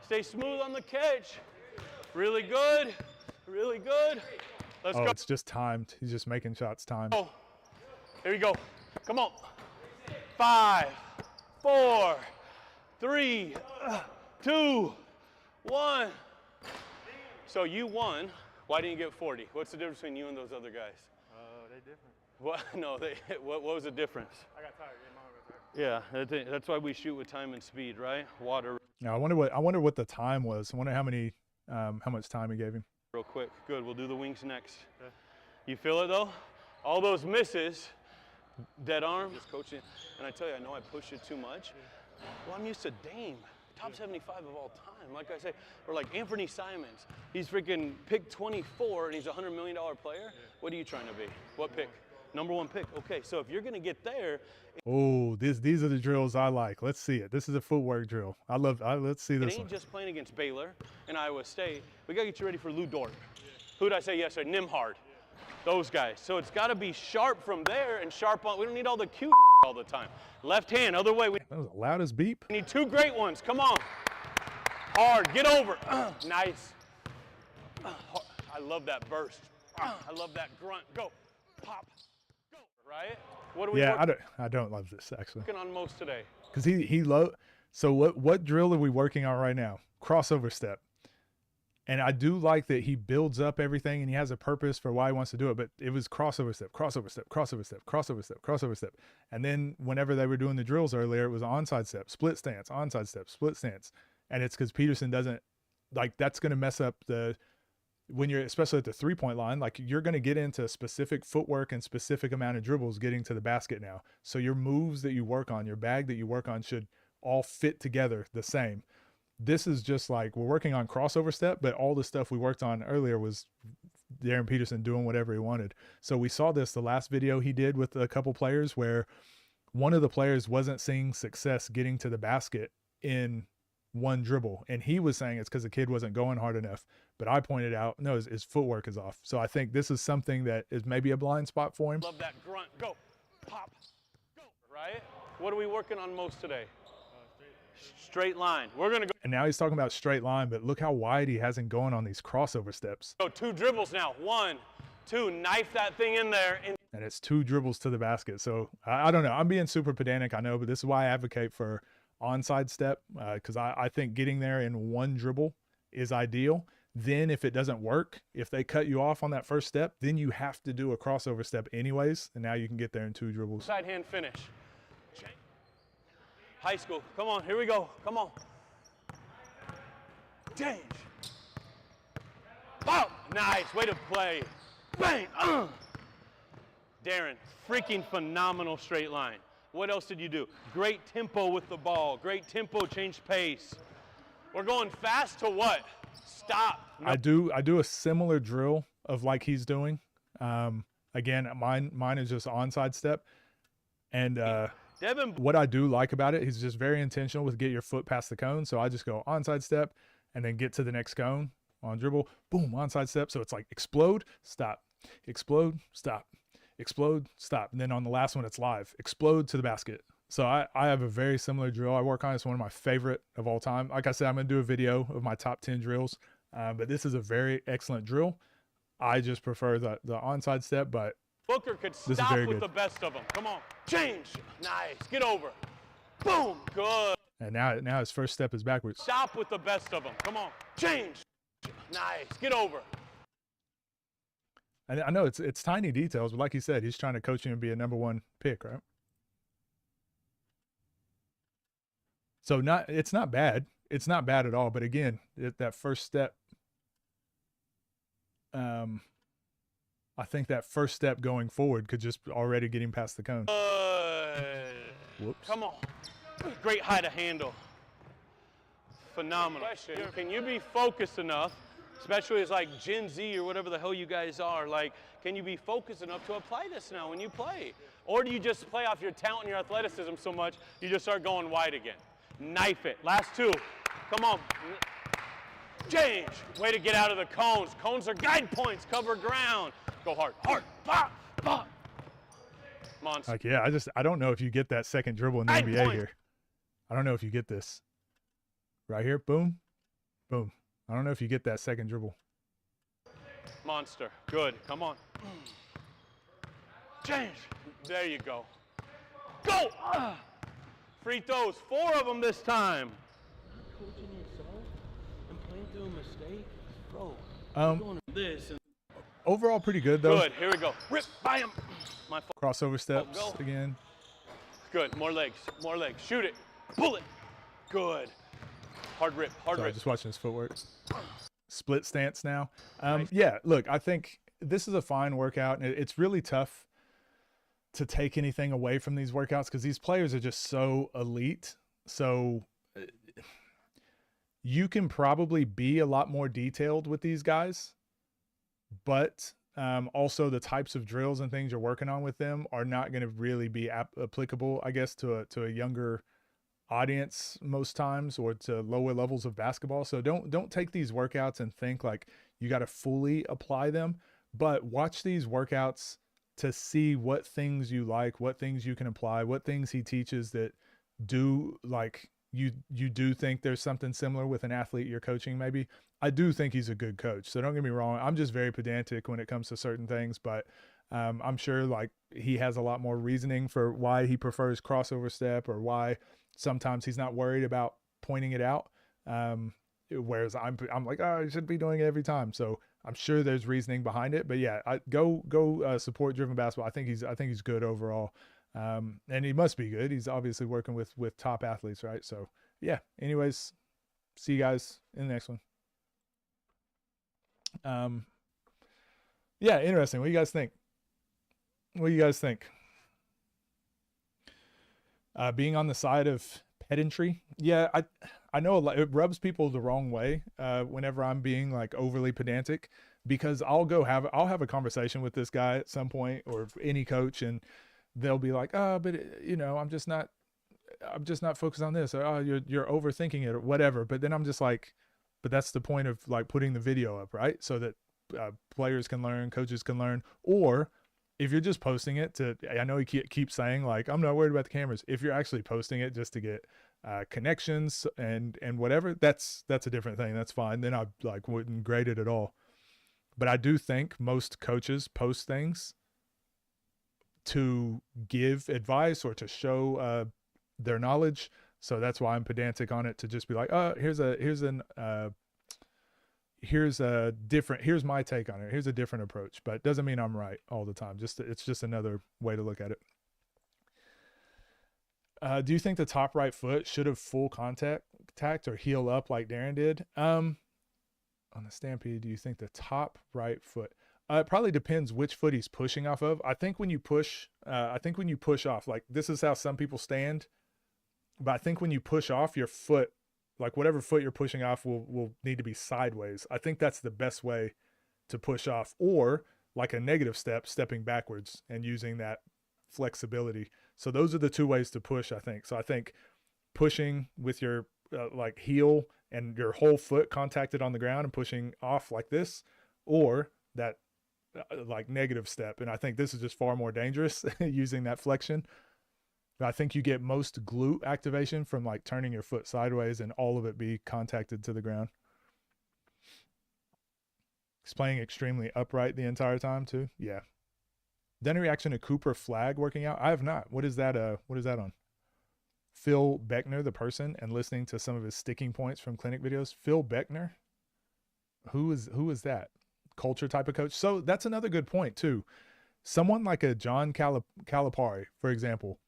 Stay smooth on the catch. Really good. Really good. Let's go. It's just timed. He's just making shots timed. Oh, here we go. Come on. 5, 4, 3, 2, 1. So you won. Why didn't you get 40? What's the difference between you and those other guys? They different. What? No, what was the difference? I got tired. Yeah, my arm got tired. Yeah, that's why we shoot with time and speed, right? Water. Now I wonder what the time was. I wonder how much time he gave him. Real quick. Good. We'll do the wings next. Okay. You feel it though? All those misses, dead arm, just coaching. And I tell you, I know I push it too much. Well, I'm used to Dame, top 75 of all time. Like I say, or like Anthony Simons. He's freaking pick 24 and he's a $100 million player. What are you trying to be? What pick? Number 1 pick. Okay, so if you're gonna get there. Oh, these are the drills I like. Let's see it. This is a footwork drill. Let's see this It ain't one. just playing against Baylor and Iowa State. We gotta get you ready for Lou Dort. Who did I say yesterday? Nimhard. Those guys. So it's gotta be sharp from there and sharp on. We don't need all the cute all the time. Left hand, other way. We That was the loudest beep. need 2 great ones. Come on. Hard. Get over. Nice. I love that burst. I love that grunt. Go. Pop. Go. Right? What are we I don't love this actually. working on most today? Because so what drill are we working on right now? Crossover step. And I do like that he builds up everything and he has a purpose for why he wants to do it, but it was crossover step, crossover step, crossover step, crossover step, crossover step. And then whenever they were doing the drills earlier, it was onside step, split stance, onside step, split stance. And it's because Peterson doesn't, like, that's going to mess up when you're, especially at the 3-point line, like you're going to get into specific footwork and specific amount of dribbles getting to the basket now. So your moves that you work on, your bag that you work on should all fit together the same. This is just like we're working on crossover step, but all the stuff we worked on earlier was Darren Peterson doing whatever he wanted. So we saw this the last video he did with a couple players where one of the players wasn't seeing success getting to the basket in one dribble. And he was saying it's because the kid wasn't going hard enough. But I pointed out, no, his footwork is off. So I think this is something that is maybe a blind spot for him. Love that grunt. Go. Pop. Go. Right? What are we working on most today? Straight line. We're going to go. And now he's talking about straight line, but look how wide he hasn't gone on these crossover steps. Go 2 dribbles now. 1, 2. Knife that thing in there. And it's 2 dribbles to the basket. So I don't know. I'm being super pedantic, I know, but this is why I advocate for onside step because I think getting there in 1 dribble is ideal. Then if it doesn't work, if they cut you off on that first step, then you have to do a crossover step anyways. And now you can get there in 2 dribbles. Side hand finish. High school. Come on. Here we go. Come on. Change. Pop. Nice. Way to play. Bang. Darren, freaking phenomenal straight line. What else did you do? Great tempo with the ball. Great tempo, change pace. We're going fast to what? Stop. No. I do a similar drill of like he's doing. Again, mine is just onside step. And Devin, what I do like about it, he's just very intentional with get your foot past the cone. So I just go onside step and then get to the next cone on dribble, boom, onside step. So it's like explode, stop, explode, stop, explode, stop. And then on the last one, it's live, explode to the basket. So I have a very similar drill I work on. It's one of my favorite of all time. Like I said, I'm going to do a video of my top 10 drills, but this is a very excellent drill. I just prefer the onside step, but Booker could stop with the best of them. Come on. Change. Nice. Get over. Boom. Good. And now his first step is backwards. Stop with the best of them. Come on. Change. Nice. Get over. And I know it's tiny details, but like you said, he's trying to coach him and be a #1 pick, right? So it's not bad. It's not bad at all. But again, that first step, I think that first step going forward could just already get him past the cone. Whoops. Come on. Great high to handle. Phenomenal. Question, can you be focused enough, especially as like Gen Z or whatever the hell you guys are, like, can you be focused enough to apply this now when you play? Or do you just play off your talent and your athleticism so much, you just start going wide again? Knife it. Last 2. Come on. Change. Way to get out of the cones. Cones are guide points. Cover ground. Go hard. Hard. Bop. Bop. Monster. Like, yeah, I don't know if you get that second dribble in the NBA here. I don't know if you get this. Right here. Boom. Boom. I don't know if you get that second dribble. Monster. Good. Come on. Change. There you go. Go. Free throws. 4 of them this time. Coaching yourself and playing through a mistake, bro. Um, This and overall pretty good though. good. Here we go. Rip, buy him. My fault. Crossover steps go. again. Good. More legs. More legs. Shoot it. Pull it. Good. Hard rip. Hard Sorry, rip. just watching his footwork. Split stance now. Nice. Yeah, look, I think this is a fine workout, and it's really tough to take anything away from these workouts because these players are just so elite. So you can probably be a lot more detailed with these guys, but also the types of drills and things you're working on with them are not going to really be applicable, I guess, to a younger audience most times, or to lower levels of basketball. So don't take these workouts and think like you got to fully apply them, but watch these workouts to see what things you like, what things you can apply, what things he teaches that do like you do think there's something similar with an athlete you're coaching. Maybe I do think he's a good coach, so don't get me wrong, I'm just very pedantic when it comes to certain things, but I'm sure like he has a lot more reasoning for why he prefers crossover step, or why sometimes he's not worried about pointing it out. Whereas I'm like, oh, you should be doing it every time. So I'm sure there's reasoning behind it, but yeah, go support Driven Basketball. I think he's good overall. And he must be good. He's obviously working with top athletes, right? So yeah, anyways, see you guys in the next one. Yeah, interesting. What do you guys think? Being on the side of pedantry. Yeah, I know it rubs people the wrong way whenever I'm being like overly pedantic, because I'll have a conversation with this guy at some point, or any coach, and they'll be like, oh, but I'm just not focused on this, or oh, you're overthinking it, or whatever. But then I'm just like, but that's the point of like putting the video up, right? So that players can learn, coaches can learn. Or if you're just posting it I know he keeps saying like, I'm not worried about the cameras. If you're actually posting it just to get connections and whatever, that's a different thing. That's fine. Then I like wouldn't grade it at all. But I do think most coaches post things to give advice or to show their knowledge. So that's why I'm pedantic on it, to just be like, oh, here's my take on it. Here's a different approach, but it doesn't mean I'm right all the time. It's just another way to look at it. Do you think the top right foot should have full contact or heel up like Darren did? On the Stampede, do you think the top right foot? It probably depends which foot he's pushing off of. I think when you push off, like this is how some people stand, but I think when you push off, your foot, like whatever foot you're pushing off will need to be sideways. I think that's the best way to push off, or like a negative step, stepping backwards and using that flexibility. So those are the two ways to push, I think. So I think pushing with your like heel and your whole foot contacted on the ground and pushing off like this, or that like negative step. And I think this is just far more dangerous using that flexion. I think you get most glute activation from like turning your foot sideways and all of it be contacted to the ground. He's playing extremely upright the entire time too. Yeah. Then a reaction to Cooper Flag working out. I have not. What is that on? Phil Beckner, the person, and listening to some of his sticking points from clinic videos. Phil Beckner? Who is that? Culture type of coach. So that's another good point too. Someone like a John Calipari, for example,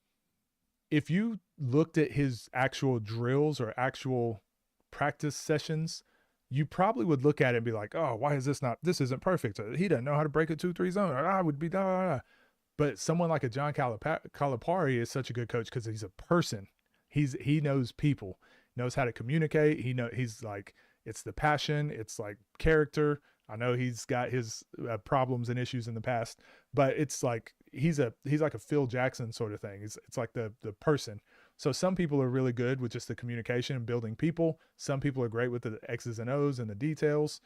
if you looked at his actual drills or actual practice sessions, you probably would look at it and be like, oh, why is this isn't perfect. He doesn't know how to break a 2-3 zone. Or I would be, But someone like a John Calipari is such a good coach because he's a person. He knows people, knows how to communicate. He's like, it's the passion. It's like character. I know he's got his problems and issues in the past, but it's like, he's like a Phil Jackson sort of thing. It's like the person. So some people are really good with just the communication and building people. Some people are great with the X's and O's and the details.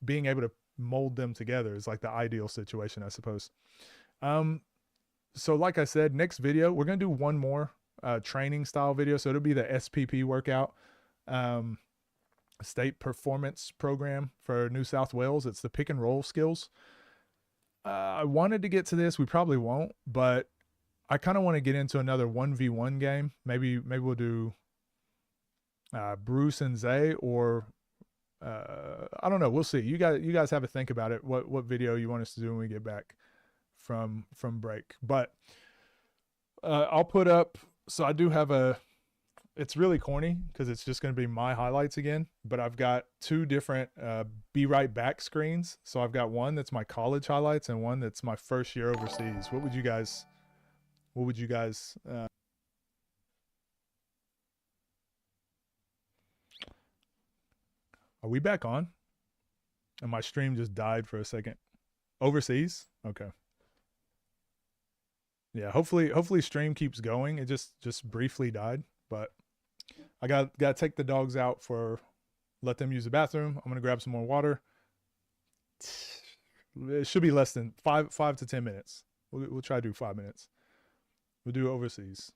Being able to mold them together is like the ideal situation, I suppose. So like I said, next video, we're going to do one more training style video. So it'll be the SPP workout, state performance program for New South Wales. It's the pick and roll skills. I wanted to get to this. We probably won't, but I kind of want to get into another 1v1 game. Maybe we'll do Bruce and Zay, or I don't know. We'll see. You guys have a think about it. What video you want us to do when we get back from break. But I'll put up. So I do have a. It's really corny because it's just going to be my highlights again. But I've got two different Be Right Back screens. So I've got one that's my college highlights and one that's my first year overseas. What would you guys? Are we back on? And my stream just died for a second. Overseas? Okay. Yeah, hopefully stream keeps going. It just briefly died, but I got to take the dogs out let them use the bathroom. I'm going to grab some more water. It should be less than 5 to 10 minutes. We'll try to do 5 minutes. We'll do overseas.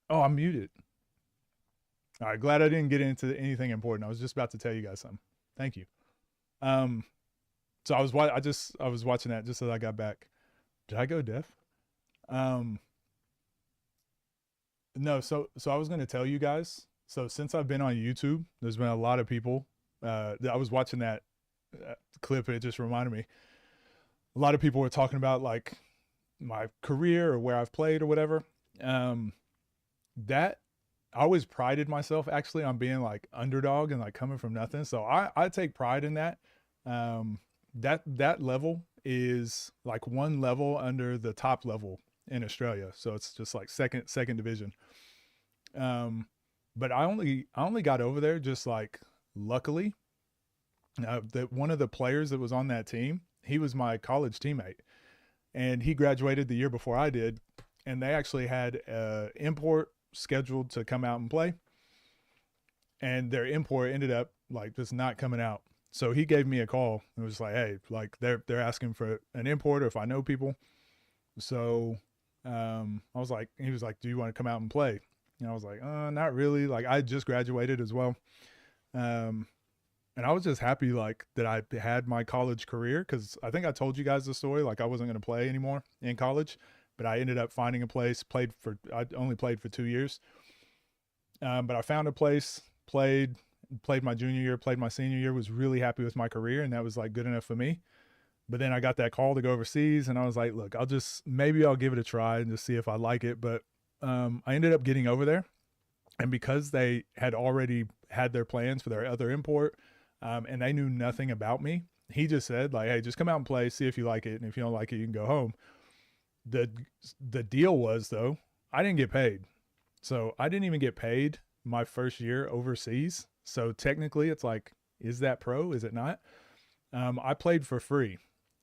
Oh, I'm muted. All right, glad I didn't get into anything important. I was just about to tell you guys something. Thank you. So I was watching that just as I got back. Did I go deaf? No, so I was going to tell you guys. So since I've been on YouTube, there's been a lot of people. I was watching that clip, and it just reminded me. A lot of people were talking about like my career or where I've played or whatever. That I always prided myself actually on being like underdog and like coming from nothing. So I take pride in that. That level is like one level under the top level in Australia. So it's just like second division. But I only got over there just like luckily. That one of the players that was on that team, he was my college teammate, and he graduated the year before I did, and they actually had import scheduled to come out and play, and their import ended up like just not coming out. So he gave me a call and was like, hey, like they're asking for an importer if I know people. So I was like, he was like, do you want to come out and play? And I was like, not really. Like I just graduated as well. And I was just happy like that I had my college career, because I think I told you guys the story. Like I wasn't going to play anymore in college, but I ended up finding a place. I only played for 2 years, but I found a place. Played my junior year, played my senior year. Was really happy with my career, and that was like good enough for me. But then I got that call to go overseas, and I was like, look, maybe I'll give it a try and just see if I like it. But I ended up getting over there, and because they had already had their plans for their other import. And they knew nothing about me. He just said like, hey, just come out and play, see if you like it. And if you don't like it, you can go home. The deal was though, I didn't get paid. So I didn't even get paid my first year overseas. So technically it's like, is that pro? Is it not? I played for free,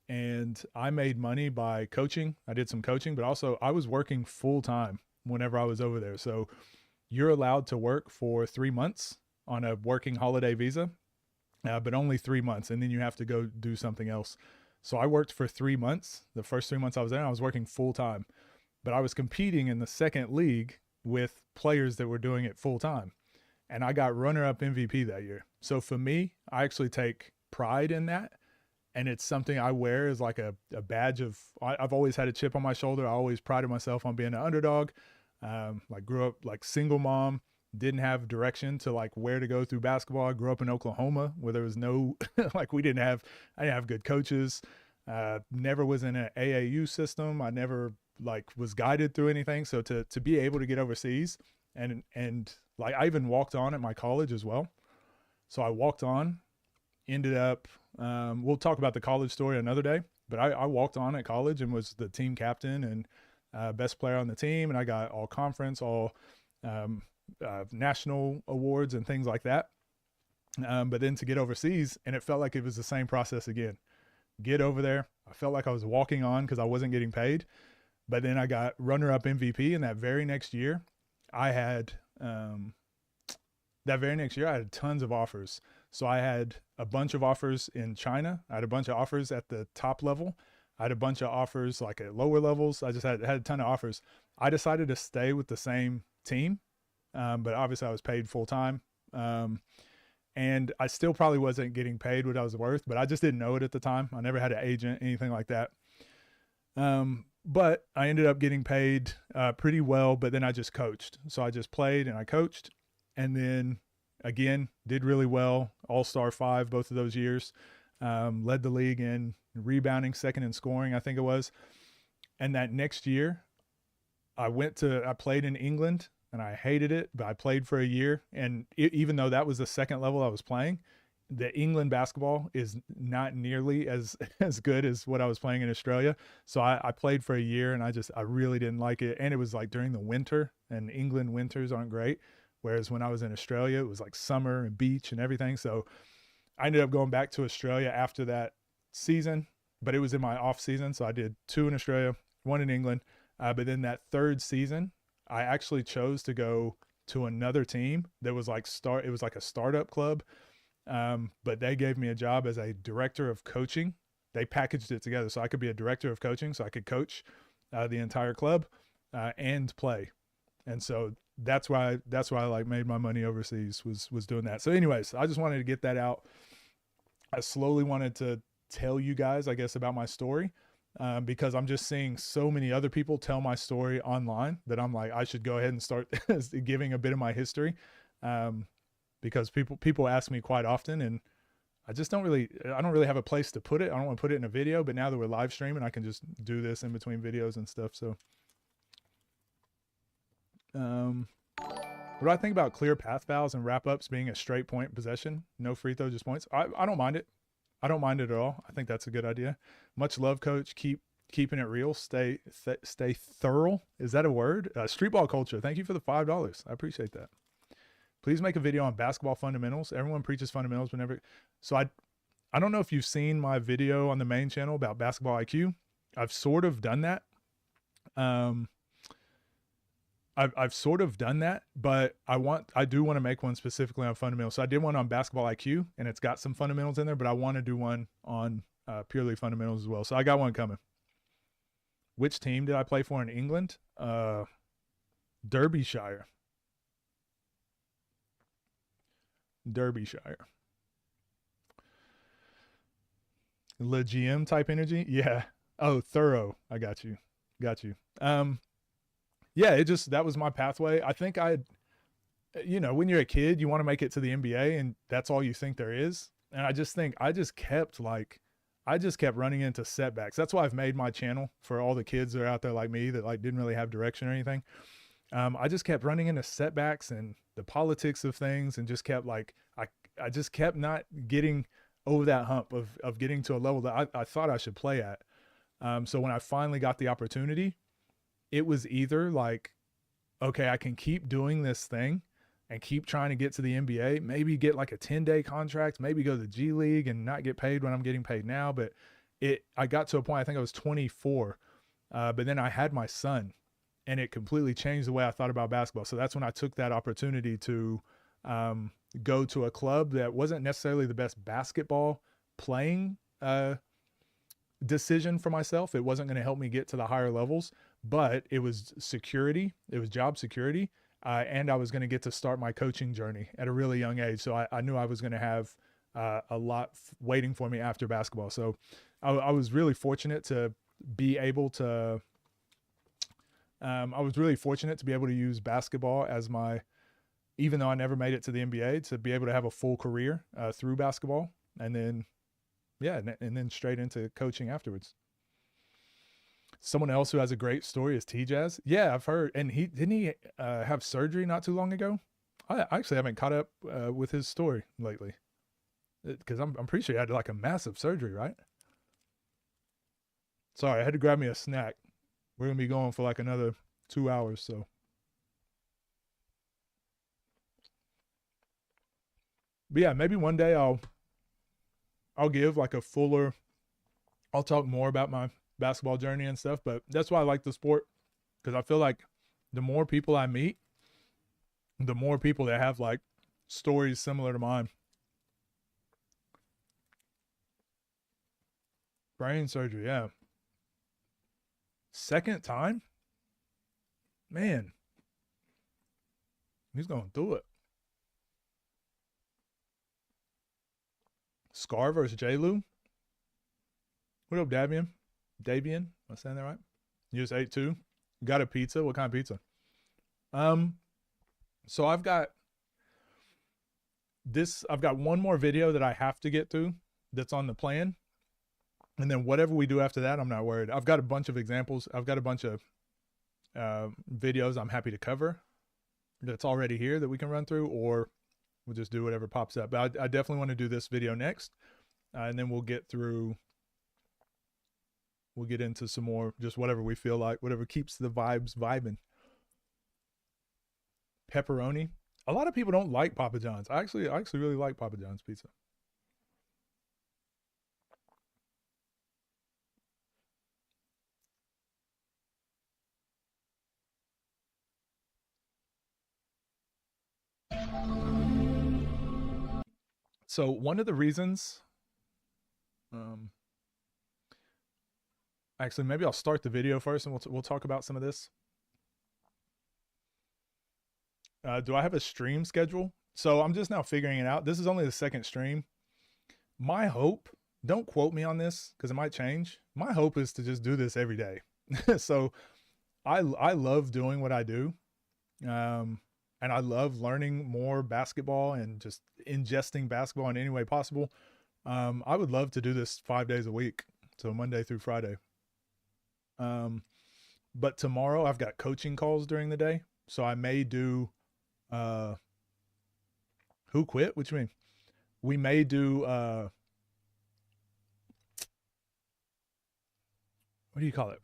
and I made money by coaching. I did some coaching, but also I was working full time whenever I was over there. So you're allowed to work for 3 months on a working holiday visa. But only 3 months, and then you have to go do something else. So I worked for 3 months. The first 3 months I was there, I was working full time, but I was competing in the second league with players that were doing it full time, and I got runner-up MVP that year. So for me, I actually take pride in that, and it's something I wear as like a badge of. I've always had a chip on my shoulder. I always prided myself on being an underdog. Like grew up like single mom. Didn't have direction to like where to go through basketball. I grew up in Oklahoma where there was no, like I didn't have good coaches. Never was in an AAU system. I never like was guided through anything. So to be able to get overseas and like I even walked on at my college as well. So I walked on, ended up, we'll talk about the college story another day, but I walked on at college and was the team captain and best player on the team. And I got all conference, all, national awards and things like that. But then to get overseas, and it felt like it was the same process again. Get over there. I felt like I was walking on because I wasn't getting paid. But then I got runner-up MVP, and that very next year, I had tons of offers. So I had a bunch of offers in China. I had a bunch of offers at the top level. I had a bunch of offers like at lower levels. I just had a ton of offers. I decided to stay with the same team. But obviously I was paid full time. And I still probably wasn't getting paid what I was worth, but I just didn't know it at the time. I never had an agent, anything like that. But I ended up getting paid pretty well, but then I just coached. So I just played and I coached, and then again, did really well. All-Star 5 both of those years. Led the league in rebounding, second in scoring, I think it was. And that next year, I played in England, and I hated it, but I played for a year. And even though that was the second level I was playing, the England basketball is not nearly as good as what I was playing in Australia. So I played for a year, and I really didn't like it. And it was like during the winter, and England winters aren't great. Whereas when I was in Australia, it was like summer and beach and everything. So I ended up going back to Australia after that season, but it was in my off season. So I did 2 in Australia, 1 in England. But then that third season, I actually chose to go to another team that was like it was like a startup club. But they gave me a job as a director of coaching. They packaged it together so I could be a director of coaching, so I could coach the entire club and play. And so that's why I like made my money overseas was doing that. So anyways, I just wanted to get that out. I slowly wanted to tell you guys, I guess, about my story, because I'm just seeing so many other people tell my story online that I'm like, I should go ahead and start giving a bit of my history, because people ask me quite often, and I don't really have a place to put it. I don't want to put it in a video, but now that we're live streaming, I can just do this in between videos and stuff. So, what do I think about clear path fouls and wrap ups being a straight point possession? No free throw, just points. I don't mind it. I don't mind it at all. I think that's a good idea. Much love, coach. Keeping it real. Stay thorough. Is that a word? Street ball culture. Thank you for the $5. I appreciate that. Please make a video on basketball fundamentals. Everyone preaches fundamentals, but never. So I don't know if you've seen my video on the main channel about basketball IQ. I've sort of done that. I've sort of done that, but I do want to make one specifically on fundamentals. So I did one on basketball IQ, and it's got some fundamentals in there, but I want to do one on purely fundamentals as well. So I got one coming. Which team did I play for in England? Derbyshire. Le GM type energy? Yeah. Oh, thorough. I got you. Yeah, that was my pathway. I think when you're a kid, you want to make it to the NBA, and that's all you think there is. And I just kept running into setbacks. That's why I've made my channel for all the kids that are out there like me that like didn't really have direction or anything. I just kept running into setbacks and the politics of things, and just kept I just kept not getting over that hump of getting to a level that I thought I should play at. So when I finally got the opportunity, it was either like, okay, I can keep doing this thing and keep trying to get to the NBA, maybe get like a 10-day contract, maybe go to the G League and not get paid when I'm getting paid now. But I got to a point, I think I was 24, but then I had my son, and it completely changed the way I thought about basketball. So that's when I took that opportunity to go to a club that wasn't necessarily the best basketball playing decision for myself. It wasn't going to help me get to the higher levels, but it was security. It was job security. And I was going to get to start my coaching journey at a really young age. So I knew I was going to have a lot waiting for me after basketball. So I was really fortunate to be able to use basketball as my, even though I never made it to the NBA, to be able to have a full career through basketball, and then straight into coaching afterwards. Someone else who has a great story is T-Jazz. Yeah, I've heard. And didn't he have surgery not too long ago? I actually haven't caught up with his story lately, because I'm pretty sure he had like a massive surgery, right? Sorry, I had to grab me a snack. We're going to be going for like another 2 hours, so. But yeah, maybe one day I'll give like a fuller, I'll talk more about my basketball journey and stuff, but that's why I like the sport, because I feel like the more people I meet, the more people that have like stories similar to mine. Brain surgery, yeah. Second time? Man. He's going through it. Scar versus Jlew. What up, Davian? Am I saying that right? You just ate too? Got a pizza? What kind of pizza? So I've got one more video that I have to get through that's on the plan. And then whatever we do after that, I'm not worried. I've got a bunch of examples. I've got a bunch of videos I'm happy to cover that's already here that we can run through, or we'll just do whatever pops up. But I definitely want to do this video next. And then we'll get into some more, just whatever we feel like, whatever keeps the vibes vibing. Pepperoni. A lot of people don't like Papa John's. I actually really like Papa John's pizza. So one of the reasons, actually, maybe I'll start the video first and we'll talk about some of this. Do I have a stream schedule? So I'm just now figuring it out. This is only the second stream. My hope, don't quote me on this because it might change. My hope is to just do this every day. So I love doing what I do. And I love learning more basketball and just ingesting basketball in any way possible. I would love to do this 5 days a week. So Monday through Friday. But tomorrow I've got coaching calls during the day. So I may do, who quit? What you mean? We may do, what do you call it?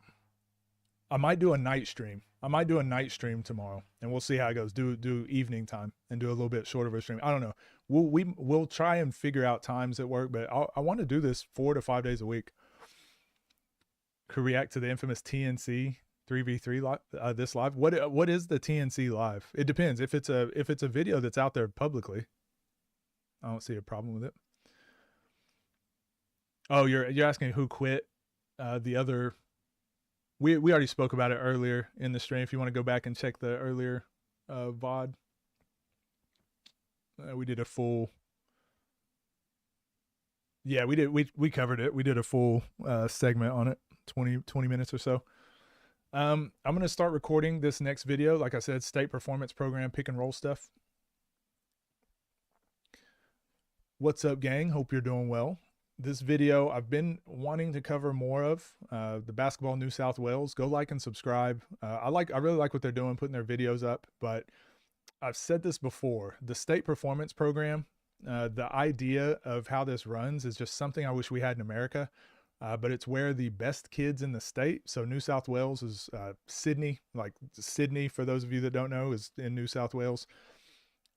I might do a night stream. I might do a night stream tomorrow, and we'll see how it goes. Do evening time and do a little bit shorter of a stream. I don't know. We'll try and figure out times that work, but I want to do this 4 to 5 days a week. Could react to the infamous TNC 3v3 live, this live. What is the TNC live? It depends. If it's a video that's out there publicly, I don't see a problem with it. Oh, you're asking who quit? The other. We already spoke about it earlier in the stream. If you want to go back and check the earlier VOD, we did a full. Yeah, we did. We covered it. We did a full segment on it, 20 minutes or so. I'm going to start recording this next video. Like I said, state performance program, pick and roll stuff. What's up, gang? Hope you're doing well. This video I've been wanting to cover more of, the Basketball New South Wales. Go like and subscribe. I really like what they're doing, putting their videos up, but I've said this before, the state performance program, the idea of how this runs is just something I wish we had in America, but it's where the best kids in the state, so New South Wales is Sydney, like Sydney, for those of you that don't know, is in New South Wales.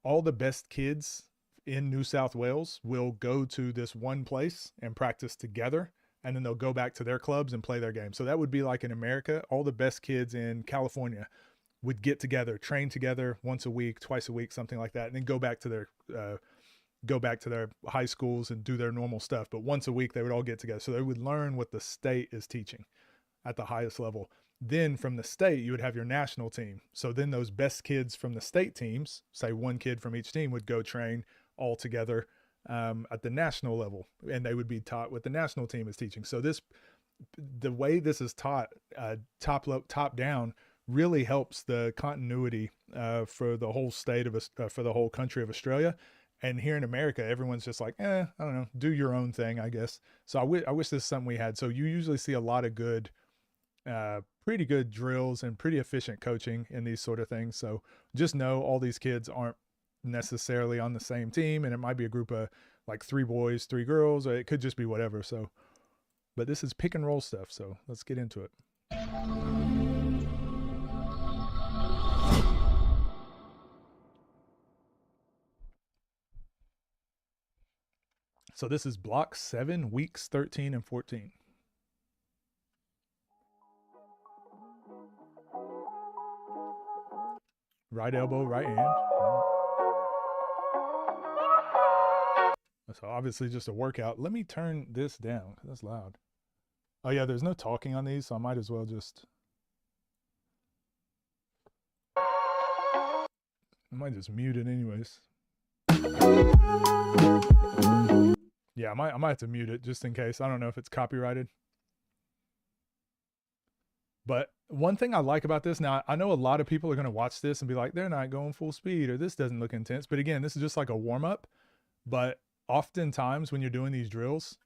All the best kids in New South Wales will go to this one place and practice together, and then they'll go back to their clubs and play their game. So that would be like in America, all the best kids in California would get together, train together once a week, twice a week, something like that, and then go back to their high schools and do their normal stuff. But once a week they would all get together. So they would learn what the state is teaching at the highest level. Then from the state, you would have your national team. So then those best kids from the state teams, say one kid from each team, would go train all together at the national level, and they would be taught what the national team is teaching. So the way this is taught top down really helps the continuity for the whole state of for the whole country of Australia. And here in America, everyone's just like, I don't know, do your own thing, I guess. So I wish this is something we had. So you usually see a lot of good, pretty good drills and pretty efficient coaching in these sort of things. So just know all these kids aren't necessarily on the same team, and it might be a group of like 3 boys, 3 girls, or it could just be whatever. So, but this is pick and roll stuff, so let's get into it. So this is block 7, weeks 13 and 14. Right elbow, right hand. So obviously just a workout. Let me turn this down because that's loud. Oh yeah, there's no talking on these, so I might as well just. I might just mute it anyways. Yeah, I might have to mute it just in case. I don't know if it's copyrighted. But one thing I like about this, now I know a lot of people are going to watch this and be like, they're not going full speed, or this doesn't look intense. But again, this is just like a warm up. But oftentimes when you're doing these drills,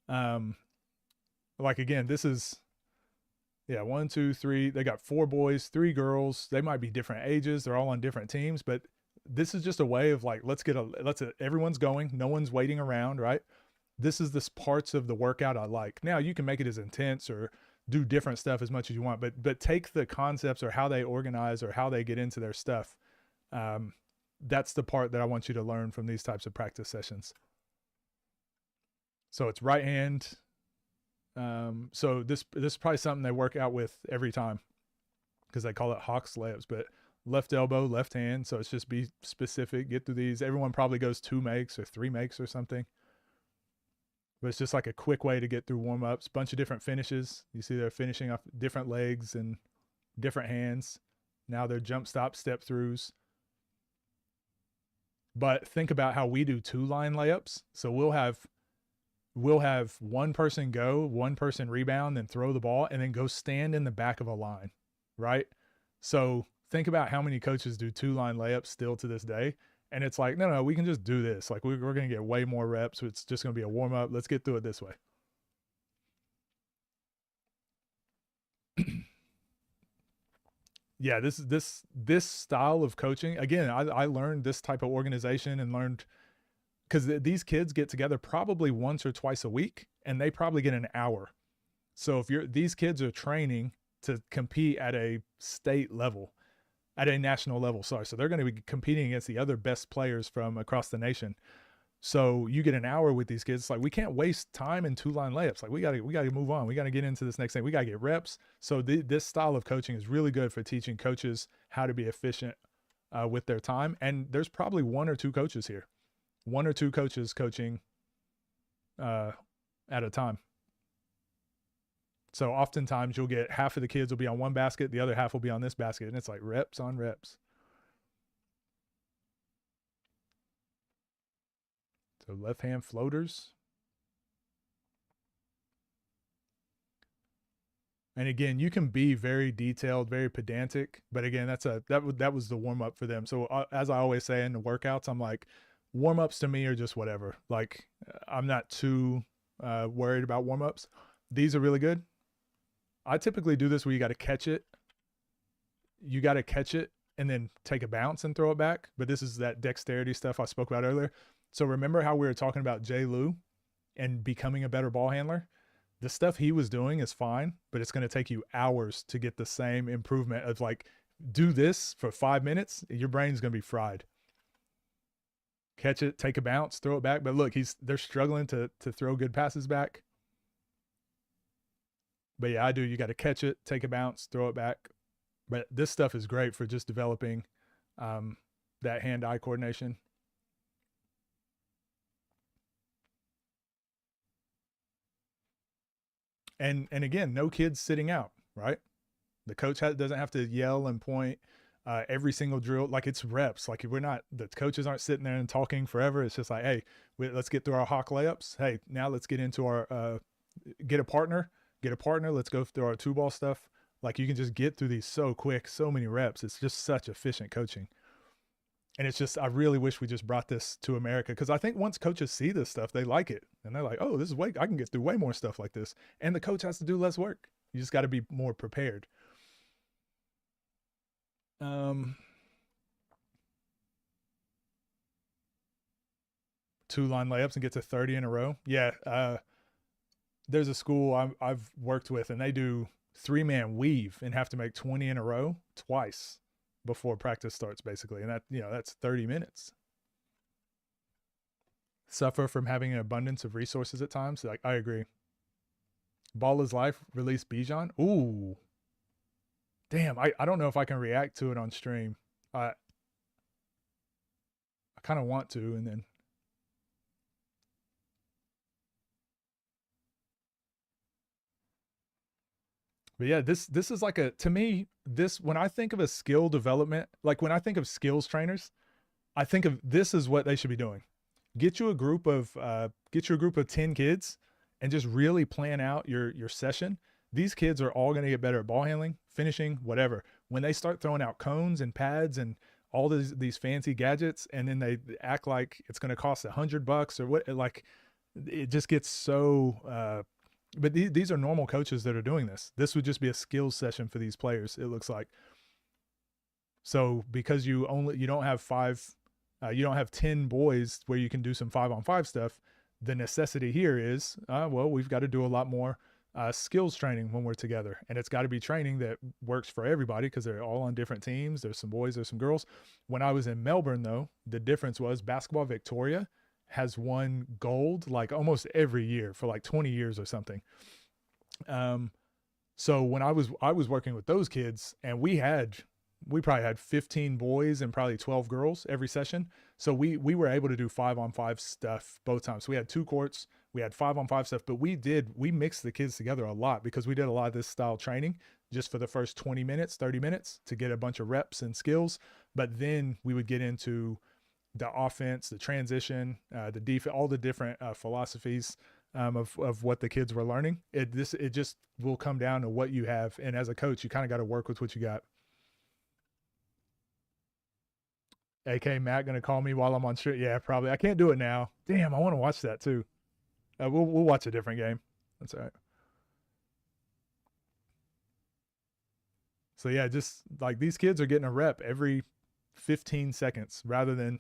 like again, this is, 1, 2, 3, they got 4 boys, 3 girls. They might be different ages. They're all on different teams, but this is just a way of like, everyone's going, no one's waiting around, right? This is the parts of the workout I like. Now you can make it as intense or do different stuff as much as you want, but take the concepts or how they organize or how they get into their stuff. That's the part that I want you to learn from these types of practice sessions. So it's right hand. So this is probably something they work out with every time because they call it Hawks layups, but left elbow, left hand. So it's just be specific, get through these. Everyone probably goes 2 makes or 3 makes or something. But it's just like a quick way to get through warm-ups. Bunch of different finishes. You see they're finishing off different legs and different hands. Now they're jump stop, step throughs. But think about how we do 2-line layups. So we'll have one person go, one person rebound, then throw the ball, and then go stand in the back of a line, right? So think about how many coaches do 2-line layups still to this day. And it's like, no, we can just do this. Like we're going to get way more reps. It's just going to be a warm up. Let's get through it this way. Yeah, this style of coaching, again, I learned this type of organization and learned because these kids get together probably once or twice a week, and they probably get an hour. So if these kids are training to compete at a state level, at a national level, sorry. So they're going to be competing against the other best players from across the nation. So you get an hour with these kids. It's like we can't waste time in 2-line layups. Like we got to move on. We got to get into this next thing. We got to get reps. So this style of coaching is really good for teaching coaches how to be efficient with their time. And there's probably 1 or 2 coaches here, 1 or 2 coaches coaching at a time. So oftentimes you'll get half of the kids will be on one basket, the other half will be on this basket, and it's like reps on reps. So left hand floaters. And again, you can be very detailed, very pedantic, but again, that was the warm up for them. So as I always say in the workouts, I'm like, warm ups to me are just whatever. Like I'm not too worried about warm ups. These are really good. I typically do this where you got to catch it. You got to catch it and then take a bounce and throw it back. But this is that dexterity stuff I spoke about earlier. So remember how we were talking about Jlew and becoming a better ball handler? The stuff he was doing is fine, but it's going to take you hours to get the same improvement of like, do this for 5 minutes. Your brain's going to be fried. Catch it, take a bounce, throw it back. But look, they're struggling to throw good passes back. But yeah, you got to catch it, take a bounce, throw it back. But this stuff is great for just developing that hand-eye coordination. And again, no kids sitting out, right? The coach doesn't have to yell and point every single drill. Like it's reps. Like the coaches aren't sitting there and talking forever. It's just like, hey, let's get through our hawk layups. Hey, now let's get into our get a partner. Let's go through our 2-ball stuff. Like you can just get through these so quick, so many reps. It's just such efficient coaching. And it's just, I really wish we just brought this to America. Cause I think once coaches see this stuff, they like it. And they're like, oh, this is I can get through way more stuff like this. And the coach has to do less work. You just got to be more prepared. 2-line layups and get to 30 in a row. Yeah. There's a school I've worked with and they do 3-man weave and have to make 20 in a row twice before practice starts basically. And that's 30 minutes. Suffer from having an abundance of resources at times. Like I agree. Ball is life, release Bijan. Ooh. Damn, I don't know if I can react to it on stream. I kind of want to, and then but yeah, this is like to me, when I think of a skill development, like when I think of skills trainers, I think of this is what they should be doing. Get you a group of 10 kids and just really plan out your session. These kids are all going to get better at ball handling, finishing, whatever. When they start throwing out cones and pads and all these fancy gadgets, and then they act like it's going to cost $100 or what, like it just gets so, but these are normal coaches that are doing this. This would just be a skills session for these players, it looks like. So because you don't have 10 boys where you can do some 5-on-5 stuff, the necessity here is, we've got to do a lot more skills training when we're together. And it's got to be training that works for everybody because they're all on different teams. There's some boys, there's some girls. When I was in Melbourne, though, the difference was Basketball Victoria has won gold like almost every year for like 20 years or something. So when I was working with those kids, and we probably had 15 boys and probably 12 girls every session. So we were able to do 5-on-5 stuff both times. So we had 2 courts, we had 5-on-5 stuff, but we mixed the kids together a lot because we did a lot of this style training just for the first 20 minutes, 30 minutes to get a bunch of reps and skills. But then we would get into the offense, the transition, the defense, all the different philosophies of what the kids were learning. It just will come down to what you have, and as a coach, you kind of got to work with what you got. AK Matt gonna call me while I'm on stream? Yeah, probably. I can't do it now. Damn, I want to watch that too. We'll watch a different game. That's all right. So yeah, just like these kids are getting a rep every 15 seconds rather than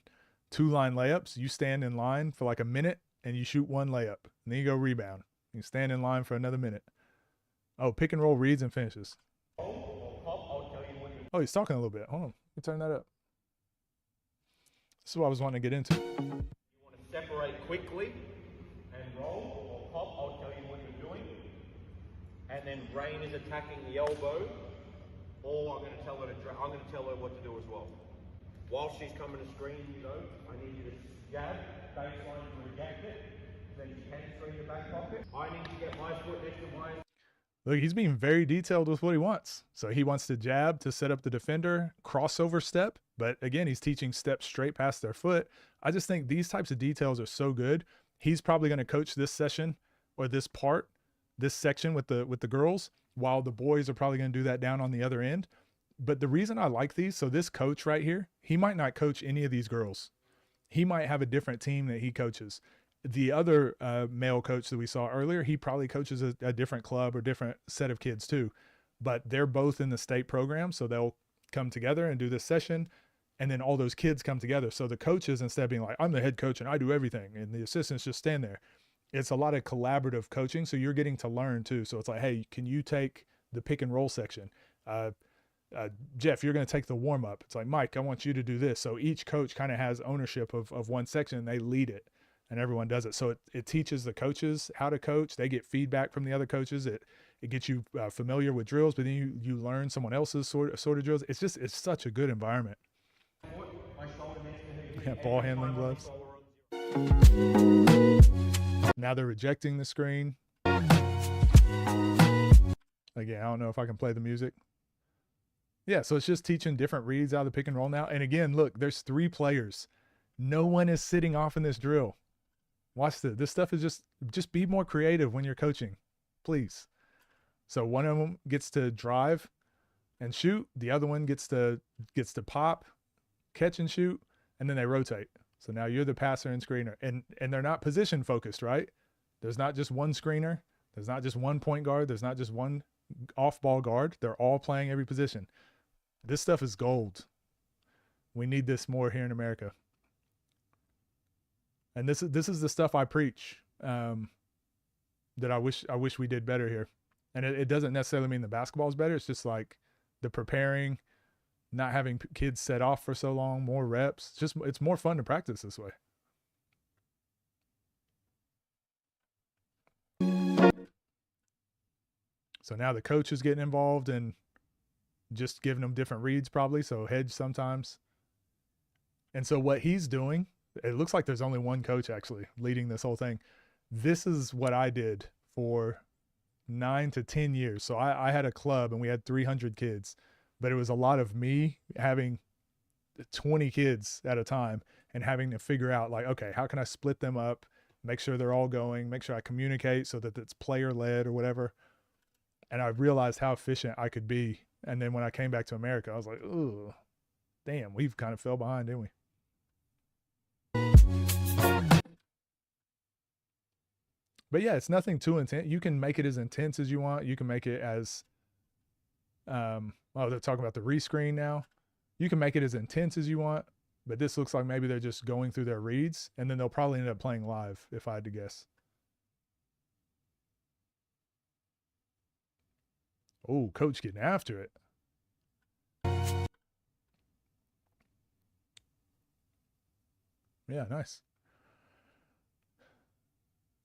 2-line layups. You stand in line for like a minute and you shoot 1 layup, and then you go rebound. You stand in line for another minute. Oh, pick and roll reads and finishes. Oh, he's talking a little bit. Hold on, let me turn that up. This is what I was wanting to get into. You want to separate quickly and roll or pop. I'll tell you what you're doing. And then Rain is attacking the elbow, or I'm going to tell her what to do as well. While she's coming to screen, I need you to jab, baseline to reject it, then hamstring the back pocket. I need to get my foot next to mine. Look, he's being very detailed with what he wants. So he wants to jab to set up the defender, crossover step. But again, he's teaching steps straight past their foot. I just think these types of details are so good. He's probably going to coach this session or this section with the girls, while the boys are probably going to do that down on the other end. But the reason I like these, so this coach right here, he might not coach any of these girls. He might have a different team that he coaches. The other male coach that we saw earlier, he probably coaches a different club or different set of kids too. But they're both in the state program, so they'll come together and do this session, and then all those kids come together. So the coaches, instead of being like, I'm the head coach and I do everything, and the assistants just stand there, it's a lot of collaborative coaching, so you're getting to learn too. So it's like, hey, can you take the pick and roll section? Jeff, you're going to take the warm up. It's like, Mike, I want you to do this. So each coach kind of has ownership of one section, and they lead it, and everyone does it. So it teaches the coaches how to coach. They get feedback from the other coaches. It gets you familiar with drills, but then you learn someone else's sort of drills. It's such a good environment. Yeah, ball handling gloves. Now they're rejecting the screen. Again, I don't know if I can play the music. Yeah, so it's just teaching different reads out of the pick and roll now. And again, look, there's 3 players. No one is sitting off in this drill. Watch this. This stuff is just be more creative when you're coaching, please. So one of them gets to drive and shoot. The other one gets to pop, catch and shoot, and then they rotate. So now you're the passer and screener. And they're not position focused, right? There's not just one screener. There's not just one point guard. There's not just one off-ball guard. They're all playing every position. This stuff is gold. We need this more here in America. And this is the stuff I preach, that I wish we did better here. And it doesn't necessarily mean the basketball is better. It's just like the preparing, not having kids set off for so long, more reps. It's more fun to practice this way. So now the coach is getting involved and just giving them different reads probably, so hedge sometimes. And so what he's doing, it looks like there's only one coach actually leading this whole thing. This is what I did for 9 to 10 years. So I had a club and we had 300 kids, but it was a lot of me having 20 kids at a time and having to figure out like, okay, how can I split them up, make sure they're all going, make sure I communicate so that it's player led or whatever. And I realized how efficient I could be. And then when I came back to America, I was like, oh, damn, we've kind of fell behind, didn't we? But yeah, it's nothing too intense. You can make it as intense as you want. You can make it as, they're talking about the rescreen now. You can make it as intense as you want, but this looks like maybe they're just going through their reads, and then they'll probably end up playing live, if I had to guess. Oh, coach getting after it. Yeah, nice.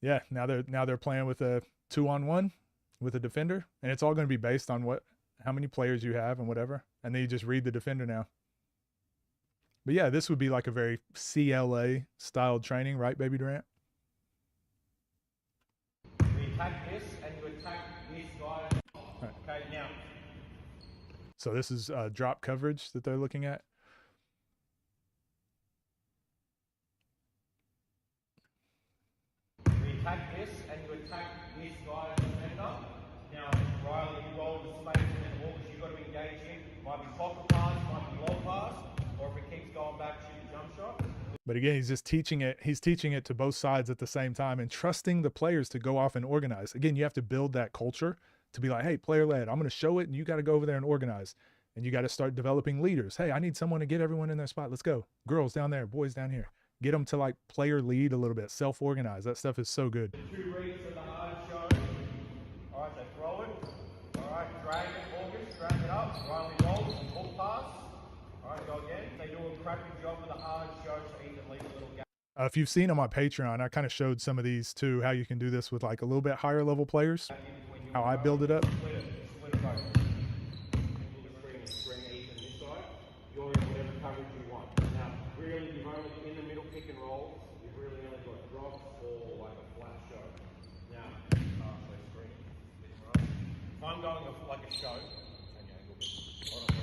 Yeah, now they're playing with a 2-on-1 with a defender, and it's all going to be based on how many players you have and whatever, and then you just read the defender now. But yeah, this would be like a very CLA styled training, right, Baby Durant? We attack this and you attack this guy. Right. Okay, now. So this is drop coverage that they're looking at. attack this and you attack this guy in the center. Now, Riley, you go into space and then August, you've got to engage him. Might be pocket pass, might be long pass, or if it keeps going back, shoot a jump shot. But again, he's just teaching it. He's teaching it to both sides at the same time and trusting the players to go off and organize. Again, you have to build that culture to be like, hey, player led, I'm going to show it and you got to go over there and organize. And you got to start developing leaders. Hey, I need someone to get everyone in their spot. Let's go. Girls down there, boys down here. Get them to like player lead a little bit, self-organize. That stuff is so good. 2 reads of the hard show. All right, so throw it. All right, drag it, August, drag it up. Riley rolls, hook pass. All right, go again. They do a cracking job with the hard show, so he can leave a little gap. If you've seen on my Patreon, I kind of showed some of these too, how you can do this with like a little bit higher level players, how I build it up. Split it both. Bring even this side. You're in whatever coverage you want. Now, really, you've only in the middle pick and roll, you've really only got drops or like a flat show. Now, so screen. If I'm going like a show, okay, hold on.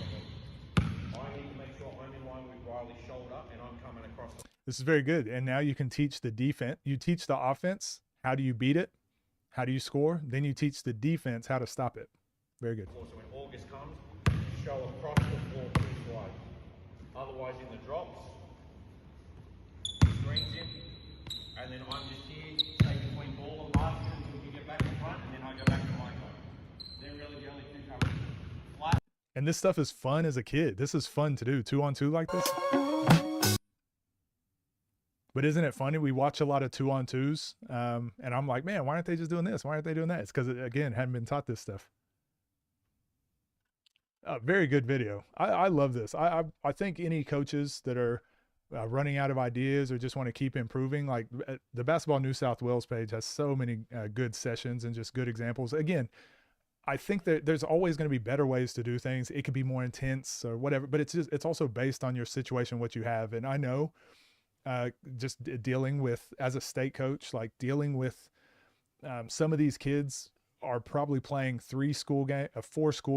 I need to make sure I'm in line with Riley's shoulder and I'm coming across the. This is very good. And now you can teach the defense. You teach the offense, how do you beat it? How do you score? Then you teach the defense how to stop it. Very good. So when August comes, show across the floor pretty wide. Otherwise in the drops, screens him, and then I'm just here, stay between ball and basket until you get back in front, and then I go back to my goal. They're really the only 2 coverages. Flat. And this stuff is fun as a kid. This is fun to do 2-on-2 like this. But isn't it funny? We watch a lot of 2-on-2s, and I'm like, man, why aren't they just doing this? Why aren't they doing that? It's because, again, hadn't been taught this stuff. Very good video. I love this. I think any coaches that are running out of ideas or just want to keep improving, like the Basketball New South Wales page has so many good sessions and just good examples. Again, I think that there's always going to be better ways to do things. It could be more intense or whatever, but it's also based on your situation, what you have. And I know just dealing with, as a state coach, like dealing with some of these kids are probably playing 4 school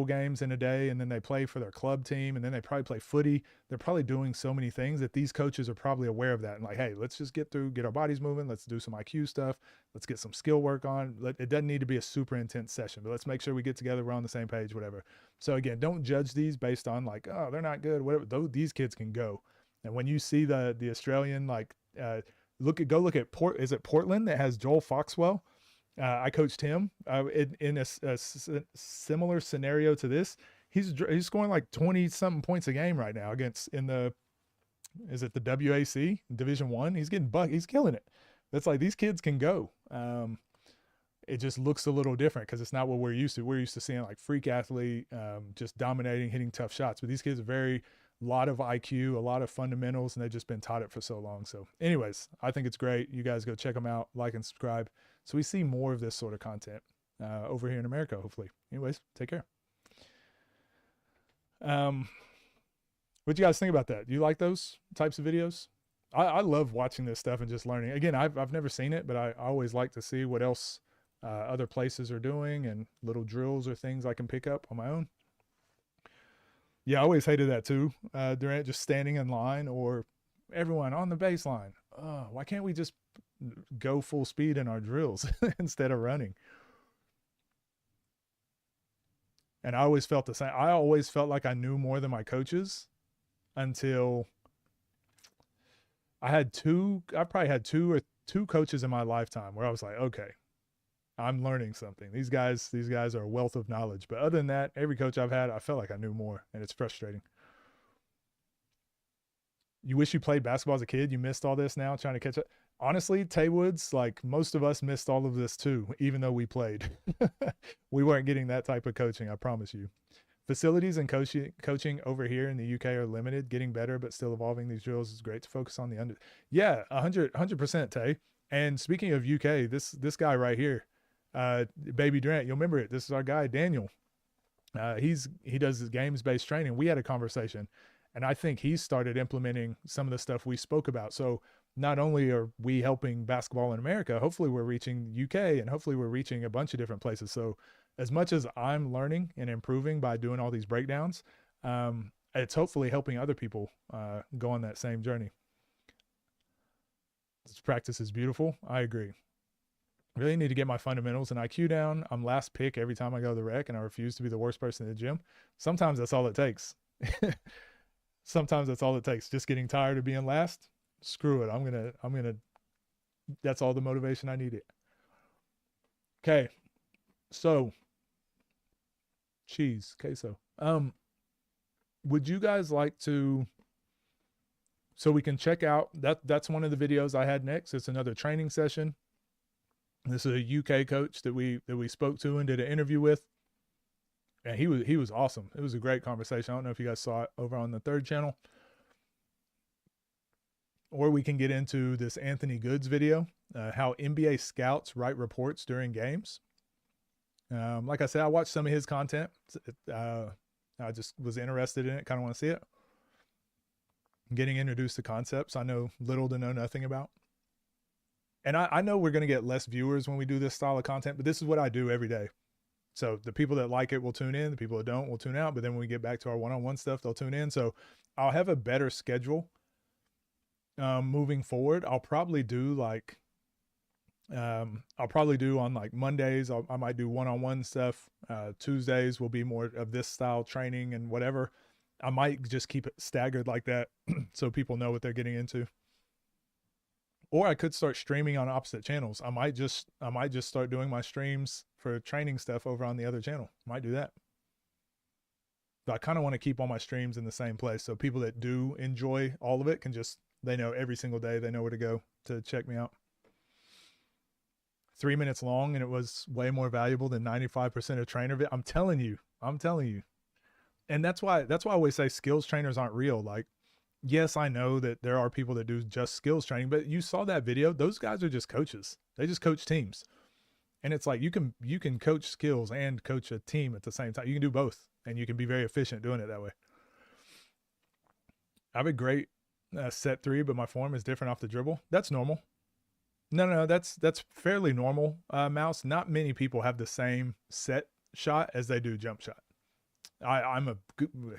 games in a day, and then they play for their club team, and then they probably play footy. They're probably doing so many things that these coaches are probably aware of that and like, hey, let's just get our bodies moving. Let's do some IQ stuff. Let's get some skill work on. It doesn't need to be a super intense session, but let's make sure we get together. We're on the same page, whatever. So again, don't judge these based on like, oh, they're not good, whatever. These kids can go. And when you see the Australian, like, go look at is it Portland that has Joel Foxwell? I coached him in a similar scenario to this. He's scoring like 20 something points a game right now is it the WAC Division 1? He's getting he's killing it. That's like, these kids can go. It just looks a little different because it's not what we're used to. We're used to seeing like freak athlete, just dominating, hitting tough shots. But these kids are lot of IQ, a lot of fundamentals, and they've just been taught it for so long. So anyways, I think it's great. You guys go check them out, like and subscribe, so we see more of this sort of content over here in America, hopefully. Anyways, take care. What you guys think about that? Do you like those types of videos? I love watching this stuff and just learning. Again, I've never seen it, but I always like to see what else other places are doing and little drills or things I can pick up on my own. Yeah, I always hated that too, Durant, just standing in line or everyone on the baseline. Why can't we just go full speed in our drills instead of running? And I always felt the same. I always felt like I knew more than my coaches until I probably had two coaches in my lifetime where I was like, okay, I'm learning something. These guys are a wealth of knowledge. But other than that, every coach I've had, I felt like I knew more, and it's frustrating. You wish you played basketball as a kid. You missed all this now, trying to catch up. Honestly, Tay Woods, like most of us missed all of this too, even though we played. We weren't getting that type of coaching, I promise you. Facilities and coaching over here in the UK are limited, getting better, but still evolving these drills is great to focus on the under. Yeah, 100%, Tay. And speaking of UK, this guy right here, Baby Durant, you'll remember it. This is our guy, Daniel. He does his games-based training. We had a conversation, and I think he started implementing some of the stuff we spoke about. So not only are we helping basketball in America, hopefully we're reaching UK, and hopefully we're reaching a bunch of different places. So as much as I'm learning and improving by doing all these breakdowns, it's hopefully helping other people go on that same journey. This practice is beautiful. I agree. Really need to get my fundamentals and IQ down. I'm last pick every time I go to the rec, and I refuse to be the worst person in the gym. Sometimes that's all it takes. Sometimes that's all it takes. Just getting tired of being last. Screw it. I'm gonna. That's all the motivation I needed. Okay, so cheese queso. Would you guys like to? So we can check out that. That's one of the videos I had next. It's another training session. This is a UK coach that we spoke to and did an interview with, and he was awesome. It was a great conversation. I don't know if you guys saw it over on the third channel, or we can get into this Anthony Goods video, how NBA scouts write reports during games. Like I said, I watched some of his content. I just was interested in it. Kind of want to see it. Getting introduced to concepts I know little to know nothing about. And I know we're going to get less viewers when we do this style of content, but this is what I do every day. So the people that like it will tune in. The people that don't will tune out. But then when we get back to our one-on-one stuff, they'll tune in. So I'll have a better schedule moving forward. I'll probably do like, on like Mondays, I might do one-on-one stuff. Tuesdays will be more of this style training and whatever. I might just keep it staggered like that so people know what they're getting into. Or I could start streaming on opposite channels. I might just start doing my streams for training stuff over on the other channel. Might do that. But I kind of want to keep all my streams in the same place. So people that do enjoy all of it can just, they know every single day, they know where to go to check me out. 3 minutes long, and it was way more valuable than 95% of trainer I'm telling you. And that's why I always say skills trainers aren't real. Like, yes, I know that there are people that do just skills training, but you saw that video. Those guys are just coaches. They just coach teams. And it's like, you can coach skills and coach a team at the same time. You can do both, and you can be very efficient doing it that way. I have a great set three, but my form is different off the dribble. That's normal. No, that's fairly normal, Mouse. Not many people have the same set shot as they do jump shot. I'm a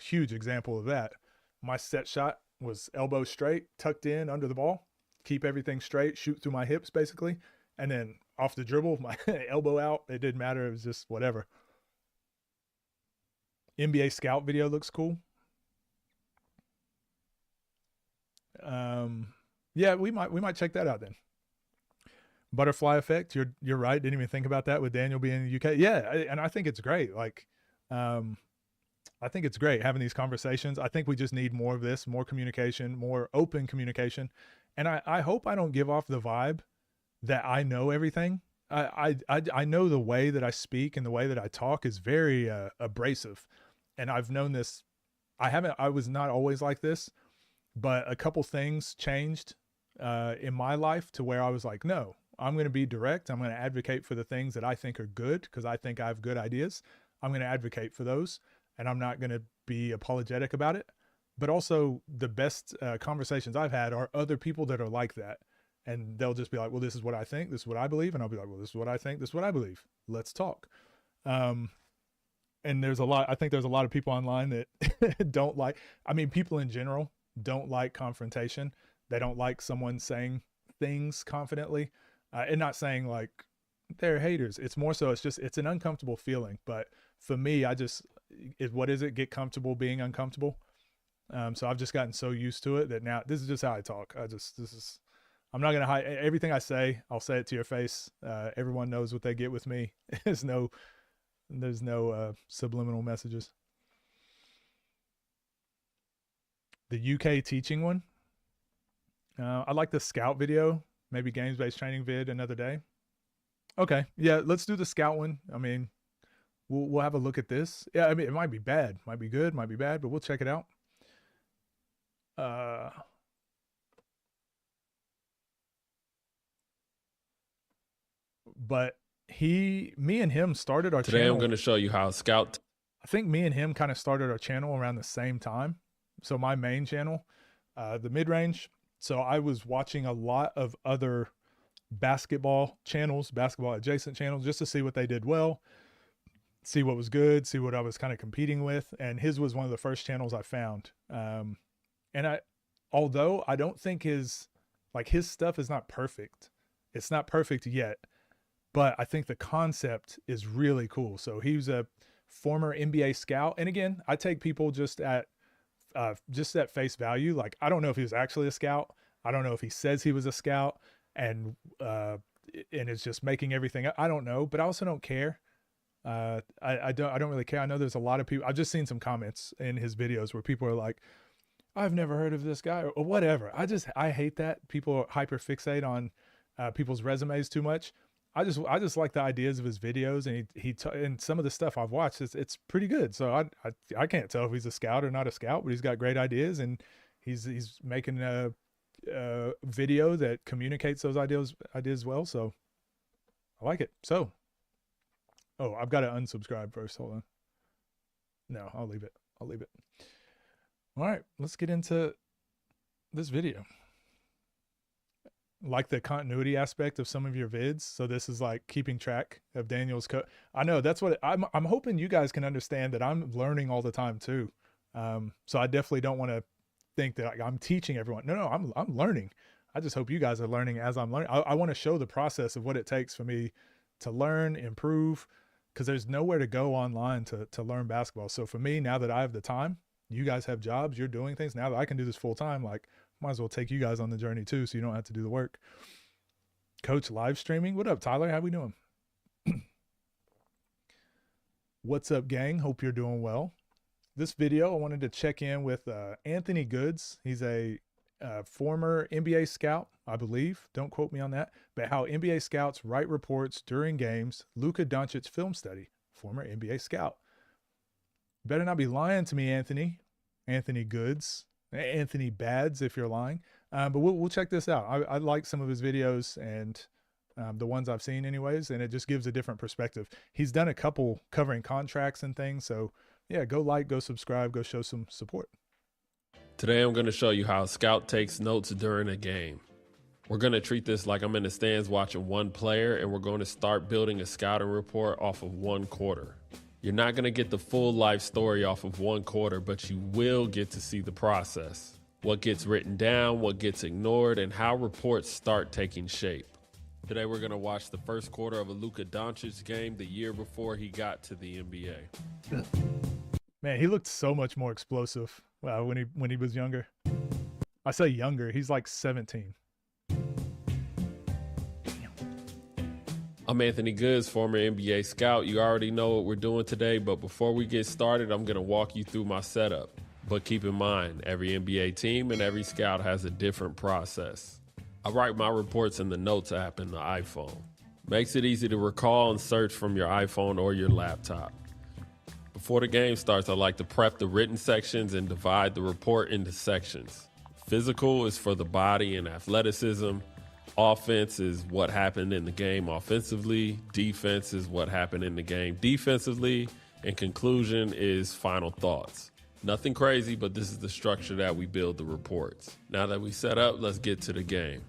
huge example of that. My set shot was elbow straight, tucked in under the ball, keep everything straight, shoot through my hips basically, and then off the dribble, my elbow out. It didn't matter. It was just whatever. NBA scout video looks cool. Yeah, we might check that out then. Butterfly effect. You're right. Didn't even think about that with Daniel being in the UK. Yeah, and I think it's great. Like, I think it's great having these conversations. I think we just need more of this, more communication, more open communication. And I hope I don't give off the vibe that I know everything. I know the way that I speak and the way that I talk is very abrasive. And I've known this. I was not always like this, but a couple things changed in my life to where I was like, no, I'm going to be direct. I'm going to advocate for the things that I think are good because I think I have good ideas. I'm going to advocate for those, and I'm not going to be apologetic about it. But also the best conversations I've had are other people that are like that. And they'll just be like, well, this is what I think. This is what I believe. And I'll be like, well, this is what I think. This is what I believe. Let's talk. And I think there's a lot of people online that don't like, people in general don't like confrontation. They don't like someone saying things confidently. And not saying like they're haters. It's more so, it's an uncomfortable feeling. But for me, what is it? Get comfortable being uncomfortable. So I've just gotten so used to it that now this is just how I talk. I'm not going to hide everything I say. I'll say it to your face. Everyone knows what they get with me. There's no subliminal messages. The UK teaching one. I like the scout video, maybe games-based training vid another day. Okay. Yeah. Let's do the scout one. We'll have a look at this. Yeah. It might be bad, might be good, might be bad, but we'll check it out. But me and him started our channel. Today I'm going to show you how scout. I think me and him kind of started our channel around the same time. So my main channel, the mid-range. So I was watching a lot of other basketball channels, basketball adjacent channels, just to see what they did well, see what was good, see what I was kind of competing with. And his was one of the first channels I found. Although I don't think his stuff is not perfect. It's not perfect yet. but I think the concept is really cool. So he was a former NBA scout. And again, I take people just at face value. Like, I don't know if he was actually a scout. I don't know if he says he was a scout and is just making everything up. I don't know, but I also don't care. I don't really care. I know there's a lot of people. I've just seen some comments in his videos where people are like, I've never heard of this guy or whatever. I hate that people hyper fixate on people's resumes too much. I just like the ideas of his videos, and and some of the stuff I've watched, it's pretty good. So I can't tell if he's a scout or not a scout, but he's got great ideas, and he's making a video that communicates those ideas well. So I like it. So, I've got to unsubscribe first. Hold on. No, I'll leave it. All right, let's get into this video. Like the continuity aspect of some of your vids. So this is like keeping track of Daniel's code. I know that's what I'm hoping you guys can understand that I'm learning all the time too. So I definitely don't want to think that I'm teaching everyone. No, I'm learning. I just hope you guys are learning as I'm learning. I want to show the process of what it takes for me to learn, improve, because there's nowhere to go online to learn basketball. So for me, now that I have the time, you guys have jobs, you're doing things. Now that I can do this full time, like, might as well take you guys on the journey too, so you don't have to do the work. Coach live streaming. What up, Tyler? How we doing? What's up, gang? Hope you're doing well. This video, I wanted to check in with Anthony Goods. He's a former NBA scout, I believe. Don't quote me on that. But how NBA scouts write reports during games. Luka Doncic film study. Former NBA scout. Better not be lying to me, Anthony. Anthony Goods. Anthony Bads, if you're lying. But we'll check this out. I like some of his videos, and the ones I've seen anyways, and it just gives a different perspective. He's done a couple covering contracts and things. So yeah, go like, go subscribe, go show some support. Today I'm going to show you how a scout takes notes during a game. We're going to treat this like I'm in the stands watching one player, and we're going to start building a scouting report off of one quarter. You're not going to get the full life story off of one quarter, but you will get to see the process. What gets written down, what gets ignored, and how reports start taking shape. Today we're going to watch the first quarter of a Luka Doncic game the year before he got to the NBA. Man, he looked so much more explosive when he was younger. I say younger, he's like 17. I'm Anthony Goods, former NBA scout. You already know what we're doing today, but before we get started, I'm going to walk you through my setup. But keep in mind, every NBA team and every scout has a different process. I write my reports in the Notes app in the iPhone. Makes it easy to recall and search from your iPhone or your laptop. Before the game starts, I like to prep the written sections and divide the report into sections. Physical is for the body and athleticism. Offense is what happened in the game offensively. Defense is what happened in the game defensively. And conclusion is final thoughts. Nothing crazy, but this is the structure that we build the reports. Now that we set up, let's get to the game.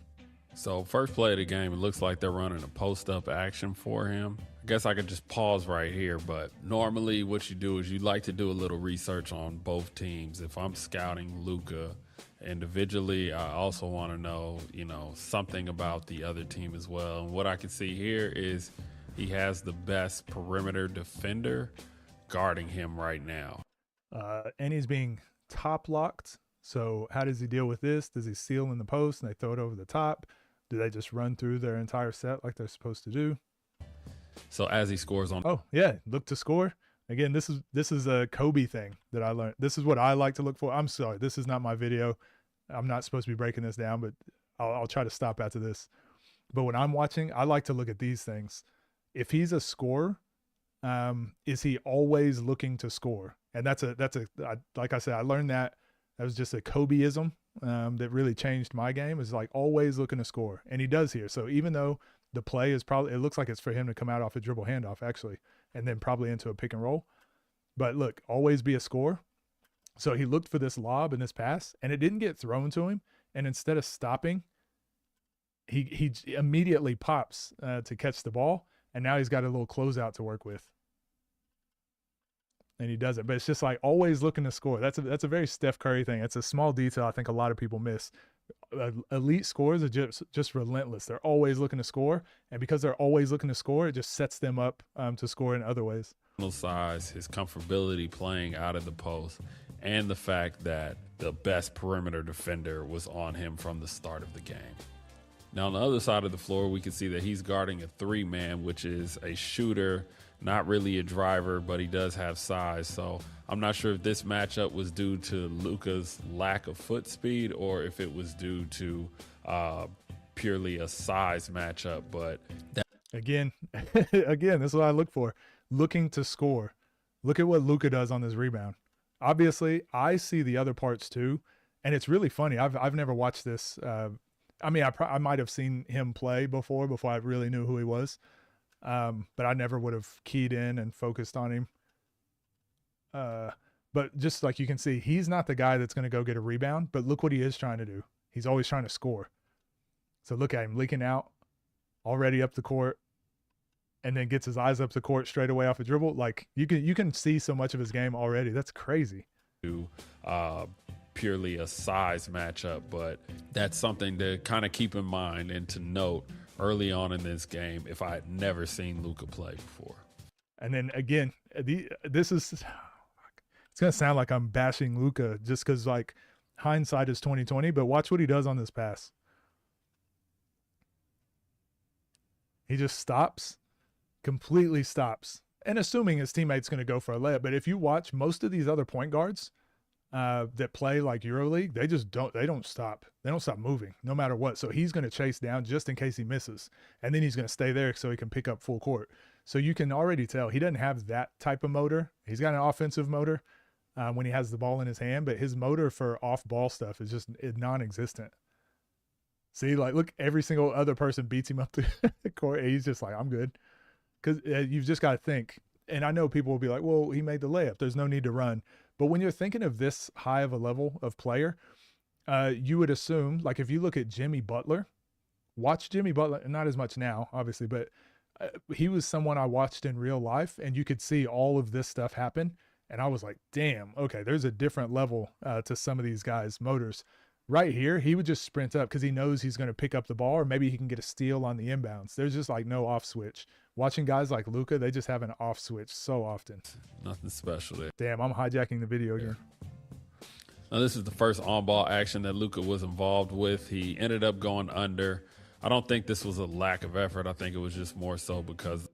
So first play of the game, it looks like they're running a post-up action for him. I guess I could just pause right here, but normally what you do is you like to do a little research on both teams. If I'm scouting Luka individually, I also want to know, something about the other team as well. And what I can see here is he has the best perimeter defender guarding him right now. And he's being top locked. So how does he deal with this? Does he seal in the post and they throw it over the top? Do they just run through their entire set like they're supposed to do? So as he scores on, oh yeah, look to score. Again, this is a Kobe thing that I learned. This is what I like to look for. I'm sorry, this is not my video. I'm not supposed to be breaking this down, but I'll try to stop after this. But when I'm watching, I like to look at these things. If he's a scorer, is he always looking to score? And that's like I said, I learned that. That was just a Kobeism that really changed my game. Is like always looking to score, and he does here. So even though the play is probably, it looks like it's for him to come out off a dribble handoff actually, and then probably into a pick and roll. But look, always be a scorer. So he looked for this lob and this pass, and it didn't get thrown to him. And instead of stopping, he immediately pops to catch the ball, and now he's got a little closeout to work with. And he does it, but it's just like always looking to score. That's a very Steph Curry thing. It's a small detail I think a lot of people miss. elite scorers are just relentless. They're always looking to score, and because they're always looking to score, it just sets them up to score in other ways. Size, his comfortability playing out of the post, and the fact that the best perimeter defender was on him from the start of the game. Now, on the other side of the floor, we can see that he's guarding a 3-man, which is a shooter, not really a driver, but he does have size. So I'm not sure if this matchup was due to Luka's lack of foot speed or if it was due to purely a size matchup. But again, this is what I look for. Looking to score. Look at what Luka does on this rebound. Obviously, I see the other parts too, and it's really funny. I've never watched this. I mean, I might have seen him play before I really knew who he was, but I never would have keyed in and focused on him. But just like you can see, he's not the guy that's going to go get a rebound, but look what he is trying to do. He's always trying to score. So look at him leaking out, already up the court, and then gets his eyes up the court straight away off a dribble. Like you can see so much of his game already. That's crazy. Purely a size matchup, but that's something to kind of keep in mind and to note early on in this game if I had never seen Luka play before. And then again, this is, it's going to sound like I'm bashing Luka just because like hindsight is 20/20, but watch what he does on this pass. He just stops, completely stops, and assuming his teammate's going to go for a layup. But if you watch most of these other point guards that play like EuroLeague, they don't stop. They don't stop moving no matter what. So he's going to chase down just in case he misses. And then he's going to stay there so he can pick up full court. So you can already tell he doesn't have that type of motor. He's got an offensive motor when he has the ball in his hand, but his motor for off-ball stuff is just non-existent. See, like, look, every single other person beats him up to the court. And he's just like, I'm good. Because you've just got to think. And I know people will be like, well, he made the layup. There's no need to run. But when you're thinking of this high of a level of player, you would assume, like if you look at Jimmy Butler, watch Jimmy Butler, not as much now, obviously, but he was someone I watched in real life, and you could see all of this stuff happen. And I was like, damn, okay, there's a different level to some of these guys' motors. Right here, he would just sprint up because he knows he's going to pick up the ball, or maybe he can get a steal on the inbounds. There's just like no off switch. Watching guys like Luka, they just have an off switch so often. Nothing special there. Damn, I'm hijacking the video again. Now, this is the first on-ball action that Luka was involved with. He ended up going under. I don't think this was a lack of effort. I think it was just more so because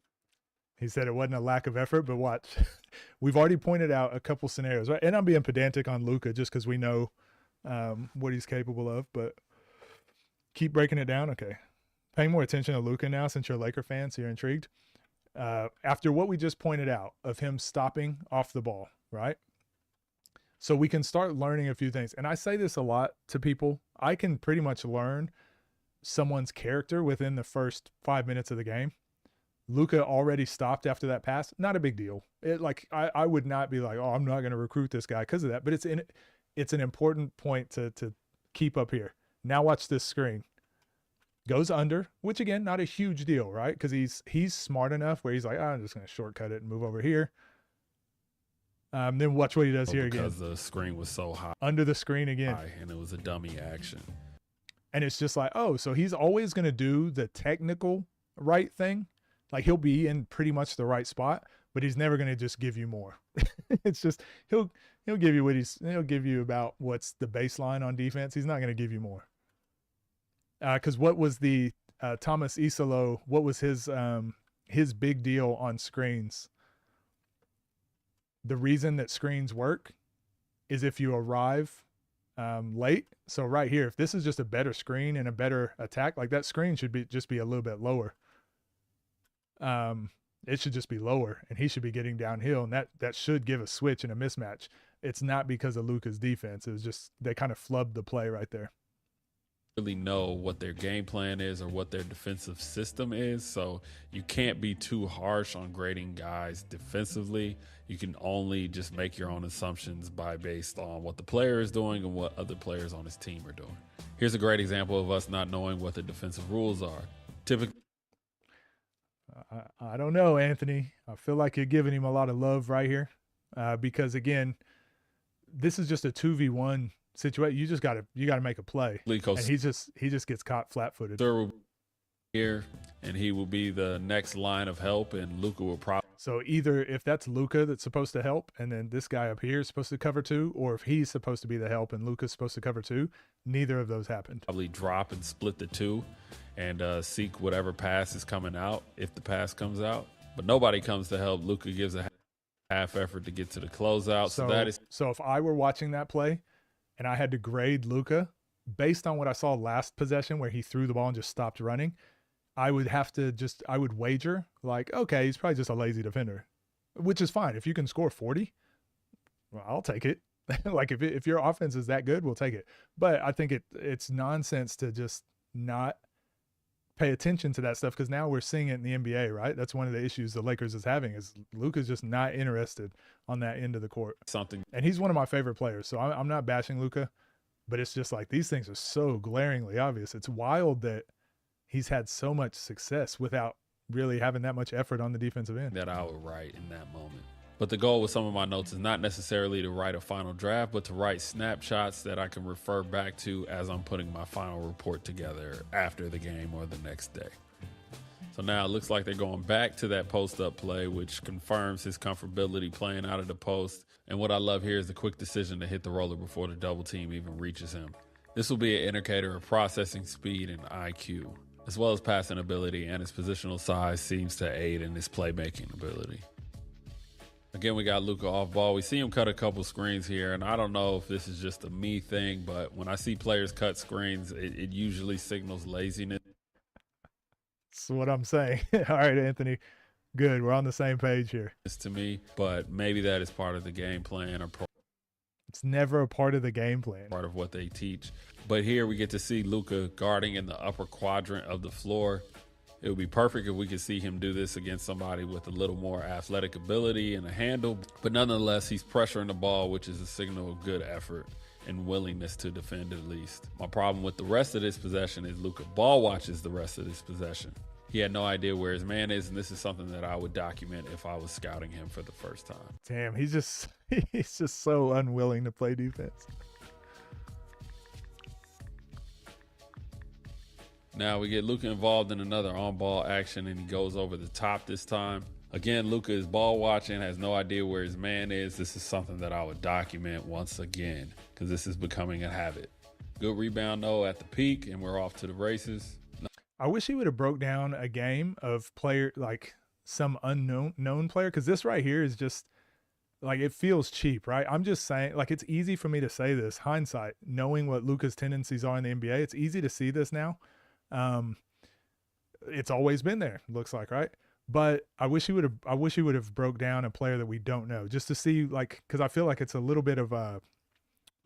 he said it wasn't a lack of effort, but watch. We've already pointed out a couple scenarios, right? And I'm being pedantic on Luka just because we know what he's capable of, but keep breaking it down. Okay. Paying more attention to Luka now since you're a Laker fan, so you're intrigued. After what we just pointed out of him stopping off the ball, right? So we can start learning a few things. And I say this a lot to people. I can pretty much learn someone's character within the first 5 minutes of the game. Luka already stopped after that pass. Not a big deal. I would not be like, oh, I'm not going to recruit this guy because of that. But it's an important point to keep up here. Now watch this screen. Goes under, which again, not a huge deal, right? Because he's smart enough where he's like, I'm just going to shortcut it and move over here. Then watch what he does here again. Because the screen was so high. Under the screen again. And it was a dummy action. And it's just like, oh, so he's always going to do the technical right thing. Like he'll be in pretty much the right spot, but he's never going to just give you more. It's just, he'll give you he'll give you about what's the baseline on defense. He's not going to give you more. Because what was the Thomas Isolo? What was his big deal on screens? The reason that screens work is if you arrive late. So right here, if this is just a better screen and a better attack, like that screen should just be a little bit lower. It should just be lower, and he should be getting downhill, and that should give a switch and a mismatch. It's not because of Luka's defense. It was just they kind of flubbed the play right there. Really know what their game plan is or what their defensive system is, so you can't be too harsh on grading guys defensively. You can only just make your own assumptions based on what the player is doing and what other players on his team are doing. Here's a great example of us not knowing what the defensive rules are. Typically, I don't know, Anthony. I feel like you're giving him a lot of love right here because again, this is just a 2v1 situation. You gotta make a play. Lico And he just ggets caught flat-footed. will be here, and he will be the next line of help, and Luka will probably. So either if that's Luka that's supposed to help, and then this guy up here is supposed to cover 2, or if he's supposed to be the help and Luka's supposed to cover 2, neither of those happened. Probably drop and split the 2 and seek whatever pass is coming out if the pass comes out. But nobody comes to help. Luka gives a half effort to get to the closeout. So if I were watching that play and I had to grade Luka based on what I saw last possession where he threw the ball and just stopped running, I would wager like, okay, he's probably just a lazy defender, which is fine. If you can score 40, well, I'll take it. Like if your offense is that good, we'll take it. But I think it's nonsense to just not pay attention to that stuff, because now we're seeing it in the NBA, right? That's one of the issues the Lakers is having, is Luka's just not interested on that end of the court. And he's one of my favorite players, so I'm not bashing Luka, but it's just like these things are so glaringly obvious. It's wild that he's had so much success without really having that much effort on the defensive end. That I would write in that moment. But the goal with some of my notes is not necessarily to write a final draft, but to write snapshots that I can refer back to as I'm putting my final report together after the game or the next day. So now it looks like they're going back to that post-up play, which confirms his comfortability playing out of the post. And what I love here is the quick decision to hit the roller before the double team even reaches him. This will be an indicator of processing speed and IQ, as well as passing ability, and his positional size seems to aid in his playmaking ability. Again, we got Luka off ball. We see him cut a couple screens here, and I don't know if this is just a me thing, but when I see players cut screens, it usually signals laziness. That's what I'm saying. All right, Anthony. Good. We're on the same page here. It's to me, but maybe that is part of the game plan or it's never a part of the game plan. Part of what they teach. But here we get to see Luka guarding in the upper quadrant of the floor. It would be perfect if we could see him do this against somebody with a little more athletic ability and a handle. But nonetheless, he's pressuring the ball, which is a signal of good effort and willingness to defend at least. My problem with the rest of this possession is Luka ball watches the rest of this possession. He had no idea where his man is, and this is something that I would document if I was scouting him for the first time. Damn, he's just so unwilling to play defense. Now we get Luka involved in another on-ball action, and he goes over the top this time. Again, Luka is ball watching, has no idea where his man is. This is something that I would document once again, because this is becoming a habit. Good rebound, though, at the peak, and we're off to the races. I wish he would have broke down a game of player, like some unknown player, because this right here is just, like, it feels cheap, right? I'm just saying, like, it's easy for me to say this, hindsight, knowing what Luka's tendencies are in the NBA. It's easy to see this now. It's always been there, looks like, right? But I wish he would have broke down a player that we don't know, just to see, like, because I feel like it's a little bit of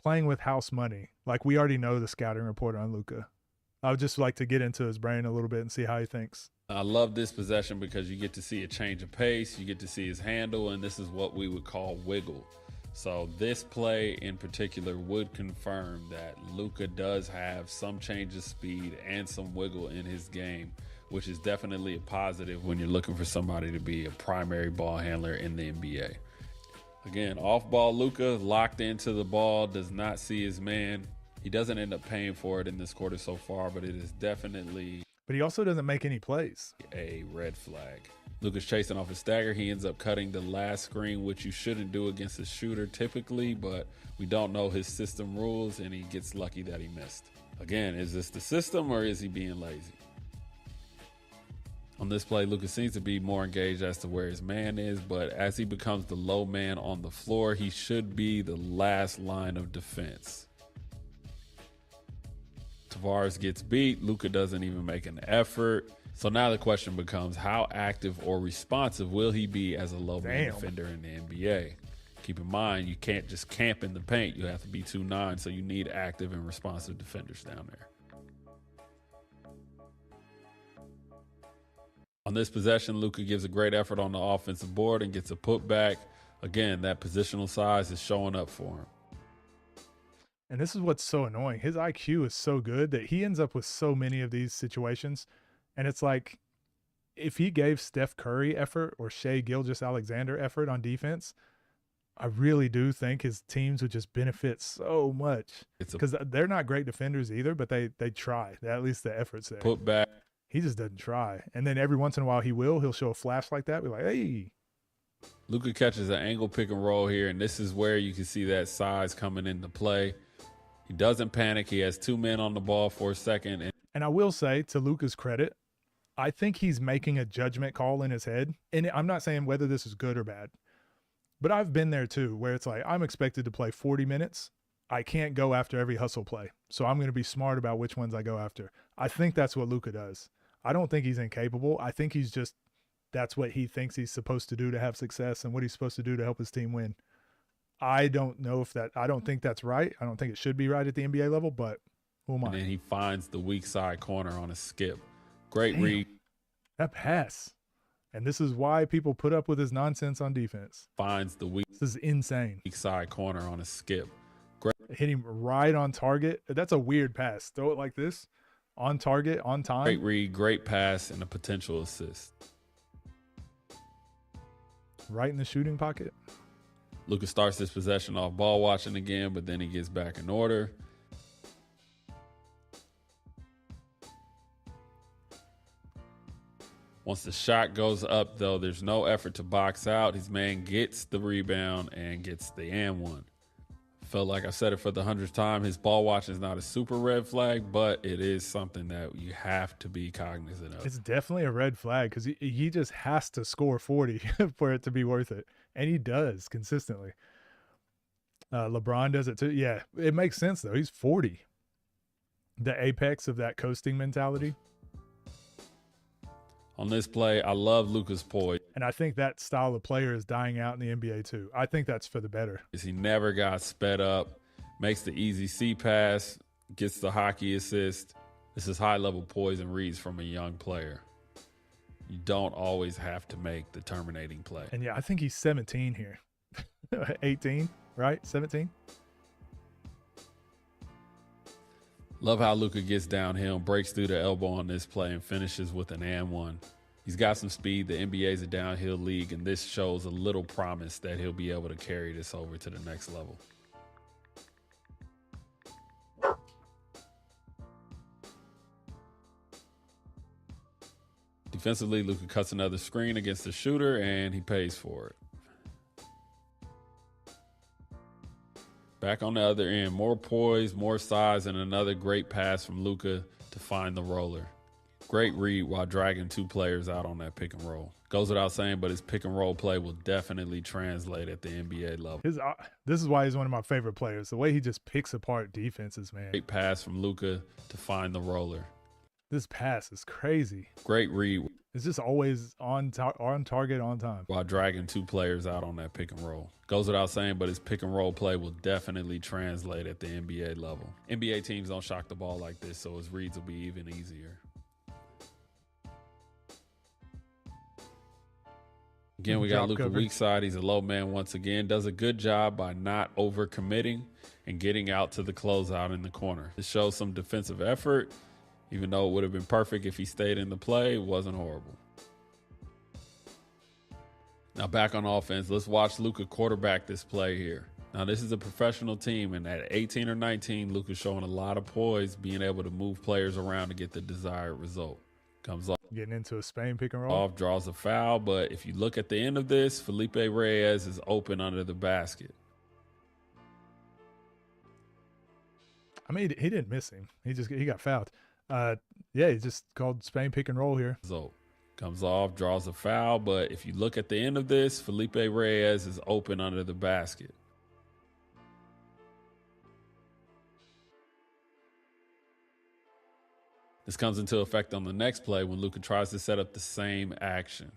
playing with house money. Like, we already know the scouting report on Luka. I would just like to get into his brain a little bit and see how he thinks. I love this possession because you get to see a change of pace, you get to see his handle, and this is what we would call wiggle. So this play in particular would confirm that Luka does have some change of speed and some wiggle in his game, which is definitely a positive when you're looking for somebody to be a primary ball handler in the NBA. Again, off-ball Luka, locked into the ball, does not see his man. He doesn't end up paying for it in this quarter so far, but it is definitely... But he also doesn't make any plays. A red flag. Luka's chasing off a stagger. He ends up cutting the last screen, which you shouldn't do against a shooter typically, but we don't know his system rules, and he gets lucky that he missed. Again, is this the system or is he being lazy? On this play, Luka seems to be more engaged as to where his man is, but as he becomes the low man on the floor, he should be the last line of defense. Tavares gets beat. Luka doesn't even make an effort. So now the question becomes, how active or responsive will he be as a low man defender in the NBA? Keep in mind, you can't just camp in the paint. You have to be 2'9", so you need active and responsive defenders down there. On this possession, Luka gives a great effort on the offensive board and gets a putback. Again, that positional size is showing up for him. And this is what's so annoying. His IQ is so good that he ends up with so many of these situations. And it's like, if he gave Steph Curry effort or Shai Gilgeous-Alexander effort on defense, I really do think his teams would just benefit so much because they're not great defenders either, but they try. At least the effort's there. Put back. He just doesn't try. And then every once in a while he'll show a flash like that. Be like, hey. Luka catches an angle pick and roll here, and this is where you can see that size coming into play. He doesn't panic. He has 2 men on the ball for a second. And I will say, to Luka's credit, I think he's making a judgment call in his head. And I'm not saying whether this is good or bad, but I've been there too, where it's like, I'm expected to play 40 minutes. I can't go after every hustle play. So I'm going to be smart about which ones I go after. I think that's what Luka does. I don't think he's incapable. I think he's just, that's what he thinks he's supposed to do to have success and what he's supposed to do to help his team win. I don't know if that, I don't think that's right. I don't think it should be right at the NBA level, but who am I? And then he finds the weak side corner on a skip. Great read. That pass. And this is why people put up with his nonsense on defense. Finds the weak. This is insane. Weak side corner on a skip. Hit him right on target. That's a weird pass. Throw it like this. On target, on time. Great read, great pass, and a potential assist. Right in the shooting pocket. Luka starts his possession off ball watching again, but then he gets back in order. Once the shot goes up, though, there's no effort to box out. His man gets the rebound and gets the and one. Felt like I said it for the 100th time. His ball watching is not a super red flag, but it is something that you have to be cognizant of. It's definitely a red flag because he just has to score 40 for it to be worth it. And he does consistently. LeBron does it too. Yeah, it makes sense, though. He's 40. The apex of that coasting mentality. On this play, I love Luka's poise. And I think that style of player is dying out in the NBA too. I think that's for the better. He never got sped up, makes the easy C pass, gets the hockey assist. This is high-level poise and reads from a young player. You don't always have to make the terminating play. And yeah, I think he's 17 here. 18, right? 17? Love how Luka gets downhill, breaks through the elbow on this play, and finishes with an and one. He's got some speed. The NBA is a downhill league, and this shows a little promise that he'll be able to carry this over to the next level. Defensively, Luka cuts another screen against the shooter, and he pays for it. Back on the other end, more poise, more size, and another great pass from Luka to find the roller. Great read while dragging 2 players out on that pick and roll. Goes without saying, but his pick and roll play will definitely translate at the NBA level. This is why he's one of my favorite players. The way he just picks apart defenses, man. Great pass from Luka to find the roller. This pass is crazy. Great read. It's just always on target, on time. While dragging 2 players out on that pick and roll. Goes without saying, but his pick and roll play will definitely translate at the NBA level. NBA teams don't shock the ball like this, so his reads will be even easier. Again, we got Luka weak side. He's a low man once again. Does a good job by not overcommitting and getting out to the closeout in the corner. This shows some defensive effort. Even though it would have been perfect if he stayed in the play, it wasn't horrible. Now back on offense, let's watch Luka quarterback this play here. Now this is a professional team, and at 18 or 19, Luka's showing a lot of poise, being able to move players around to get the desired result. Comes off. Getting into a Spain pick and roll. Off, draws a foul, but if you look at the end of this, Felipe Reyes is open under the basket. I mean, he didn't miss him. He got fouled. Yeah, he just called Spain pick and roll here. So comes off, draws a foul, but if you look at the end of this, Felipe Reyes is open under the basket. This comes into effect on the next play when Luka tries to set up the same action.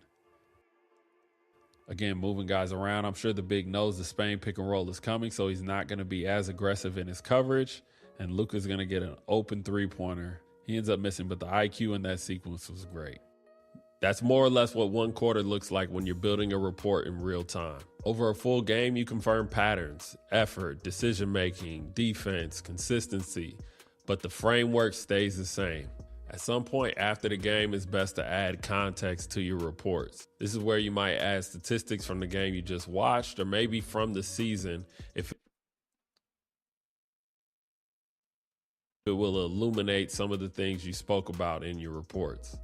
Again, moving guys around. I'm sure the big knows the Spain pick and roll is coming, so he's not going to be as aggressive in his coverage, and Luka's going to get an open three-pointer. He ends up missing, but the IQ in that sequence was great. That's more or less what one quarter looks like when you're building a report in real time. Over a full game, you confirm patterns, effort, decision-making, defense, consistency, but the framework stays the same. At some point after the game, it's best to add context to your reports. This is where you might add statistics from the game you just watched, or maybe from the season if it will illuminate some of the things you spoke about in your reports.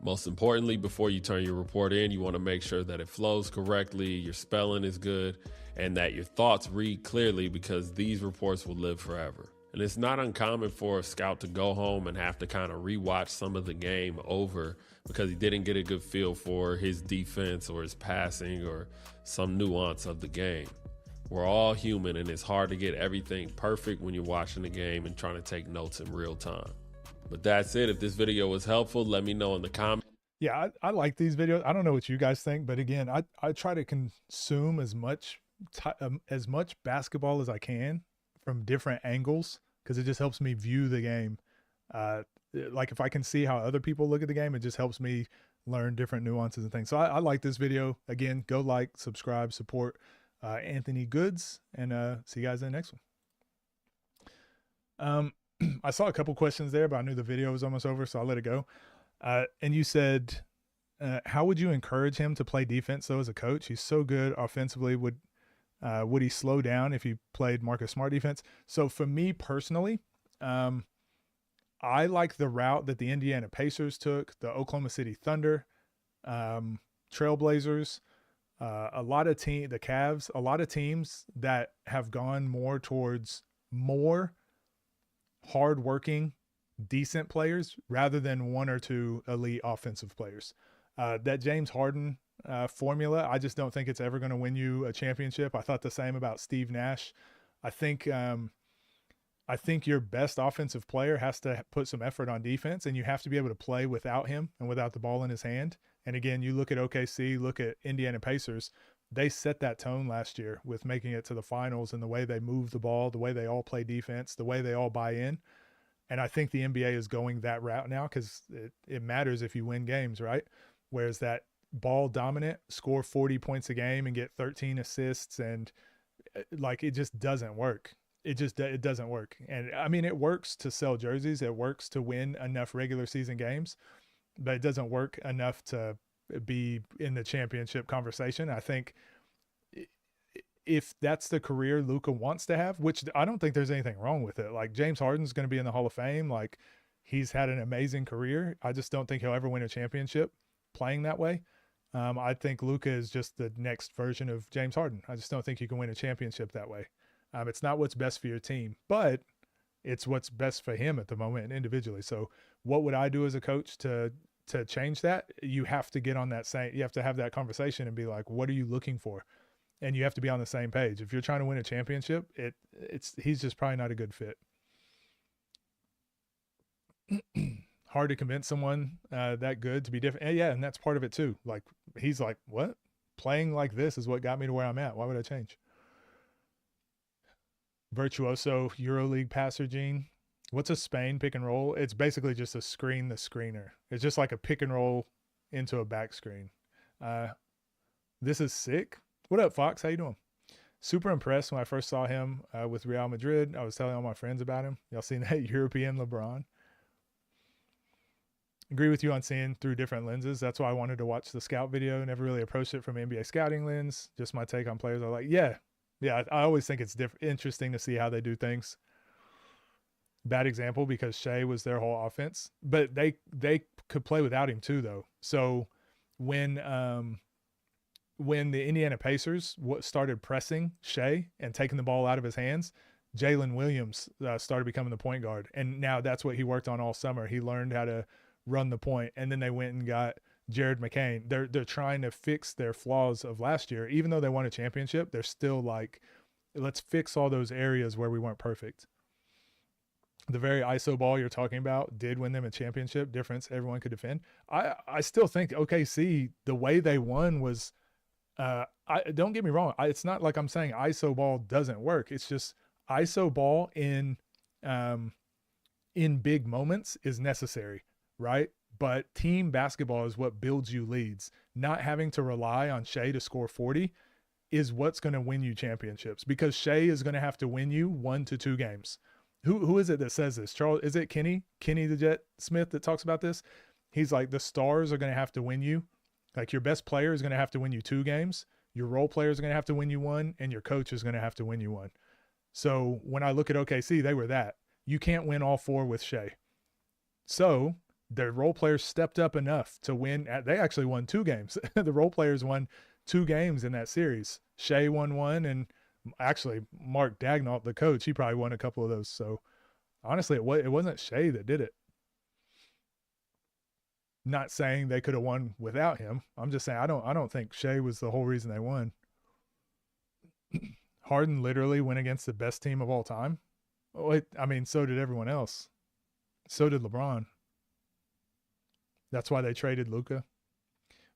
Most importantly, before you turn your report in, you want to make sure that it flows correctly, your spelling is good, and that your thoughts read clearly, because these reports will live forever. And it's not uncommon for a scout to go home and have to kind of rewatch some of the game over because he didn't get a good feel for his defense or his passing or some nuance of the game. We're all human, and it's hard to get everything perfect when you're watching the game and trying to take notes in real time. But that's it. If this video was helpful, let me know in the comments. Yeah, I like these videos. I don't know what you guys think, but again, I try to consume as much basketball as I can from different angles, because it just helps me view the game. Like if I can see how other people look at the game, it just helps me learn different nuances and things. So I like this video. Again, go like, subscribe, support Anthony Goods, and see you guys in the next one. I saw a couple questions there, but I knew the video was almost over, so I let it go. And you said, how would you encourage him to play defense though as a coach? He's so good offensively. Would he slow down if he played Marcus Smart defense? So for me personally, I like the route that the Indiana Pacers took, the Oklahoma City Thunder, Trailblazers, the Cavs, a lot of teams that have gone more towards more hardworking, decent players rather than one or two elite offensive players. That James Harden formula, I just don't think it's ever going to win you a championship. I thought the same about Steve Nash. I think your best offensive player has to put some effort on defense, and you have to be able to play without him and without the ball in his hand. And again, you look at OKC, look at Indiana Pacers, they set that tone last year with making it to the finals, and the way they move the ball, the way they all play defense, the way they all buy in. And I think the NBA is going that route now, because it matters if you win games, right? Whereas that ball dominant, score 40 points a game and get 13 assists, and like, it just doesn't work. It doesn't work. And I mean, it works to sell jerseys. It works to win enough regular season games, but it doesn't work enough to be in the championship conversation. I think if that's the career Luka wants to have, which I don't think there's anything wrong with it. Like, James Harden's going to be in the Hall of Fame. Like, he's had an amazing career. I just don't think he'll ever win a championship playing that way. I think Luka is just the next version of James Harden. I just don't think you can win a championship that way. It's not what's best for your team, but it's what's best for him at the moment individually. So what would I do as a coach to change that? You have to get on that you have to have that conversation and be like, what are you looking for? And you have to be on the same page. If you're trying to win a championship, he's just probably not a good fit. Hard to convince someone that good to be different. And yeah, and that's part of it too. Like, he's like, what? Playing like this is what got me to where I'm at. Why would I change? Virtuoso EuroLeague passer Gene. What's a Spain pick and roll? It's basically just a screen the screener. It's just like a pick and roll into a back screen. This is sick. What up, Fox? How you doing? Super impressed when I first saw him with Real Madrid. I was telling all my friends about him. Y'all seen that European LeBron? Agree with you on seeing through different lenses. That's why I wanted to watch the scout video. Never really approached it from NBA scouting lens. Just my take on players. I like, yeah. I always think it's interesting to see how they do things. Bad example because Shea was their whole offense, but they could play without him too, though. So when the Indiana Pacers started pressing Shea and taking the ball out of his hands, Jalen Williams started becoming the point guard, and now that's what he worked on all summer. He learned how to run the point, and then they went and got Jared McCain. They're trying to fix their flaws of last year. Even though they won a championship, they're still like, let's fix all those areas where we weren't perfect. The very ISO ball you're talking about did win them a championship. Difference everyone could defend. I still think OKC, the way they won was, don't get me wrong. It's not like I'm saying ISO ball doesn't work. It's just ISO ball in big moments is necessary, right? But team basketball is what builds you leads. Not having to rely on Shea to score 40 is what's going to win you championships, because Shea is going to have to win you 1 to 2 games. who is it that says this? Charles, is it Kenny the Jet Smith that talks about this? He's like, the stars are going to have to win you. Like, your best player is going to have to win you 2 games. Your role players are going to have to win you 1, and your coach is going to have to win you 1. So when I look at OKC, they were that. You can't win all 4 with Shea. So their role players stepped up enough to win. They actually won 2 games. The role players won 2 games in that series. Shea won 1, and actually Mark Dagnall, the coach, he probably won a couple of those. So honestly, it wasn't Shea that did it. Not saying they could have won without him. I'm just saying I don't think Shea was the whole reason they won. Harden literally went against the best team of all time. I mean, so did everyone else. So did LeBron. That's why they traded Luka.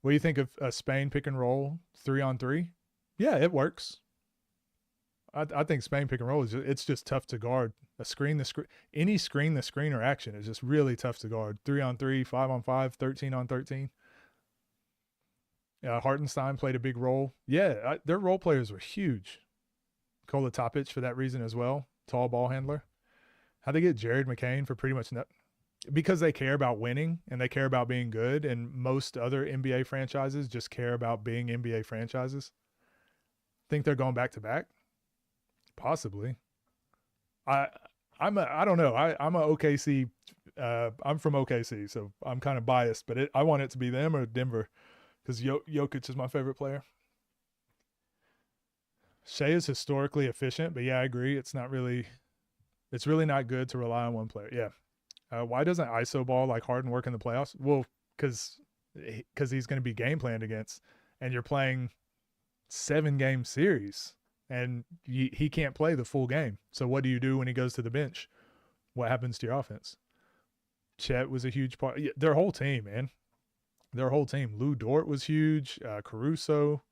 What do you think of a Spain pick and roll 3-on-3? Yeah, it works. I think Spain pick and roll it's just tough to guard. Any screen the screener action is just really tough to guard. 3-on-3, 5-on-5, 13-on-13. Hartenstein played a big role. Yeah, their role players were huge. Kola Topic for that reason as well. Tall ball handler. How'd they get Jared McCain for pretty much nothing? Because they care about winning and they care about being good, and most other NBA franchises just care about being NBA franchises. Think they're going back to back? Possibly. I don't know. I'm a OKC. I'm from OKC, so I'm kind of biased, but I want it to be them or Denver, because Jokic is my favorite player. Shea is historically efficient, but yeah, I agree. It's really not good to rely on one player. Yeah. Why doesn't ISO ball like Harden work in the playoffs? Well, because he's going to be game planned against, and you're playing 7-game series, and he can't play the full game. So what do you do when he goes to the bench? What happens to your offense? Chet was a huge part. Yeah, their whole team, man. Their whole team. Lou Dort was huge. Caruso.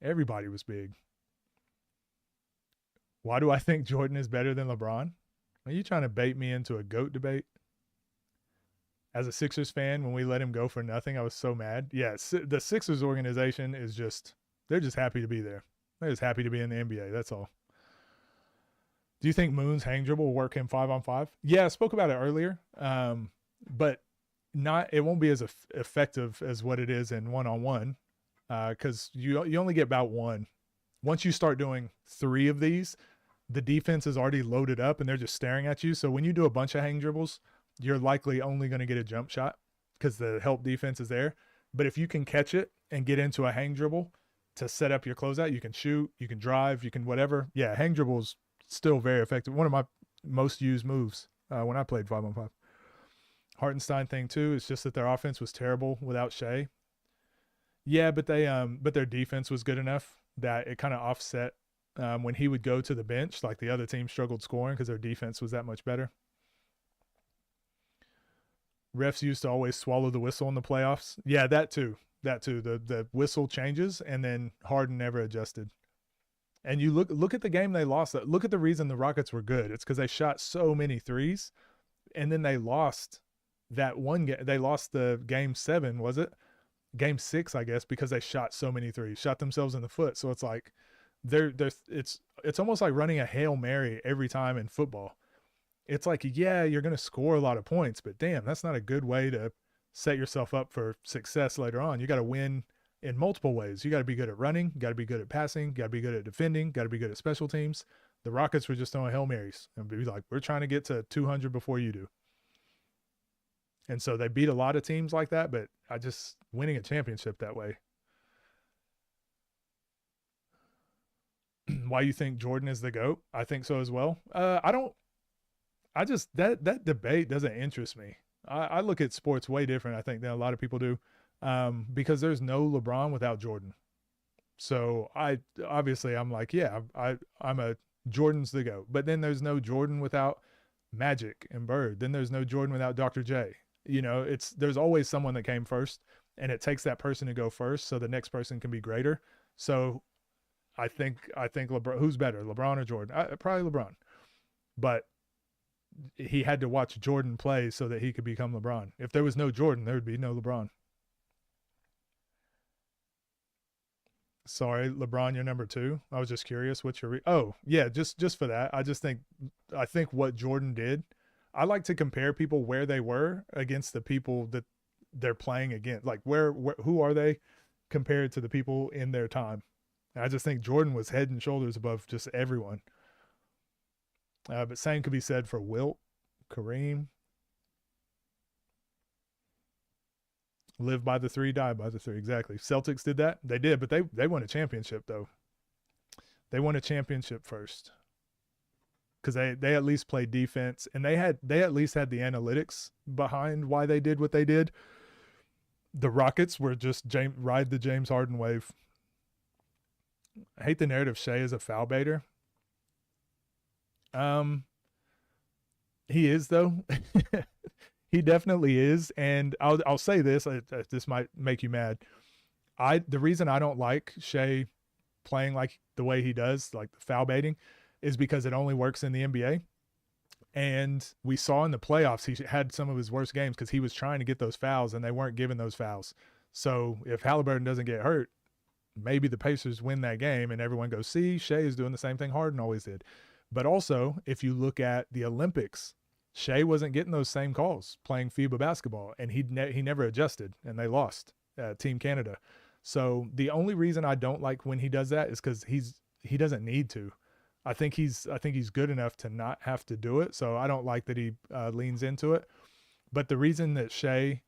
Everybody was big. Why do I think Jordan is better than LeBron? Are you trying to bait me into a GOAT debate? As a Sixers fan, when we let him go for nothing, I was so mad. Yeah, the Sixers organization is they're just happy to be there. They're just happy to be in the NBA. That's all. Do you think Moon's hang dribble will work him 5-on-5? Yeah, I spoke about it earlier, but it won't be as effective as what it is in 1-on-1, because you only get about 1. Once you start doing 3 of these, the defense is already loaded up and they're just staring at you. So when you do a bunch of hang dribbles, you're likely only going to get a jump shot because the help defense is there. But if you can catch it and get into a hang dribble to set up your closeout, you can shoot, you can drive, you can whatever. Yeah, hang dribble is still very effective. One of my most used moves when I played 5-on-5. Hartenstein thing too, it's just that their offense was terrible without Shea. Yeah, but their defense was good enough that it kind of offset when he would go to the bench, like the other team struggled scoring because their defense was that much better. Refs used to always swallow the whistle in the playoffs. Yeah, that too. The whistle changes, and then Harden never adjusted. And you look at the game they lost. Look at the reason the Rockets were good. It's because they shot so many threes, and then they lost that one game. They lost the game 7, was it? Game 6, I guess, because they shot so many threes, shot themselves in the foot. So it's like it's almost like running a Hail Mary every time in football. It's like, yeah, you're going to score a lot of points, but damn, that's not a good way to set yourself up for success later on. You got to win in multiple ways. You got to be good at running, got to be good at passing, got to be good at defending, got to be good at special teams. The Rockets were just throwing Hail Marys and be like, we're trying to get to 200 before you do. And so they beat a lot of teams like that, but winning a championship that way. Why you think Jordan is the GOAT? I think so as well. That debate doesn't interest me. I look at sports way different, I think, than a lot of people do, because there's no LeBron without Jordan. So I'm like, yeah, I'm a Jordan's the GOAT. But then there's no Jordan without Magic and Bird. Then there's no Jordan without Dr. J. You know, there's always someone that came first, and it takes that person to go first so the next person can be greater. So I think LeBron, who's better, LeBron or Jordan? Probably LeBron. But he had to watch Jordan play so that he could become LeBron. If there was no Jordan, there would be no LeBron. Sorry, LeBron, you're number 2. I was just curious. What's your oh yeah, just for that. I think what Jordan did. I like to compare people where they were against the people that they're playing against. Like where who are they compared to the people in their time? And I just think Jordan was head and shoulders above just everyone. But same could be said for Wilt, Kareem. Live by the 3, die by the 3. Exactly. Celtics did that. They did, but they won a championship though. They won a championship first because they at least played defense, and they at least had the analytics behind why they did what they did. The Rockets were just ride the James Harden wave. I hate the narrative Shea is a foul baiter. He is though. He definitely is, and I'll say this. This might make you mad. The reason I don't like Shea playing like the way he does, like the foul baiting, is because it only works in the NBA. And we saw in the playoffs he had some of his worst games because he was trying to get those fouls and they weren't giving those fouls. So if Halliburton doesn't get hurt, maybe the Pacers win that game and everyone goes, see, Shea is doing the same thing Harden always did. But also, if you look at the Olympics, Shea wasn't getting those same calls playing FIBA basketball, and he never adjusted, and they lost Team Canada. So the only reason I don't like when he does that is because he doesn't need to. I think he's good enough to not have to do it. So I don't like that he leans into it. But the reason that Shea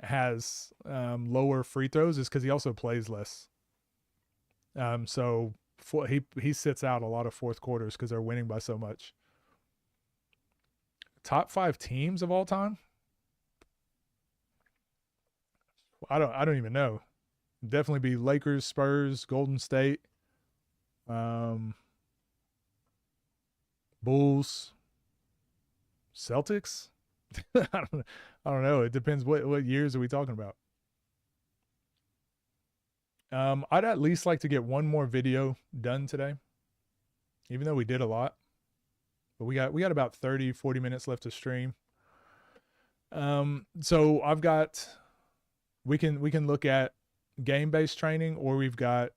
has lower free throws is because he also plays less. So he sits out a lot of fourth quarters because they're winning by so much. Top 5 teams of all time? I don't even know. Definitely be Lakers, Spurs, Golden State, Bulls, Celtics. I don't know. It depends what years are we talking about. I'd at least like to get one more video done today, even though we did a lot. But we got about 30, 40 minutes left to stream. So I've got, we can look at game-based training, or we've got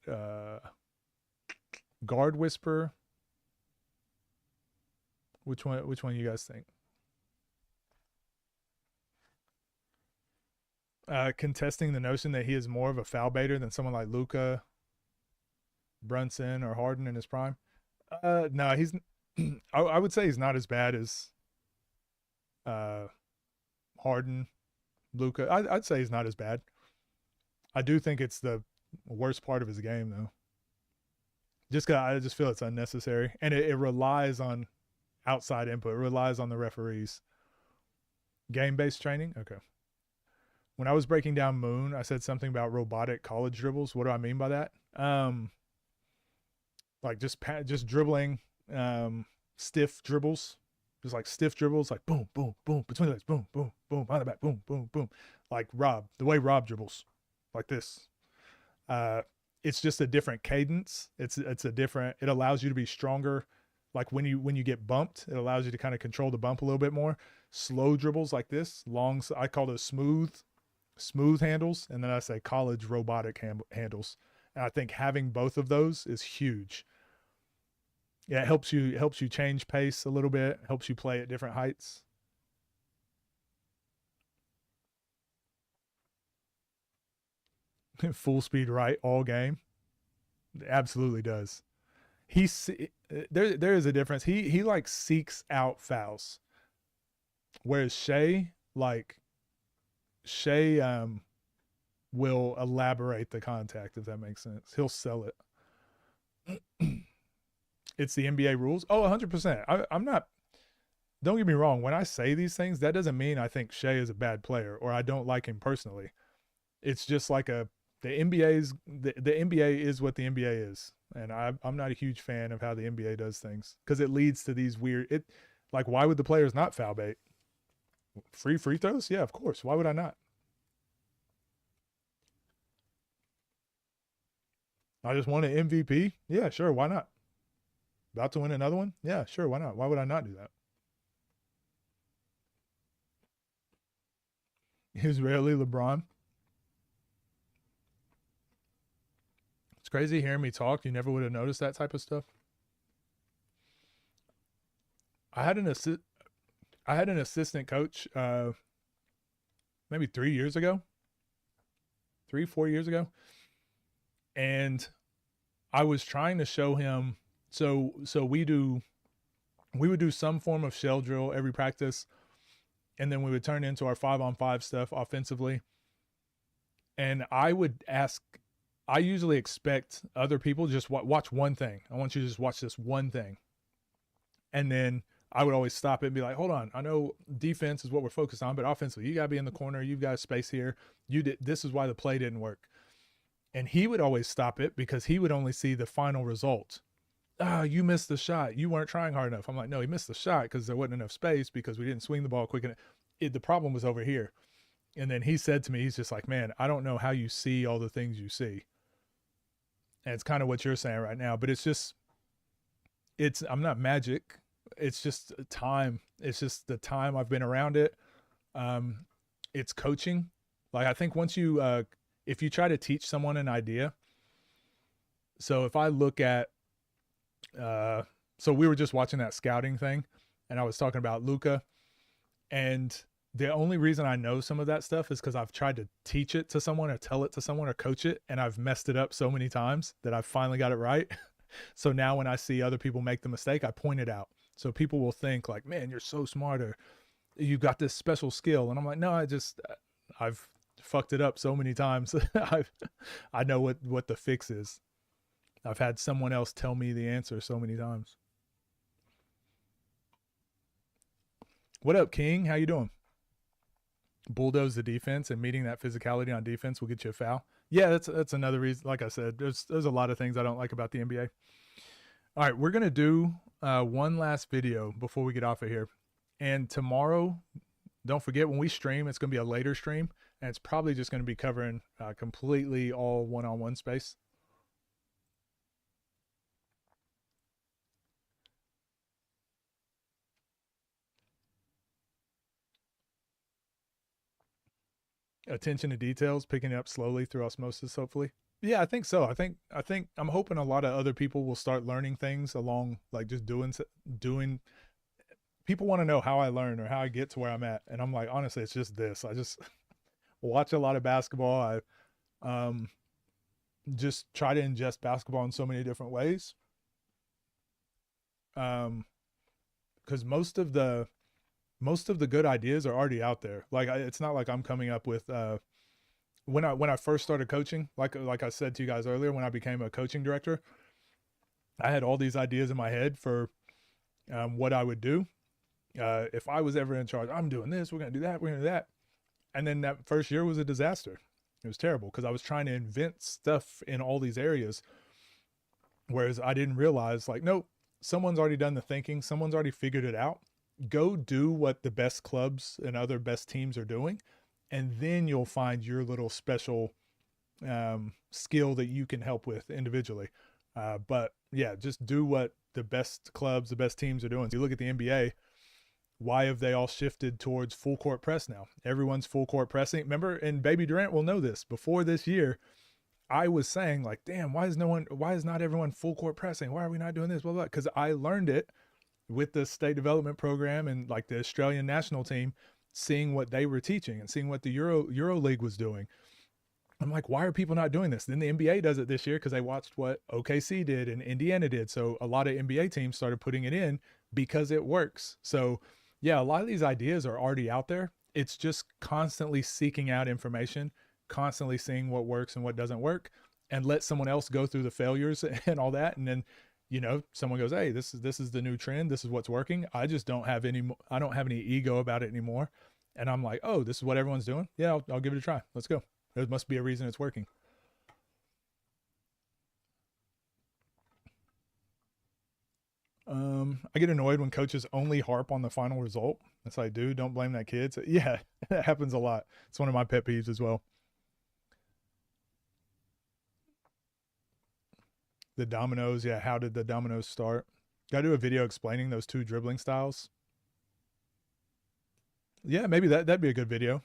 guard whisper. Which one you guys think? Contesting the notion that he is more of a foul baiter than someone like Luka, Brunson, or Harden in his prime. No, he's. I would say he's not as bad as Harden, Luka. I'd say he's not as bad. I do think it's the worst part of his game, though. I just feel it's unnecessary, and it relies on outside input. It relies on the referees. Game-based training, okay. When I was breaking down Moon, I said something about robotic college dribbles. What do I mean by that? Like just dribbling, stiff dribbles, just like stiff dribbles, like boom, boom, boom, between the legs, boom, boom, boom, behind the back, boom, boom, boom, like the way Rob dribbles, like this. It's just a different cadence. It's a different. It allows you to be stronger. Like when you get bumped, it allows you to kind of control the bump a little bit more. Slow dribbles like this, long. I call those smooth handles, and then I say college robotic handles. And I think having both of those is huge. Yeah, it helps you change pace a little bit, helps you play at different heights. Full speed right all game. It absolutely does. There is a difference. He like seeks out fouls. Whereas Shea will elaborate the contact, if that makes sense. He'll sell it. It's the NBA rules. Oh, 100%. I'm not, don't get me wrong. When I say these things, that doesn't mean I think Shea is a bad player or I don't like him personally. It's just like the NBA is what the NBA is. And I'm not a huge fan of how the NBA does things because it leads to these weird, like, why would the players not foul bait? Free throws? Yeah, of course. Why would I not? I just won an MVP? Yeah, sure. Why not? About to win another one? Yeah, sure. Why not? Why would I not do that? Israeli LeBron. It's crazy hearing me talk. You never would have noticed that type of stuff. I had an assistant coach maybe 3 years ago. 3-4 years ago. And I was trying to show him, so we would do some form of shell drill every practice, and then we would turn into our 5-on-5 stuff offensively. And I usually expect other people just watch one thing. I want you to just watch this one thing. And then I would always stop it and be like, hold on, I know defense is what we're focused on, but offensively, you got to be in the corner. You've got space here. This is why the play didn't work. And he would always stop it because he would only see the final result. You missed the shot. You weren't trying hard enough. I'm like, no, he missed the shot because there wasn't enough space because we didn't swing the ball quick enough. The problem was over here. And then he said to me, he's just like, man, I don't know how you see all the things you see. And it's kind of what you're saying right now, but I'm not magic. It's just time. It's just the time I've been around it. It's coaching. Like, I think once if you try to teach someone an idea, so if I look at, so we were just watching that scouting thing and I was talking about Luka, and the only reason I know some of that stuff is because I've tried to teach it to someone or tell it to someone or coach it, and I've messed it up so many times that I've finally got it right. So now when I see other people make the mistake, I point it out. So people will think like, man, you're so smart, or you got this special skill. And I'm like, no, I've fucked it up so many times. I know what the fix is. I've had someone else tell me the answer so many times. What up, King? How you doing? Bulldoze the defense, and meeting that physicality on defense will get you a foul. Yeah, that's another reason. Like I said, there's a lot of things I don't like about the NBA. All right, we're gonna do one last video before we get off of here. And tomorrow, don't forget, when we stream, it's gonna be a later stream, and it's probably just gonna be covering completely all one-on-one space. Attention to details, picking it up slowly through osmosis, hopefully. Yeah, I think so. I think I'm hoping a lot of other people will start learning things along, like just doing. People want to know how I learn or how I get to where I'm at, and I'm like, honestly, it's just this. I just watch a lot of basketball. I just try to ingest basketball in so many different ways. Because most of the good ideas are already out there. Like, it's not like I'm coming up with when I first started coaching, like I said to you guys earlier, when I became a coaching director, I had all these ideas in my head for what I would do. If I was ever in charge, I'm doing this, we're going to do that, we're going to do that. And then that first year was a disaster. It was terrible because I was trying to invent stuff in all these areas, whereas I didn't realize, like, nope, someone's already done the thinking, someone's already figured it out. Go do what the best clubs and other best teams are doing, and then you'll find your little special skill that you can help with individually. But yeah, just do what the best clubs, the best teams are doing. So you look at the NBA, why have they all shifted towards full court press now? Everyone's full court pressing. Remember, and Baby Durant will know this, before this year, I was saying like, damn, why is not everyone full court pressing? Why are we not doing this? Blah, blah. Because I learned it with the state development program and like the Australian national team, seeing what they were teaching and seeing what the Euro League was doing. I'm like, why are people not doing this? Then the NBA does it this year because they watched what OKC did and Indiana did. So a lot of NBA teams started putting it in because it works. So yeah, a lot of these ideas are already out there. It's just constantly seeking out information, constantly seeing what works and what doesn't work, and let someone else go through the failures and all that. And then, you know, someone goes, hey, this is the new trend. This is what's working. I don't have any ego about it anymore. And I'm like, oh, this is what everyone's doing. Yeah, I'll give it a try. Let's go. There must be a reason it's working. I get annoyed when coaches only harp on the final result. It's like, dude, don't blame that kid. So, yeah, that happens a lot. It's one of my pet peeves as well. The dominoes, yeah, how did the dominoes start? Got to do a video explaining those two dribbling styles. Yeah, maybe that'd be a good video.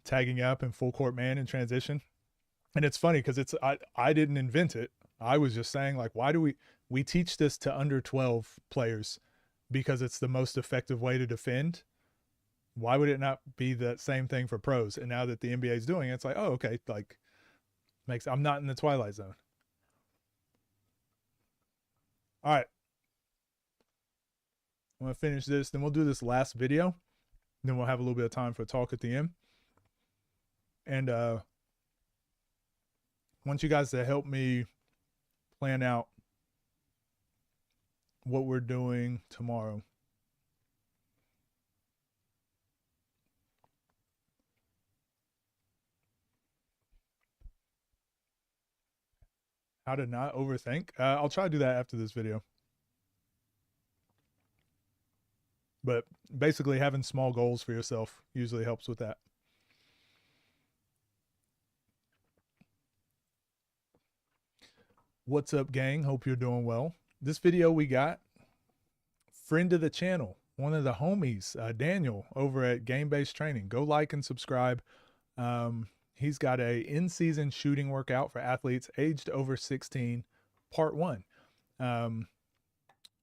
Tagging up and full court man in transition. And it's funny because I didn't invent it. I was just saying, like, why do we teach this to under 12 players because it's the most effective way to defend. Why would it not be the same thing for pros? And now that the NBA is doing it, it's like, oh, okay, like I'm not in the twilight zone. All right. I'm going to finish this. Then we'll do this last video. Then we'll have a little bit of time for a talk at the end. And want you guys to help me plan out what we're doing tomorrow. How to not overthink. I'll try to do that after this video. But basically having small goals for yourself usually helps with that. What's up, gang? Hope you're doing well. This video we got friend of the channel, one of the homies, Daniel over at Game Based Training. Go like and subscribe. He's got a in-season shooting workout for athletes aged over 16, part 1.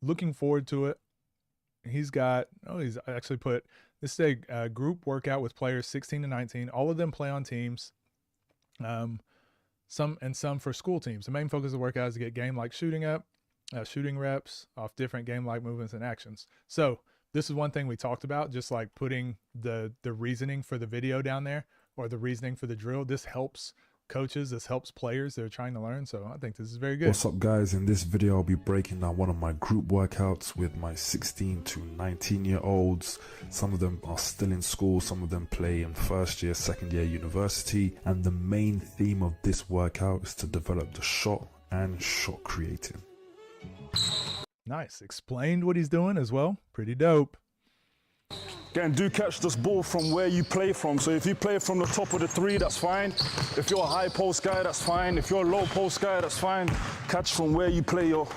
Looking forward to it. He's got, he's actually put, this is a group workout with players 16 to 19. All of them play on teams, some for school teams. The main focus of the workout is to get game-like shooting up, shooting reps off different game-like movements and actions. So this is one thing we talked about, just like putting the reasoning for the video down there, or the reasoning for the drill. This helps coaches, this helps players that are trying to learn. So I think this is very good. What's up, guys? In this video I'll be breaking down one of my group workouts with my 16 to 19-year-olds. Some of them are still in school, some of them play in first year, second year university, and the main theme of this workout is to develop the shot and shot creating. Nice. Explained what he's doing as well. Pretty dope. Again, do catch this ball from where you play from. So if you play from the top of the 3, that's fine. If you're a high post guy, that's fine. If you're a low post guy, that's fine. Catch from where you play your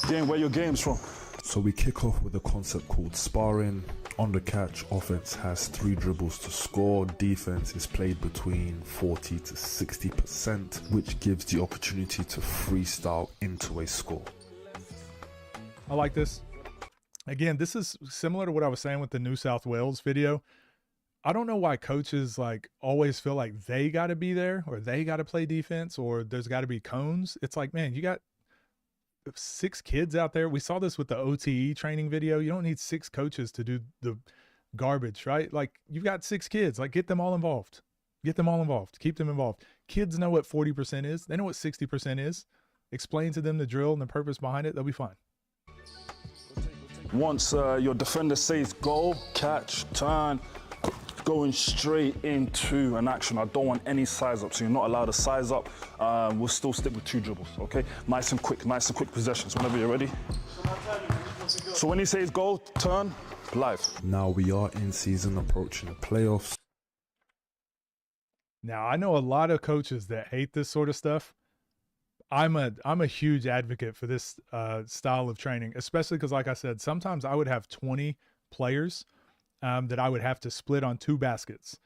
game, where your game's from. So we kick off with a concept called sparring. On the catch, offense has 3 dribbles to score. Defense is played between 40 to 60%, which gives the opportunity to freestyle into a score. I like this. Again, this is similar to what I was saying with the New South Wales video. I don't know why coaches like always feel like they got to be there, or they got to play defense, or there's got to be cones. It's like, man, you got 6 kids out there. We saw this with the OTE training video. You don't need 6 coaches to do the garbage, right? Like, you've got 6 kids. Like, get them all involved. Get them all involved. Keep them involved. Kids know what 40% is. They know what 60% is. Explain to them the drill and the purpose behind it. They'll be fine. Once your defender says go, catch, turn, going straight into an action. I don't want any size up, so you're not allowed to size up. We'll still stick with 2 dribbles, okay? Nice and quick possessions whenever you're ready. So when he says go, turn, live. Now we are in season, approaching the playoffs. Now, I know a lot of coaches that hate this sort of stuff. I'm a huge advocate for this style of training, especially because, like I said, sometimes I would have 20 players that I would have to split on 2 baskets.